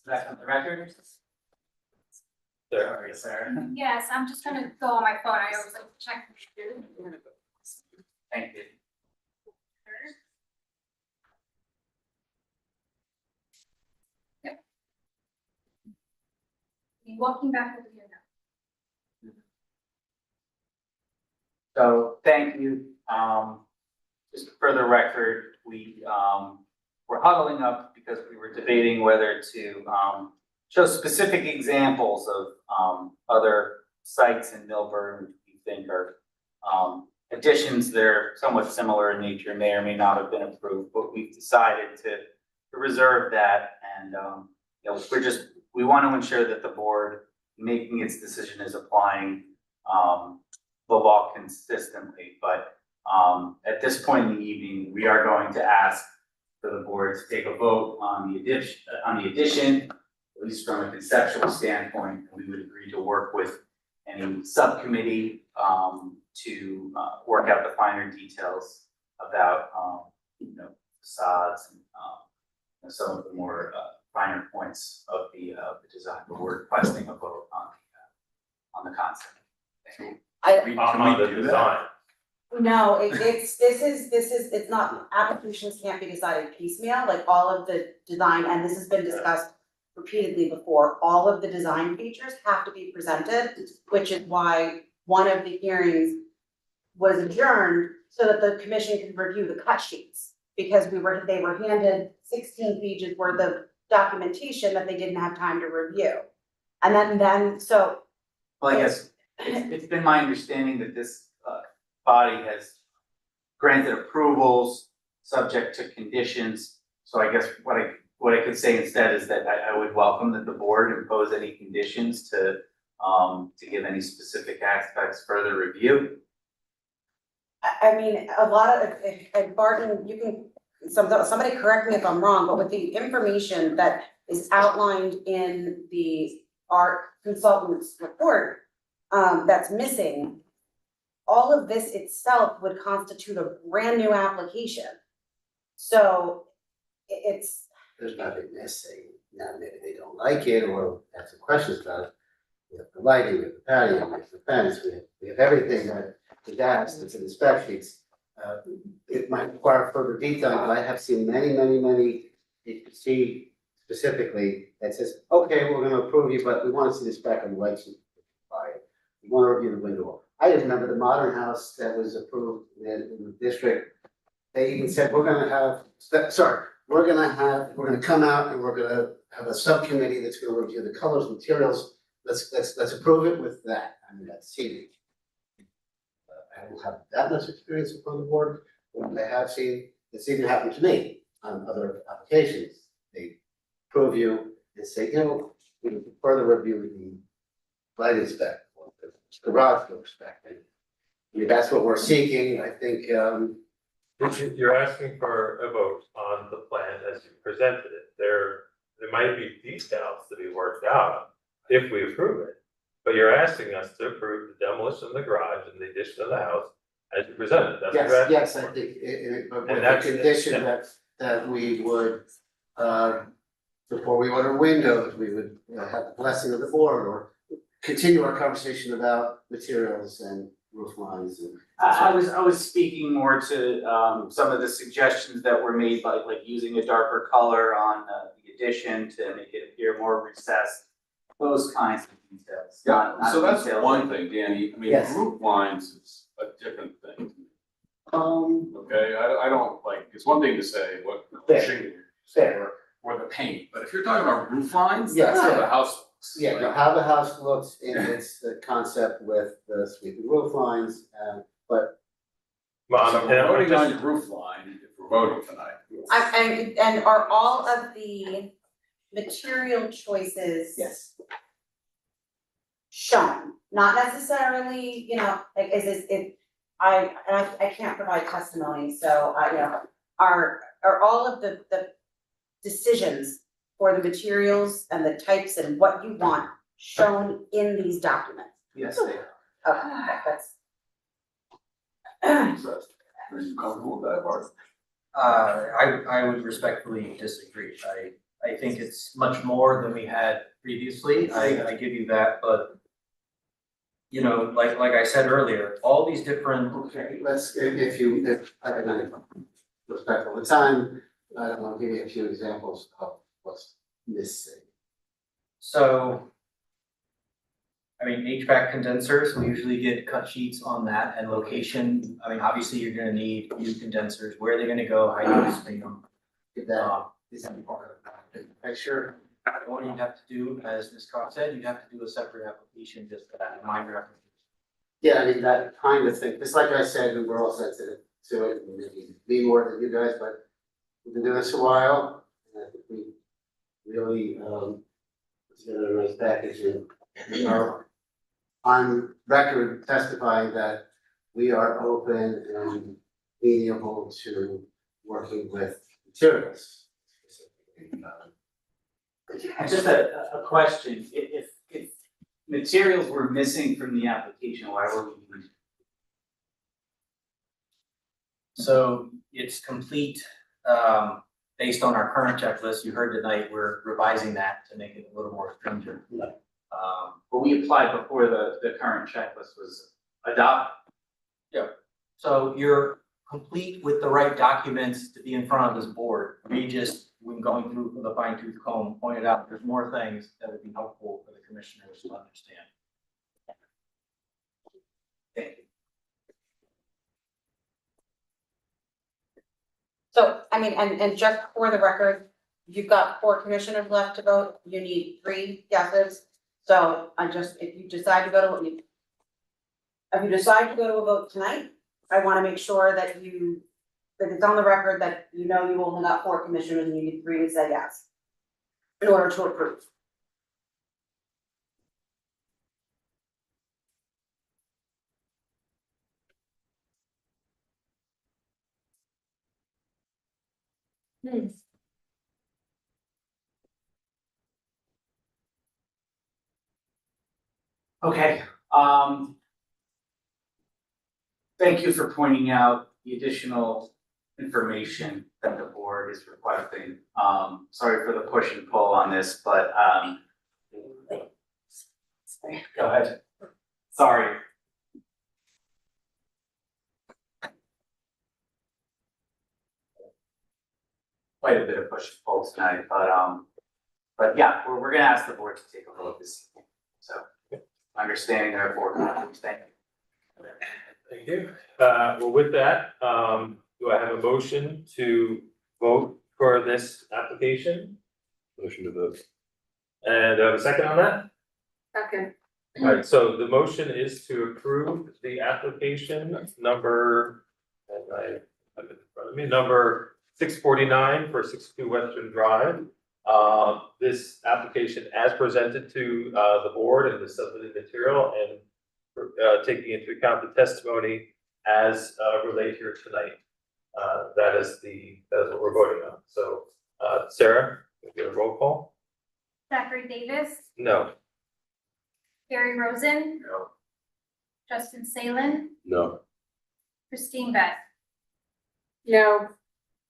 Speaker 14: Back on the record? Sorry, Sarah.
Speaker 18: Yes, I'm just trying to go on my phone, I always like to check.
Speaker 14: Thank you.
Speaker 18: Walking back over here now.
Speaker 14: So thank you. Just for the record, we're huddling up because we were debating whether to show specific examples of other sites in Millburn which we think are additions that are somewhat similar in nature, may or may not have been approved, but we've decided to reserve that. And we want to ensure that the board making its decision is applying the law consistently. But at this point in the evening, we are going to ask for the board to take a vote on the addition, at least from a conceptual standpoint. And we would agree to work with any subcommittee to work out the finer details about facades and some of the more finer points of the design. But we're requesting a vote on the concept.
Speaker 9: On the design.
Speaker 2: No, it's not, applications can't be decided piecemeal, like all of the design, and this has been discussed repeatedly before, all of the design features have to be presented, which is why one of the hearings was adjourned so that the commission could review the cut sheets. Because they were handed 16 pages worth of documentation that they didn't have time to review. And then, so.
Speaker 14: Well, I guess it's been my understanding that this body has granted approvals subject to conditions. So I guess what I could say instead is that I would welcome that the board impose any conditions to give any specific aspects further review.
Speaker 2: I mean, a lot of, and Barton, you can, somebody correct me if I'm wrong, but with the information that is outlined in the art consultant's report, that's missing, all of this itself would constitute a brand new application. So it's.
Speaker 17: There's nothing missing. Now, maybe they don't like it or have some questions about it. We have the lighting, we have the patio, we have the fence, we have everything that is asked, that's in the spec sheets. It might require further detail, but I have seen many HPC specifically that says, okay, we're gonna approve you, but we want to see the spec on the lights. We want to review the window. I remember the modern house that was approved in the district. They even said, we're gonna come out and we're gonna have a subcommittee that's gonna review the colors, materials. Let's approve it with that. I mean, that's seating. I don't have that much experience upon the board. What I have seen, it's even happened to me on other applications. They approve you and say, we can further review the lighting spec, or the garage door spec. And I mean, that's what we're seeking. I think,
Speaker 9: You're asking for a vote on the plan as you presented it. There might be details to be worked out if we approve it. But you're asking us to approve the demolition of the garage and the addition of the house as you presented. That's what you're asking
Speaker 17: yes, I
Speaker 9: for.
Speaker 17: think, but
Speaker 9: And
Speaker 17: with the
Speaker 9: that's-
Speaker 17: condition that we would, before we order windows, we would have the blessing of the board or continue our conversation about materials and roof lines and.
Speaker 14: I was speaking more to some of the suggestions that were made, like using a darker color on the addition to make it appear more recessed, those kinds of details.
Speaker 4: Yeah,
Speaker 14: not
Speaker 4: so that's
Speaker 14: details.
Speaker 4: one thing, Danny. I mean,
Speaker 17: Yes.
Speaker 4: roof lines is a different thing.
Speaker 17: Um,
Speaker 4: Okay, I don't like, it's one thing to say what
Speaker 17: Fair.
Speaker 4: shingle
Speaker 17: Fair.
Speaker 4: or the paint, but if you're talking about roof lines,
Speaker 17: Yes,
Speaker 4: that's how
Speaker 17: yeah.
Speaker 4: the house looks.
Speaker 17: yeah,
Speaker 4: Like,
Speaker 17: how the house looks in its concept with the sweeping roof lines, but.
Speaker 9: Well,
Speaker 4: So we're voting on your roof line if we're voting tonight.
Speaker 2: And are all of the material choices
Speaker 17: Yes.
Speaker 2: shown? Not necessarily, like, I can't provide testimony, so are all of the decisions for the materials and the types and what you want shown in these documents?
Speaker 14: Yes, they are.
Speaker 2: Okay, that's.
Speaker 4: Are you comfortable with that, Bart?
Speaker 5: I would respectfully disagree. I think it's much more than we had previously, I give you that, but you know, like I said earlier, all these different,
Speaker 17: Okay, if I can, respectful of time, I don't know, give you a few examples of what's missing.
Speaker 5: so. I mean, HVAC condensers, we usually get cut sheets on that and location, I mean, obviously you're gonna need new condensers, where are they gonna go, how you screen them?
Speaker 17: If that is any part of that picture.
Speaker 5: What you'd have to do, as Ms. Cox said, you'd have to do a separate application just for that, minor application.
Speaker 17: Yeah, I mean, that kind of thing, just like I said, we're all sensitive to it, and maybe me more than you guys, but we've been doing this a while, and I think we really, put together a nice package, and we are on record testifying that we are open and amenable to working with materials.
Speaker 14: Just a question, if materials were missing from the application, why were we using?
Speaker 5: So it's complete, based on our current checklist, you heard tonight, we're revising that to make it a little more stringent.
Speaker 14: But we applied before the current checklist was adopted.
Speaker 5: So you're complete with the right documents to be in front of this board. We just, when going through the fine tooth comb, pointed out there's more things that would be helpful for the commissioners to understand.
Speaker 14: Thank you.
Speaker 2: So, I mean, and just for the record, you've got 4 commissioners left to vote, you need 3 yeses. So if you decide to go to, if you decide to go to a vote tonight, I wanna make sure that it's on the record that you know you only got 4 commissioners and you need 3 to say yes. In order to approve.
Speaker 14: Okay, thank you for pointing out the additional information that the board is requesting. Sorry for the push and pull on this, but, go ahead. Sorry. Quite a bit of push and pull tonight, but yeah, we're gonna ask the board to take a look this evening, so understanding their board, thank you.
Speaker 9: Thank you. Well, with that, do I have a motion to vote for this application?
Speaker 8: Motion to vote.
Speaker 9: And do I have a second on that?
Speaker 7: Second.
Speaker 9: All right, so the motion is to approve the application number, and I have it in front of me, number 649 for 62 Western Drive. This application as presented to the board and the submitted material and taking into account the testimony as relayed here tonight. That is what we're voting on. So Sarah, we get a roll call?
Speaker 18: Zachary Davis,
Speaker 9: No.
Speaker 18: Gary Rosen,
Speaker 9: No.
Speaker 18: Justin Salen,
Speaker 8: No.
Speaker 18: Christine Beth.
Speaker 7: No,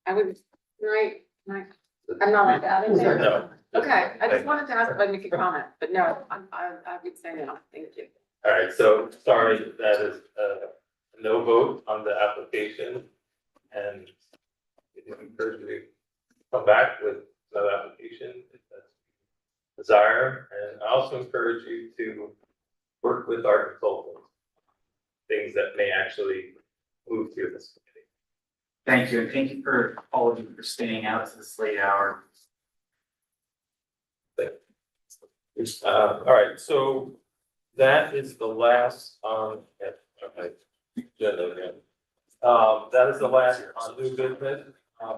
Speaker 7: I would, I'm not allowed to add anything?
Speaker 9: No.
Speaker 7: Okay, I just wanted to ask if I make a comment, but no, I would say no, thank you.
Speaker 9: All right, so sorry, that is a no vote on the application. And I encourage you to come back with another application if that's desire. And I also encourage you to work with our consultants, things that may actually move through this committee.
Speaker 14: Thank you, and thank you for all of you for staying out to this late hour.
Speaker 9: All right, so that is the last okay. Agenda again. That is the last on new business.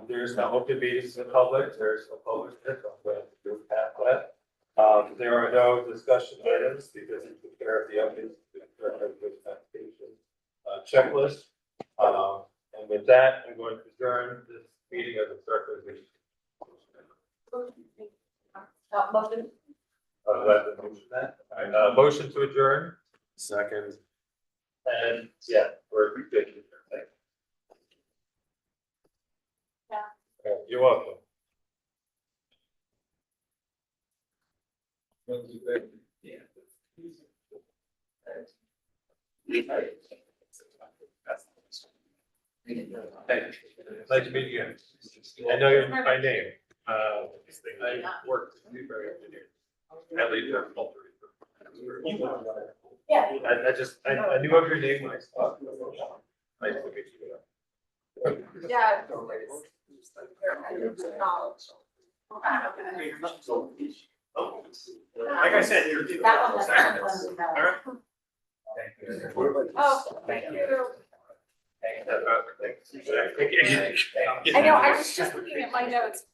Speaker 9: There is no open meetings in the public, there is no public, so I'm going to go past that. There are no discussion items because you took care of the updates, application checklist. And with that, I'm going to adjourn this meeting of the circuit.
Speaker 2: Motion.
Speaker 9: Let the motion that. All right, motion to adjourn.
Speaker 8: Second.
Speaker 9: And yeah, we're good.
Speaker 18: Yeah.
Speaker 9: You're welcome. Nice to meet you. I know you by name. I worked with Newberry engineer. At least there are
Speaker 15: Yeah.
Speaker 9: I knew of your name when I saw it. Nice to meet you.
Speaker 7: Yeah.
Speaker 9: Like I said, you're.
Speaker 2: That one was- that one was-
Speaker 9: All right.
Speaker 7: Oh, thank you.
Speaker 9: Thank you.
Speaker 7: I know, I was just looking at my notes.